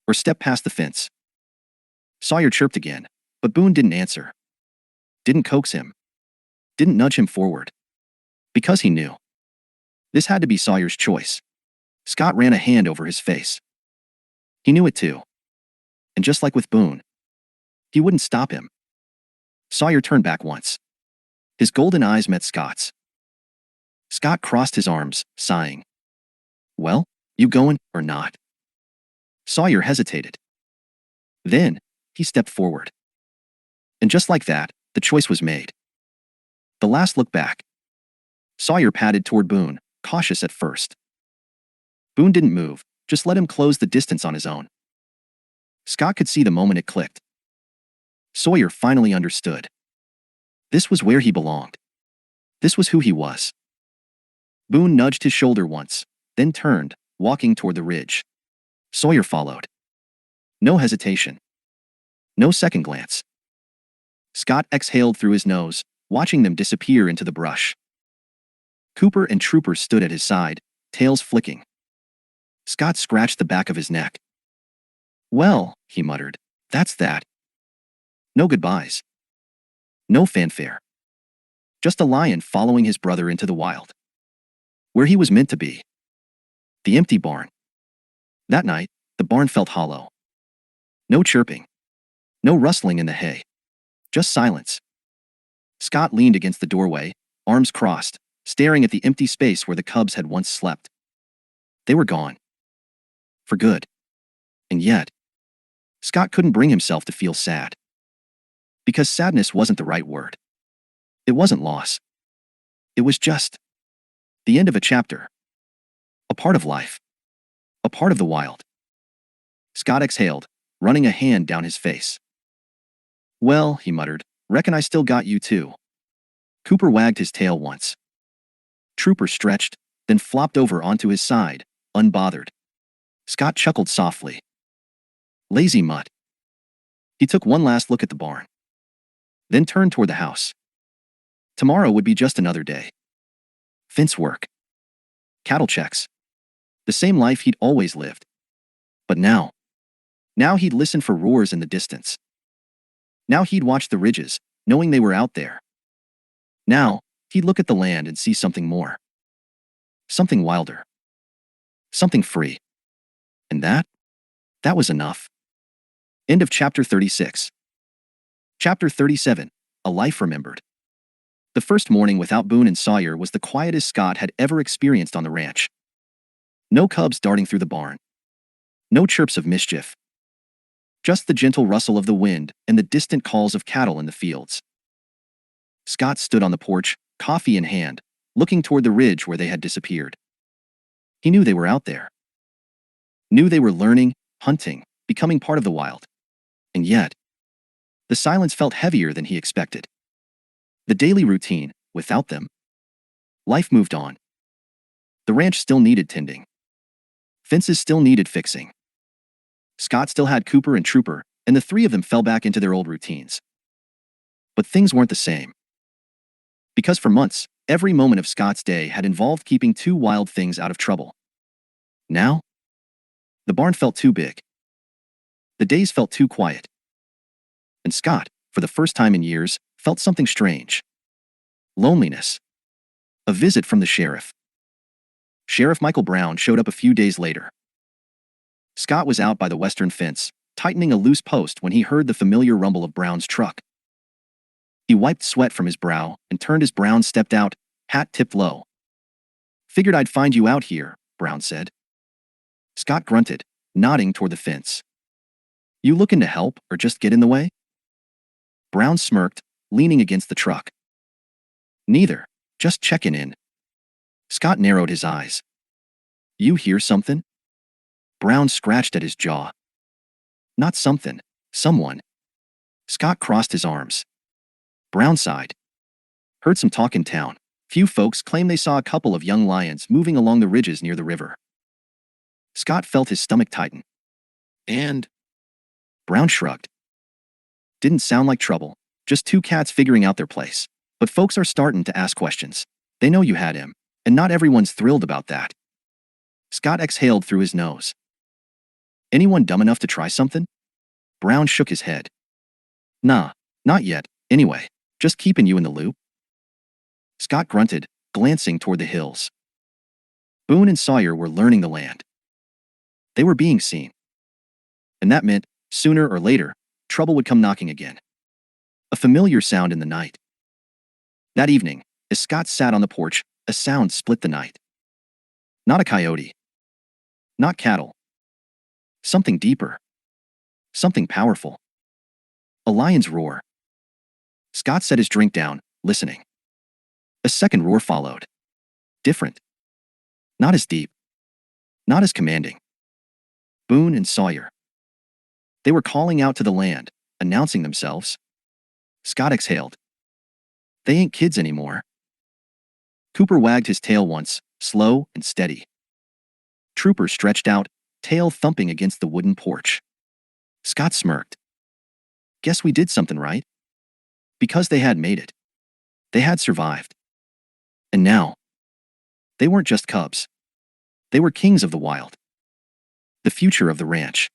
Or step past the fence? Sawyer chirped again, but Boone didn't answer. Didn't coax him. Didn't nudge him forward. Because he knew. This had to be Sawyer's choice. Scott ran a hand over his face. He knew it too. And just like with Boone, he wouldn't stop him. Sawyer turned back once. His golden eyes met Scott's. Scott crossed his arms, sighing. Well, you going or not? Sawyer hesitated. Then, he stepped forward. And just like that, the choice was made. The last look back. Sawyer padded toward Boone, cautious at first. Boone didn't move, just let him close the distance on his own. Scott could see the moment it clicked. Sawyer finally understood. This was where he belonged. This was who he was. Boone nudged his shoulder once, then turned, walking toward the ridge. Sawyer followed. No hesitation. No second glance. Scott exhaled through his nose, watching them disappear into the brush. Cooper and Trooper stood at his side, tails flicking. Scott scratched the back of his neck. Well, he muttered, that's that. No goodbyes. No fanfare. Just a lion following his brother into the wild. Where he was meant to be. The empty barn. That night, the barn felt hollow. No chirping. No rustling in the hay. Just silence. Scott leaned against the doorway, arms crossed, staring at the empty space where the cubs had once slept. They were gone. For good. And yet, Scott couldn't bring himself to feel sad. Because sadness wasn't the right word. It wasn't loss. It was just the end of a chapter. A part of life. A part of the wild. Scott exhaled, running a hand down his face. Well, he muttered, reckon I still got you too. Cooper wagged his tail once. Trooper stretched, then flopped over onto his side, unbothered. Scott chuckled softly. Lazy mutt. He took one last look at the barn. Then turned toward the house. Tomorrow would be just another day. Fence work. Cattle checks. The same life he'd always lived. But now he'd listen for roars in the distance. Now he'd watch the ridges, knowing they were out there. Now, he'd look at the land and see something more. Something wilder. Something free. And that was enough. End of chapter 36. Chapter 37. A Life Remembered. The first morning without Boone and Sawyer was the quietest Scott had ever experienced on the ranch. No cubs darting through the barn. No chirps of mischief. Just the gentle rustle of the wind and the distant calls of cattle in the fields. Scott stood on the porch, coffee in hand, looking toward the ridge where they had disappeared. He knew they were out there. Knew they were learning, hunting, becoming part of the wild. And yet, the silence felt heavier than he expected. The daily routine, without them. Life moved on. The ranch still needed tending. Fences still needed fixing. Scott still had Cooper and Trooper, and the three of them fell back into their old routines. But things weren't the same. Because for months, every moment of Scott's day had involved keeping two wild things out of trouble. Now, the barn felt too big. The days felt too quiet. And Scott, for the first time in years, felt something strange. Loneliness. A visit from the sheriff. Sheriff Michael Brown showed up a few days later. Scott was out by the western fence, tightening a loose post when he heard the familiar rumble of Brown's truck. He wiped sweat from his brow and turned as Brown stepped out, hat tipped low. "Figured I'd find you out here," Brown said. Scott grunted, nodding toward the fence. "You looking to help or just get in the way?" Brown smirked, leaning against the truck. "Neither, just checking in." Scott narrowed his eyes. "You hear something?" Brown scratched at his jaw. "Not something, someone." Scott crossed his arms. Brown sighed. "Heard some talk in town. Few folks claim they saw a couple of young lions moving along the ridges near the river." Scott felt his stomach tighten. "And?" Brown shrugged. "Didn't sound like trouble, just two cats figuring out their place. But folks are starting to ask questions. They know you had him, and not everyone's thrilled about that." Scott exhaled through his nose. "Anyone dumb enough to try something?" Brown shook his head. "Nah, not yet, anyway. Just keeping you in the loop." Scott grunted, glancing toward the hills. Boone and Sawyer were learning the land. They were being seen. And that meant, sooner or later, trouble would come knocking again. A familiar sound in the night. That evening, as Scott sat on the porch, a sound split the night. Not a coyote. Not cattle. Something deeper. Something powerful. A lion's roar. Scott set his drink down, listening. A second roar followed. Different. Not as deep. Not as commanding. Boone and Sawyer. They were calling out to the land, announcing themselves. Scott exhaled. They ain't kids anymore. Cooper wagged his tail once, slow and steady. Trooper stretched out, tail thumping against the wooden porch. Scott smirked. Guess we did something right. Because they had made it. They had survived. And now, they weren't just cubs. They were kings of the wild. The future of the ranch.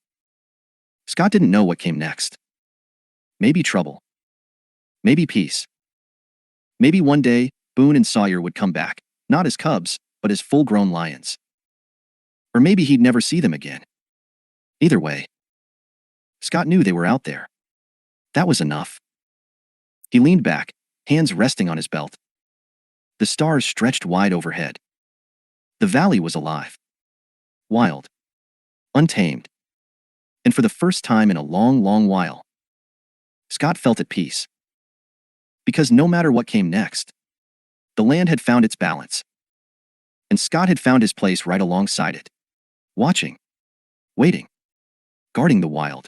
Scott didn't know what came next. Maybe trouble. Maybe peace. Maybe one day, Boone and Sawyer would come back, not as cubs, but as full-grown lions. Or maybe he'd never see them again. Either way, Scott knew they were out there. That was enough. He leaned back, hands resting on his belt. The stars stretched wide overhead. The valley was alive. Wild. Untamed. And for the first time in a long, long while, Scott felt at peace. Because no matter what came next, the land had found its balance. And Scott had found his place right alongside it. Watching. Waiting. Guarding the wild.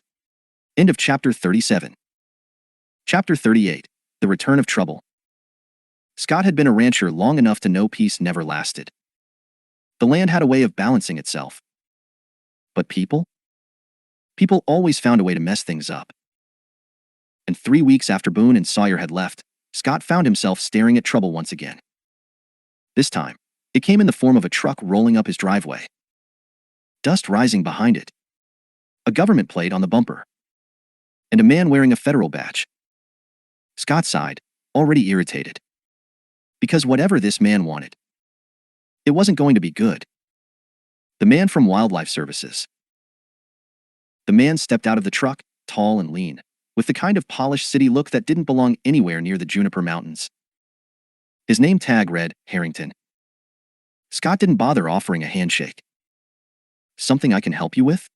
End of chapter 37. Chapter 38. The Return of Trouble. Scott had been a rancher long enough to know peace never lasted. The land had a way of balancing itself. But people? People always found a way to mess things up. And 3 weeks after Boone and Sawyer had left, Scott found himself staring at trouble once again. This time, it came in the form of a truck rolling up his driveway. Dust rising behind it. A government plate on the bumper. And a man wearing a federal badge. Scott sighed, already irritated. Because whatever this man wanted, it wasn't going to be good. The man from Wildlife Services. The man stepped out of the truck, tall and lean, with the kind of polished city look that didn't belong anywhere near the Juniper Mountains. His name tag read Harrington. Scott didn't bother offering a handshake. Something I can help you with?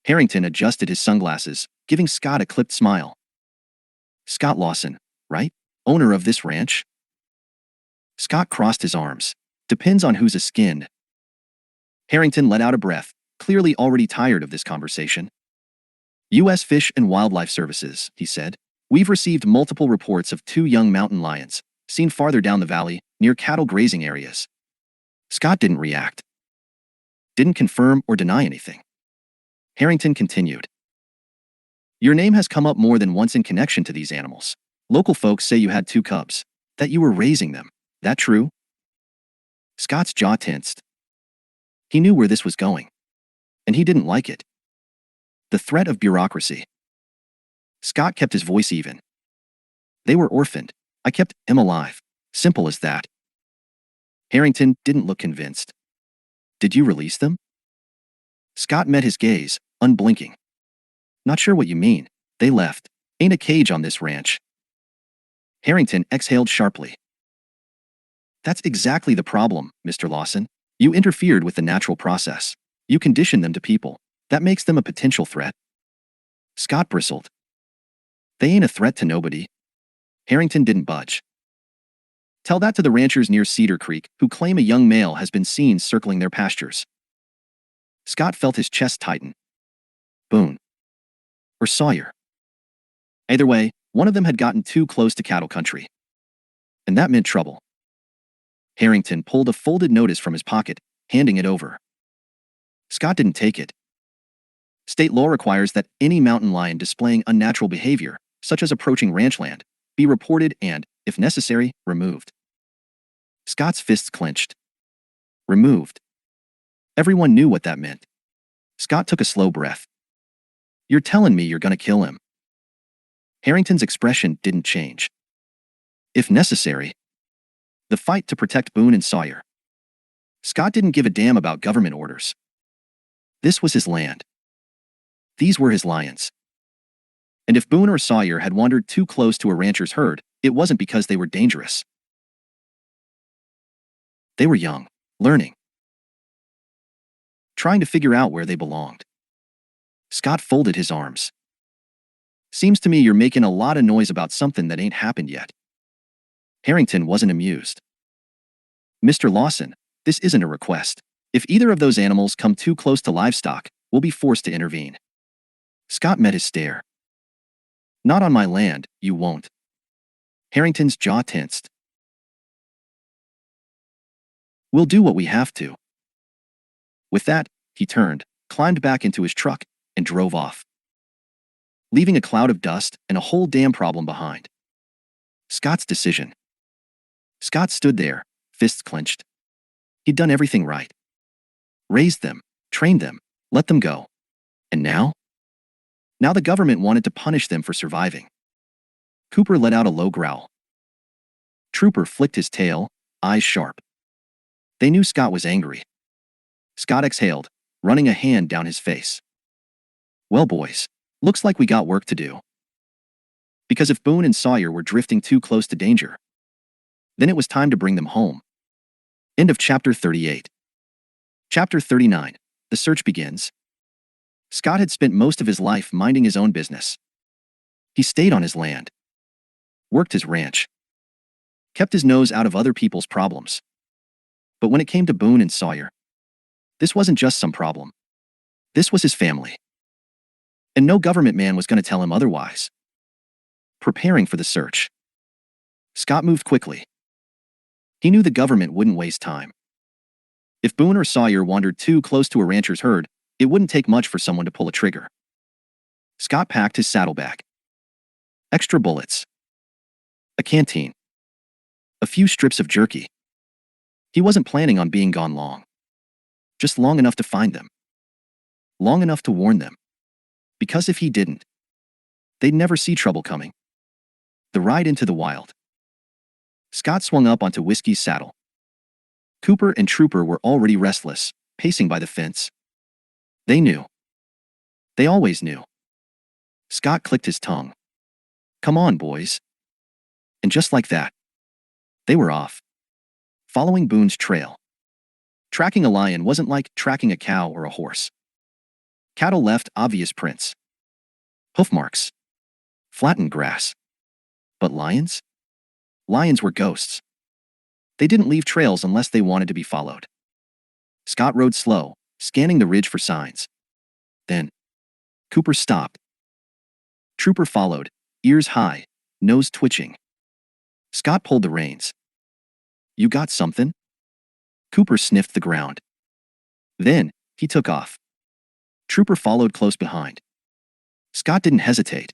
Harrington adjusted his sunglasses, giving Scott a clipped smile. Scott Lawson, right? Owner of this ranch? Scott crossed his arms. Depends on who's skinned. Harrington let out a breath, clearly already tired of this conversation. U.S. Fish and Wildlife Services, he said. We've received multiple reports of 2 young mountain lions, seen farther down the valley, near cattle grazing areas. Scott didn't react. Didn't confirm or deny anything. Harrington continued. Your name has come up more than once in connection to these animals. Local folks say you had 2 cubs, that you were raising them. That true? Scott's jaw tensed. He knew where this was going. And he didn't like it. The threat of bureaucracy. Scott kept his voice even. They were orphaned. I kept him alive. Simple as that. Harrington didn't look convinced. Did you release them? Scott met his gaze, unblinking. Not sure what you mean. They left. Ain't a cage on this ranch. Harrington exhaled sharply. That's exactly the problem, Mr. Lawson. You interfered with the natural process. You conditioned them to people. That makes them a potential threat. Scott bristled. They ain't a threat to nobody. Harrington didn't budge. Tell that to the ranchers near Cedar Creek who claim a young male has been seen circling their pastures. Scott felt his chest tighten. Boone. Or Sawyer. Either way, one of them had gotten too close to cattle country. And that meant trouble. Harrington pulled a folded notice from his pocket, handing it over. Scott didn't take it. State law requires that any mountain lion displaying unnatural behavior, such as approaching ranch land, be reported and, if necessary, removed. Scott's fists clenched. Removed. Everyone knew what that meant. Scott took a slow breath. You're telling me you're gonna kill him? Harrington's expression didn't change. If necessary. The fight to protect Boone and Sawyer. Scott didn't give a damn about government orders. This was his land. These were his lions. And if Boone or Sawyer had wandered too close to a rancher's herd, it wasn't because they were dangerous. They were young, learning. Trying to figure out where they belonged. Scott folded his arms. Seems to me you're making a lot of noise about something that ain't happened yet. Harrington wasn't amused. Mr. Lawson, this isn't a request. If either of those animals come too close to livestock, we'll be forced to intervene. Scott met his stare. Not on my land, you won't. Harrington's jaw tensed. We'll do what we have to. With that, he turned, climbed back into his truck, and drove off. Leaving a cloud of dust and a whole damn problem behind. Scott's decision. Scott stood there, fists clenched. He'd done everything right. Raised them, trained them, let them go. And now? Now the government wanted to punish them for surviving. Cooper let out a low growl. Trooper flicked his tail, eyes sharp. They knew Scott was angry. Scott exhaled, running a hand down his face. Well, boys, looks like we got work to do. Because if Boone and Sawyer were drifting too close to danger, then it was time to bring them home. End of chapter 38. Chapter 39. The search begins. Scott had spent most of his life minding his own business. He stayed on his land. Worked his ranch. Kept his nose out of other people's problems. But when it came to Boone and Sawyer, this wasn't just some problem. This was his family. And no government man was going to tell him otherwise. Preparing for the search, Scott moved quickly. He knew the government wouldn't waste time. If Boone or Sawyer wandered too close to a rancher's herd, it wouldn't take much for someone to pull a trigger. Scott packed his saddlebag. Extra bullets. a canteen, a few strips of jerky. He wasn't planning on being gone long. Just long enough to find them. Long enough to warn them. Because if he didn't, they'd never see trouble coming. The ride into the wild. Scott swung up onto Whiskey's saddle. Cooper and Trooper were already restless, pacing by the fence. They knew. They always knew. Scott clicked his tongue. Come on, boys. And just like that, they were off. Following Boone's trail. Tracking a lion wasn't like tracking a cow or a horse. Cattle left obvious prints. Hoof marks. Flattened grass. But lions? Lions were ghosts. They didn't leave trails unless they wanted to be followed. Scott rode slow, scanning the ridge for signs. Then, Cooper stopped. Trooper followed, ears high, nose twitching. Scott pulled the reins. You got something? Cooper sniffed the ground. Then, he took off. Trooper followed close behind. Scott didn't hesitate.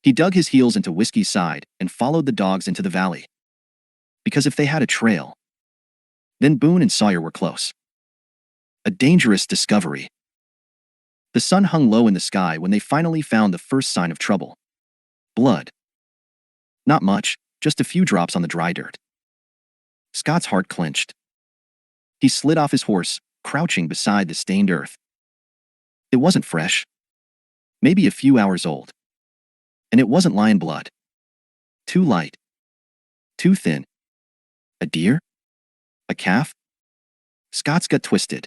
He dug his heels into Whiskey's side and followed the dogs into the valley. Because if they had a trail, then Boone and Sawyer were close. A dangerous discovery. The sun hung low in the sky when they finally found the first sign of trouble. Blood. Not much, just a few drops on the dry dirt. Scott's heart clenched. He slid off his horse, crouching beside the stained earth. It wasn't fresh. Maybe a few hours old. And it wasn't lion blood. Too light. Too thin. A deer? A calf? Scott's gut twisted.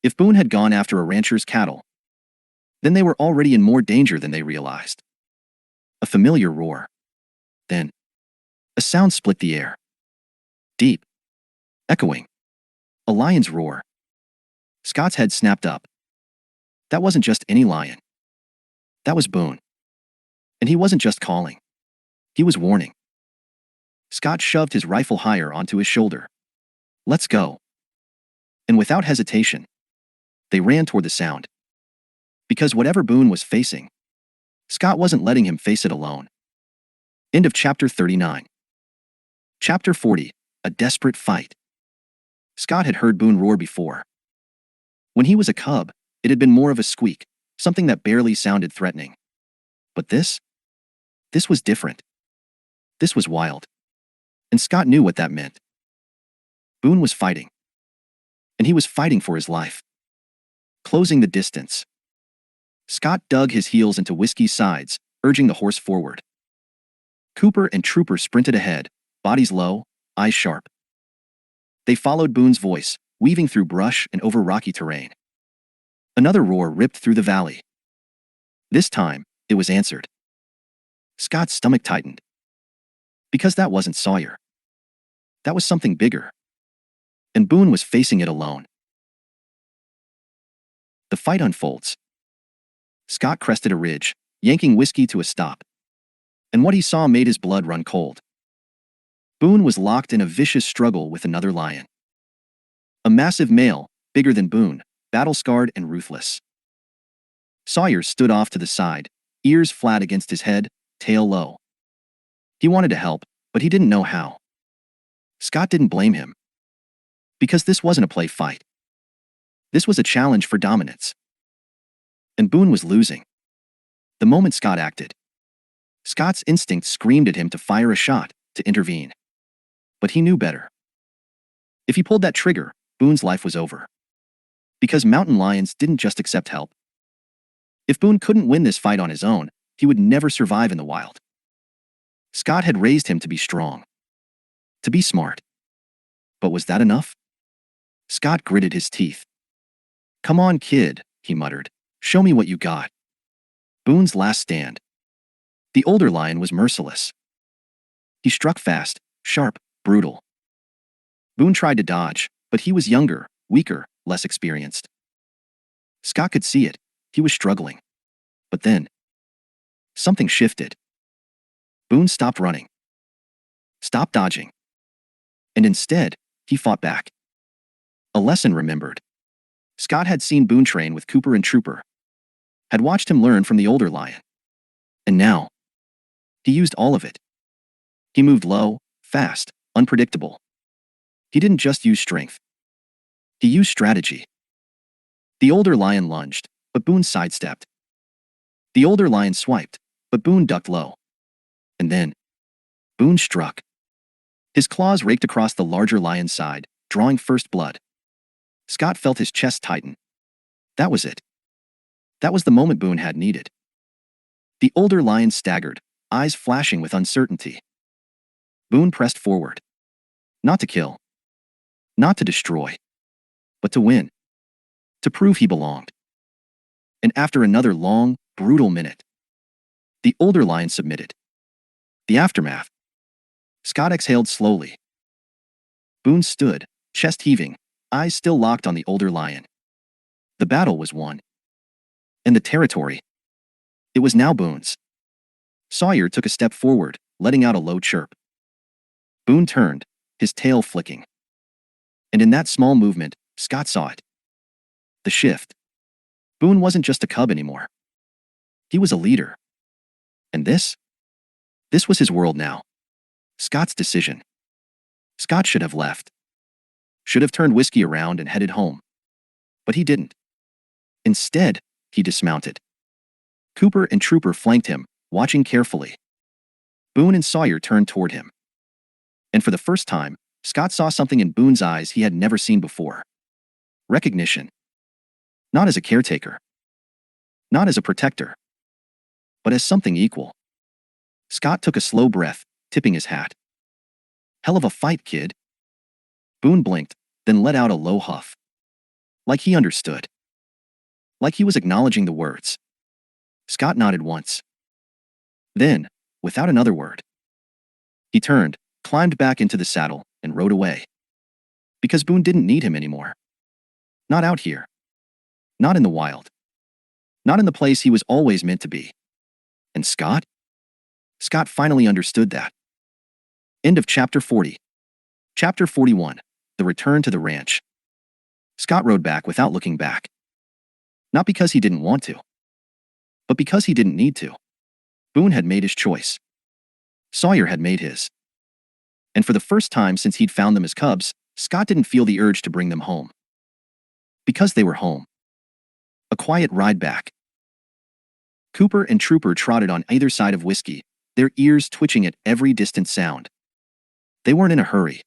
If Boone had gone after a rancher's cattle, then they were already in more danger than they realized. A familiar roar. Then, a sound split the air. Deep. Echoing. A lion's roar. Scott's head snapped up. That wasn't just any lion. That was Boone. And he wasn't just calling. He was warning. Scott shoved his rifle higher onto his shoulder. Let's go. And without hesitation, they ran toward the sound. Because whatever Boone was facing, Scott wasn't letting him face it alone. End of chapter 39. Chapter 40, a desperate fight. Scott had heard Boone roar before. When he was a cub, it had been more of a squeak, something that barely sounded threatening. But this was different. This was wild. And Scott knew what that meant. Boone was fighting. And he was fighting for his life. Closing the distance. Scott dug his heels into Whiskey's sides, urging the horse forward. Cooper and Trooper sprinted ahead, bodies low, eyes sharp. They followed Boone's voice, weaving through brush and over rocky terrain. Another roar ripped through the valley. This time, it was answered. Scott's stomach tightened. Because that wasn't Sawyer. That was something bigger. And Boone was facing it alone. The fight unfolds. Scott crested a ridge, yanking Whiskey to a stop. And what he saw made his blood run cold. Boone was locked in a vicious struggle with another lion. A massive male, bigger than Boone, battle-scarred and ruthless. Sawyer stood off to the side, ears flat against his head, tail low. He wanted to help, but he didn't know how. Scott didn't blame him. Because this wasn't a play fight. This was a challenge for dominance. And Boone was losing. The moment Scott acted, Scott's instinct screamed at him to fire a shot, to intervene. But he knew better. If he pulled that trigger, Boone's life was over. Because mountain lions didn't just accept help. If Boone couldn't win this fight on his own, he would never survive in the wild. Scott had raised him to be strong. To be smart. But was that enough? Scott gritted his teeth. Come on, kid, he muttered. Show me what you got. Boone's last stand. The older lion was merciless. He struck fast, sharp, brutal. Boone tried to dodge, but he was younger, weaker, less experienced. Scott could see it. He was struggling. But then, something shifted. Boone stopped running. Stopped dodging. And instead, he fought back. A lesson remembered. Scott had seen Boone train with Cooper and Trooper. Had watched him learn from the older lion. And now, he used all of it. He moved low, fast, unpredictable. He didn't just use strength. He used strategy. The older lion lunged, but Boone sidestepped. The older lion swiped, but Boone ducked low. And then, Boone struck. His claws raked across the larger lion's side, drawing first blood. Scott felt his chest tighten. That was it. That was the moment Boone had needed. The older lion staggered, eyes flashing with uncertainty. Boone pressed forward. Not to kill. Not to destroy. But to win. To prove he belonged. And after another long, brutal minute, the older lion submitted. The aftermath. Scott exhaled slowly. Boone stood, chest heaving, eyes still locked on the older lion. The battle was won. And the territory. It was now Boone's. Sawyer took a step forward, letting out a low chirp. Boone turned, his tail flicking. And in that small movement, Scott saw it. The shift. Boone wasn't just a cub anymore. He was a leader. And this? This was his world now. Scott's decision. Scott should have left. Should have turned whiskey around and headed home. But he didn't. Instead, he dismounted. Cooper and Trooper flanked him, watching carefully. Boone and Sawyer turned toward him. And for the first time, Scott saw something in Boone's eyes he had never seen before. Recognition. Not as a caretaker. Not as a protector. But as something equal. Scott took a slow breath, tipping his hat. Hell of a fight, kid. Boone blinked, then let out a low huff. Like he understood. Like he was acknowledging the words. Scott nodded once. Then, without another word, he turned, climbed back into the saddle, and rode away. Because Boone didn't need him anymore. Not out here. Not in the wild. Not in the place he was always meant to be. And Scott? Scott finally understood that. End of Chapter 40. Chapter 41. The Return to the Ranch. Scott rode back without looking back. Not because he didn't want to, but because he didn't need to. Boone had made his choice. Sawyer had made his. And for the first time since he'd found them as cubs, Scott didn't feel the urge to bring them home. Because they were home. A quiet ride back. Cooper and Trooper trotted on either side of Whiskey, their ears twitching at every distant sound. They weren't in a hurry.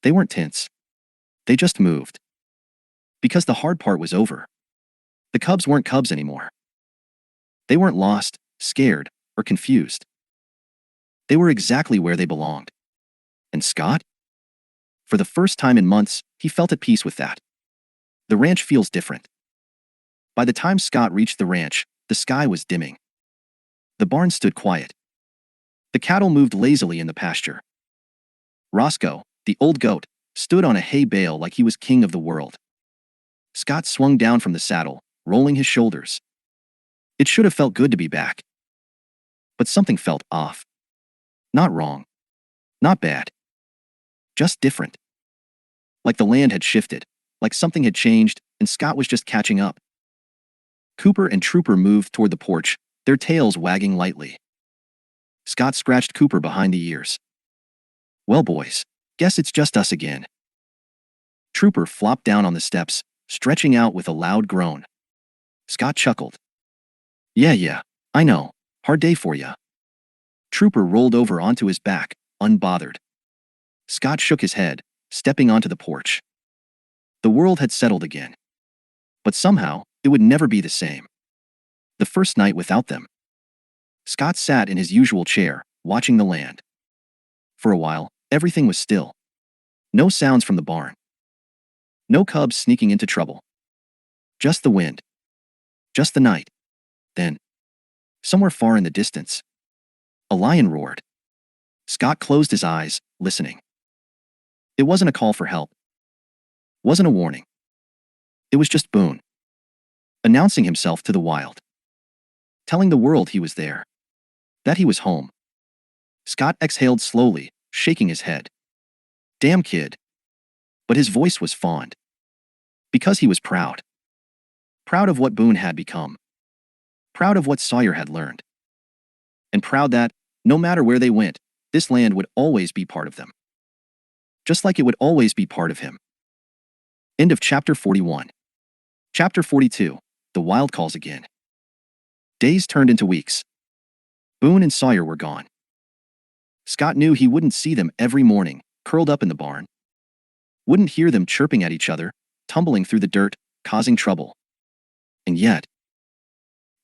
They weren't tense. They just moved. Because the hard part was over. The cubs weren't cubs anymore. They weren't lost, scared, or confused. They were exactly where they belonged. And Scott? For the first time in months, he felt at peace with that. The ranch feels different. By the time Scott reached the ranch, the sky was dimming. The barn stood quiet. The cattle moved lazily in the pasture. Roscoe, the old goat, stood on a hay bale like he was king of the world. Scott swung down from the saddle, rolling his shoulders. It should have felt good to be back. But something felt off. Not wrong. Not bad. Just different. Like the land had shifted, like something had changed, and Scott was just catching up. Cooper and Trooper moved toward the porch, their tails wagging lightly. Scott scratched Cooper behind the ears. Well, boys, guess it's just us again. Trooper flopped down on the steps, stretching out with a loud groan. Scott chuckled. Yeah, I know. Hard day for ya. Trooper rolled over onto his back, unbothered. Scott shook his head, stepping onto the porch. The world had settled again. But somehow, it would never be the same. The first night without them. Scott sat in his usual chair, watching the land. For a while, everything was still. No sounds from the barn. No cubs sneaking into trouble. Just the wind. Just the night. Then, somewhere far in the distance, a lion roared. Scott closed his eyes, listening. It wasn't a call for help. Wasn't a warning. It was just Boone. Announcing himself to the wild. Telling the world he was there. That he was home. Scott exhaled slowly, shaking his head. Damn kid. But his voice was fond. Because he was proud. Proud of what Boone had become. Proud of what Sawyer had learned. And proud that, no matter where they went, This land would always be part of them. Just like it would always be part of him. End of chapter 41. Chapter 42. The wild calls again. Days turned into weeks. Boone and Sawyer were gone. Scott knew he wouldn't see them every morning, curled up in the barn. Wouldn't hear them chirping at each other, tumbling through the dirt, causing trouble. And yet,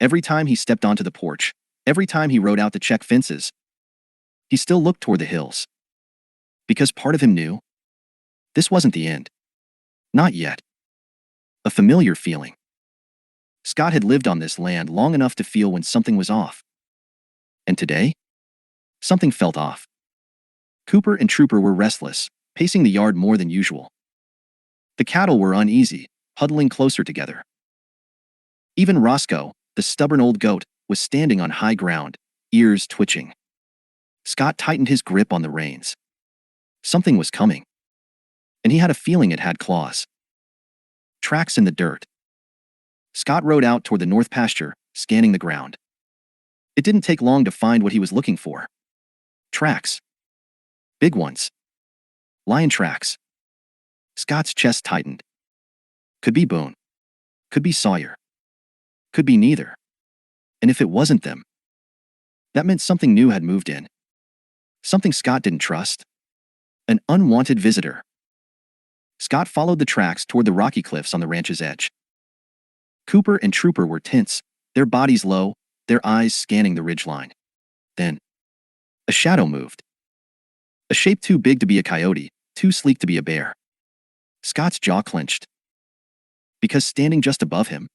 every time he stepped onto the porch, every time he rode out to check fences, he still looked toward the hills. Because part of him knew, this wasn't the end. Not yet. A familiar feeling. Scott had lived on this land long enough to feel when something was off. And today, something felt off. Cooper and Trooper were restless, pacing the yard more than usual. The cattle were uneasy, huddling closer together. Even Roscoe, the stubborn old goat, was standing on high ground, ears twitching. Scott tightened his grip on the reins. Something was coming. And he had a feeling it had claws. Tracks in the dirt. Scott rode out toward the north pasture, scanning the ground. It didn't take long to find what he was looking for. Tracks. Big ones. Lion tracks. Scott's chest tightened. Could be Boone. Could be Sawyer. Could be neither. And if it wasn't them, that meant something new had moved in. Something Scott didn't trust. An unwanted visitor. Scott followed the tracks toward the rocky cliffs on the ranch's edge. Cooper and Trooper were tense, their bodies low, their eyes scanning the ridgeline. Then, a shadow moved. A shape too big to be a coyote, too sleek to be a bear. Scott's jaw clenched. Because standing just above him,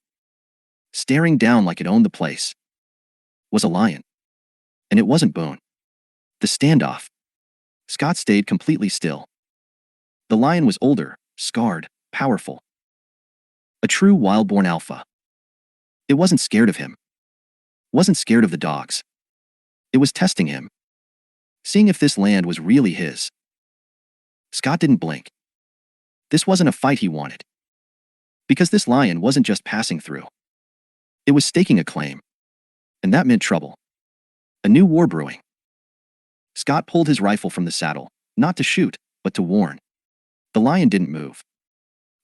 staring down like it owned the place, was a lion. And it wasn't Boone. The standoff. Scott stayed completely still. The lion was older, scarred, powerful. A true wild-born alpha. It wasn't scared of him. Wasn't scared of the dogs. It was testing him. Seeing if this land was really his. Scott didn't blink. This wasn't a fight he wanted. Because this lion wasn't just passing through. It was staking a claim. And that meant trouble. A new war brewing. Scott pulled his rifle from the saddle, not to shoot, but to warn. The lion didn't move.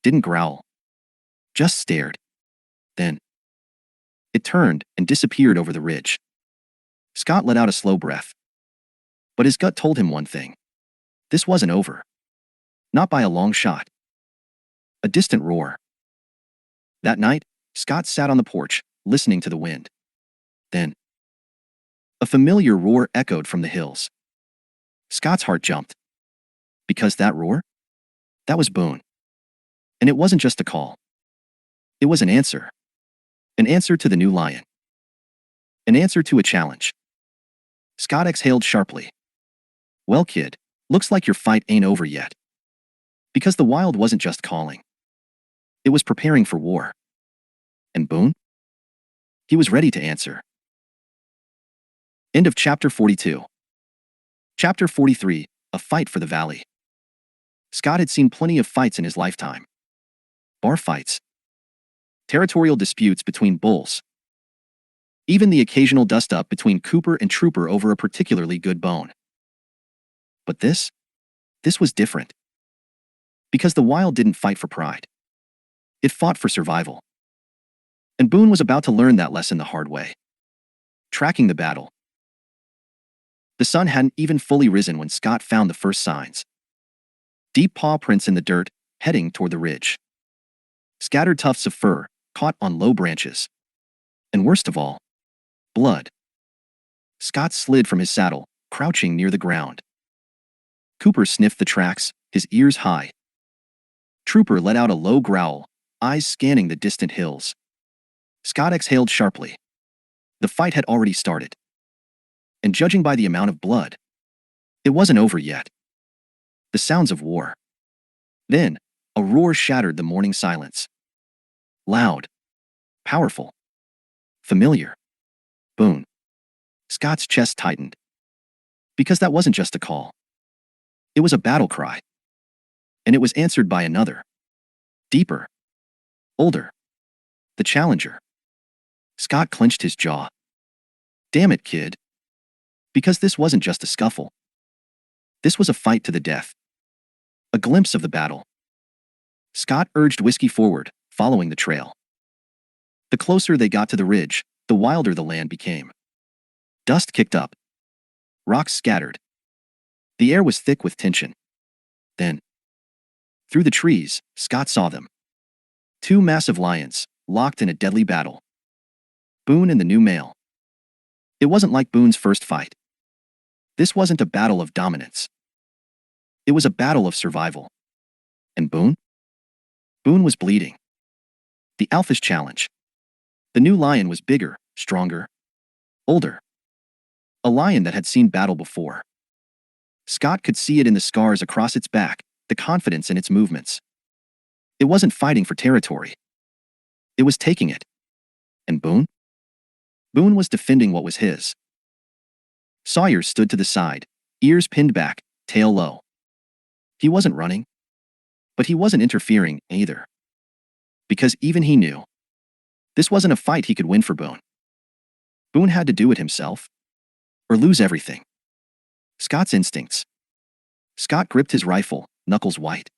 Didn't growl. Just stared. Then, it turned and disappeared over the ridge. Scott let out a slow breath. But his gut told him one thing. This wasn't over. Not by a long shot. A distant roar. That night, Scott sat on the porch, listening to the wind. Then, a familiar roar echoed from the hills. Scott's heart jumped. Because that roar? That was Boone. And it wasn't just a call. It was an answer. An answer to the new lion. An answer to a challenge. Scott exhaled sharply. Well, kid, looks like your fight ain't over yet. Because the wild wasn't just calling. It was preparing for war. And Boone? He was ready to answer. End of chapter 42. Chapter 43, A Fight for the Valley. Scott had seen plenty of fights in his lifetime. Bar fights. Territorial disputes between bulls. Even the occasional dust-up between Cooper and Trooper over a particularly good bone. But this was different. Because the wild didn't fight for pride. It fought for survival. And Boone was about to learn that lesson the hard way. Tracking the battle. The sun hadn't even fully risen when Scott found the first signs. Deep paw prints in the dirt, heading toward the ridge. Scattered tufts of fur, caught on low branches. And worst of all, blood. Scott slid from his saddle, crouching near the ground. Cooper sniffed the tracks, his ears high. Trooper let out a low growl, eyes scanning the distant hills. Scott exhaled sharply. The fight had already started. And judging by the amount of blood, it wasn't over yet. The sounds of war. Then, a roar shattered the morning silence. Loud. Powerful. Familiar. Boone. Scott's chest tightened. Because that wasn't just a call. It was a battle cry. And it was answered by another. Deeper. Older. The challenger. Scott clenched his jaw. Damn it, kid. Because this wasn't just a scuffle. This was a fight to the death. A glimpse of the battle. Scott urged Whiskey forward, following the trail. The closer they got to the ridge, the wilder the land became. Dust kicked up. Rocks scattered. The air was thick with tension. Then, through the trees, Scott saw them. Two massive lions, locked in a deadly battle. Boone and the new male. It wasn't like Boone's first fight. This wasn't a battle of dominance. It was a battle of survival. And Boone? Boone was bleeding. The alpha's challenge. The new lion was bigger, stronger, older. A lion that had seen battle before. Scott could see it in the scars across its back, the confidence in its movements. It wasn't fighting for territory. It was taking it. And Boone? Boone was defending what was his. Sawyer stood to the side, ears pinned back, tail low. He wasn't running. But he wasn't interfering either. Because even he knew. This wasn't a fight he could win for Boone. Boone had to do it himself. Or lose everything. Scott's instincts. Scott gripped his rifle, knuckles white.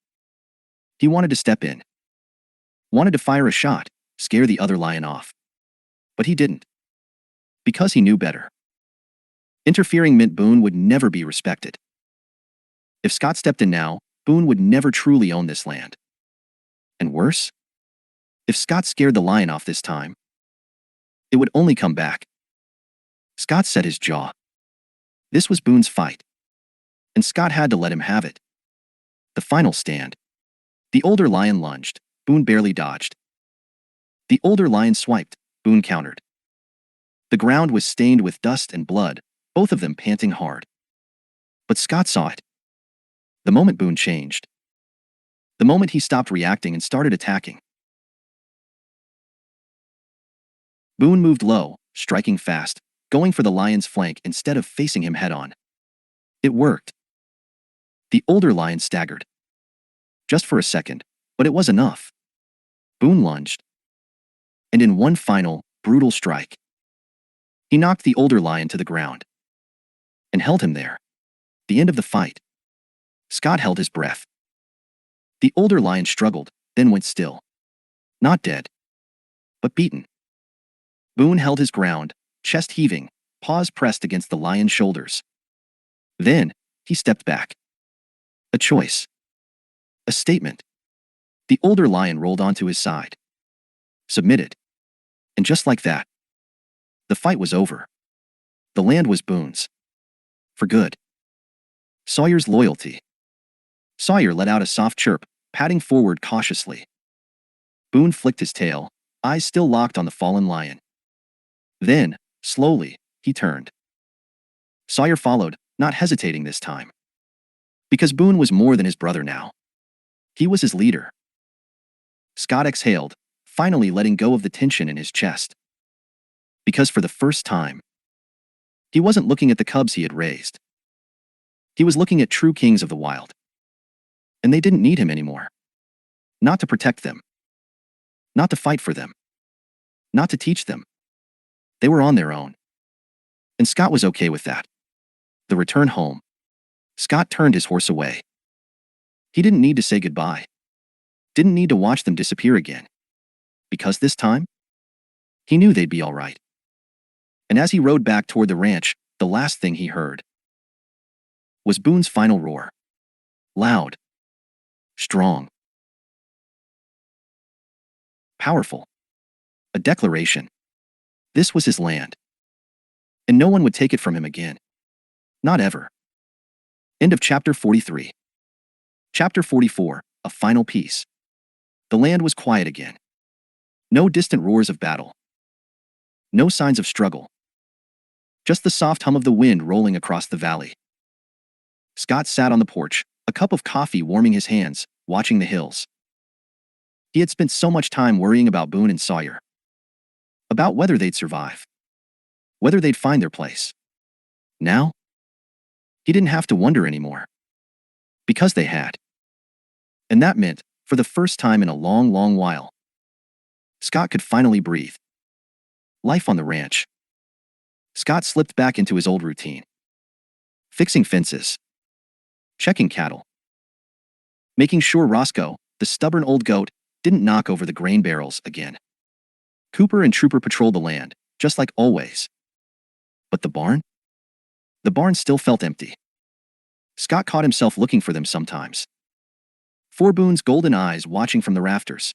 He wanted to step in. Wanted to fire a shot, scare the other lion off. But he didn't. Because he knew better. Interfering meant Boone would never be respected. If Scott stepped in now, Boone would never truly own this land. And worse? If Scott scared the lion off this time, it would only come back. Scott set his jaw. This was Boone's fight. And Scott had to let him have it. The final stand. The older lion lunged. Boone barely dodged. The older lion swiped. Boone countered. The ground was stained with dust and blood, both of them panting hard. But Scott saw it. The moment Boone changed. The moment he stopped reacting and started attacking. Boone moved low, striking fast, going for the lion's flank instead of facing him head-on. It worked. The older lion staggered. Just for a second, but it was enough. Boone lunged. And in one final, brutal strike, he knocked the older lion to the ground. And held him there. The end of the fight. Scott held his breath. The older lion struggled, then went still. Not dead. But beaten. Boone held his ground, chest heaving, paws pressed against the lion's shoulders. Then, he stepped back. A choice. A statement. The older lion rolled onto his side. Submitted. And just like that, the fight was over. The land was Boone's. For good. Sawyer's loyalty. Sawyer let out a soft chirp, padding forward cautiously. Boone flicked his tail, eyes still locked on the fallen lion. Then, slowly, he turned. Sawyer followed, not hesitating this time. Because Boone was more than his brother now. He was his leader. Scott exhaled, finally letting go of the tension in his chest. Because for the first time, he wasn't looking at the cubs he had raised. He was looking at true kings of the wild. And they didn't need him anymore. Not to protect them. Not to fight for them. Not to teach them. They were on their own. And Scott was okay with that. The return home. Scott turned his horse away. He didn't need to say goodbye. Didn't need to watch them disappear again. Because this time, he knew they'd be all right. And as he rode back toward the ranch, the last thing he heard was Boone's final roar. Loud. Strong. Powerful. A declaration. This was his land. And no one would take it from him again. Not ever. End of chapter 43. Chapter 44, a final piece. The land was quiet again. No distant roars of battle. No signs of struggle. Just the soft hum of the wind rolling across the valley. Scott sat on the porch, a cup of coffee warming his hands, watching the hills. He had spent so much time worrying about Boone and Sawyer. About whether they'd survive. Whether they'd find their place. Now, he didn't have to wonder anymore. Because they had. And that meant, for the first time in a long, long while, Scott could finally breathe. Life on the ranch. Scott slipped back into his old routine. Fixing fences. checking cattle, making sure Roscoe, the stubborn old goat, didn't knock over the grain barrels again. Cooper and Trooper patrolled the land, just like always. But the barn? The barn still felt empty. Scott caught himself looking for them sometimes. For Boone's golden eyes watching from the rafters.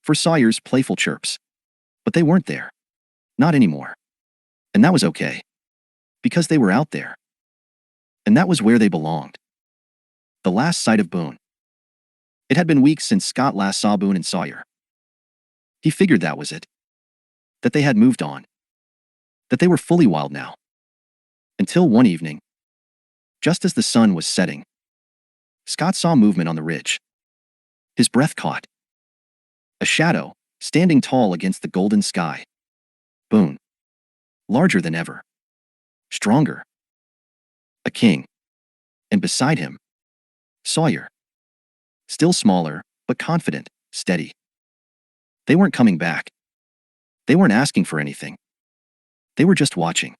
For Sawyer's playful chirps. But they weren't there. Not anymore. And that was okay. Because they were out there. And that was where they belonged. The last sight of Boone. It had been weeks since Scott last saw Boone and Sawyer. He figured that was it. That they had moved on. That they were fully wild now. Until one evening, just as the sun was setting, Scott saw movement on the ridge. His breath caught. A shadow, standing tall against the golden sky. Boone. Larger than ever. Stronger. A king. And beside him, Sawyer. Still smaller, but confident, steady. They weren't coming back. They weren't asking for anything. They were just watching.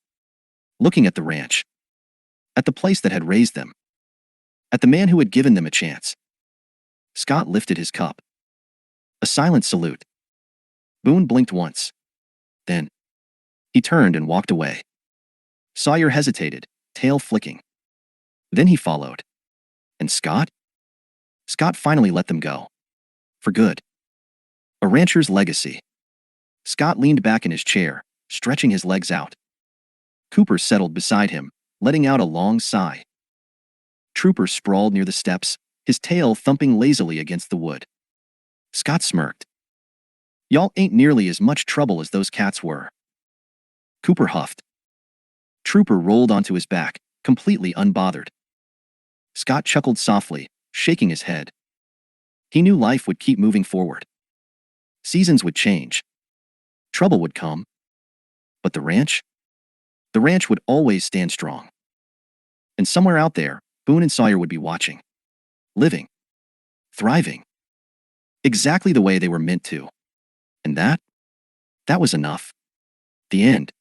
Looking at the ranch. At the place that had raised them. At the man who had given them a chance. Scott lifted his cup. A silent salute. Boone blinked once. Then, he turned and walked away. Sawyer hesitated, tail flicking. Then he followed. And Scott? Scott finally let them go. For good. A rancher's legacy. Scott leaned back in his chair, stretching his legs out. Cooper settled beside him, letting out a long sigh. Trooper sprawled near the steps, his tail thumping lazily against the wood. Scott smirked. Y'all ain't nearly as much trouble as those cats were. Cooper huffed. Trooper rolled onto his back, completely unbothered. Scott chuckled softly, shaking his head. He knew life would keep moving forward. Seasons would change. Trouble would come. But the ranch? The ranch would always stand strong. And somewhere out there, Boone and Sawyer would be watching. Living. Thriving. Exactly the way they were meant to. And that was enough. The end.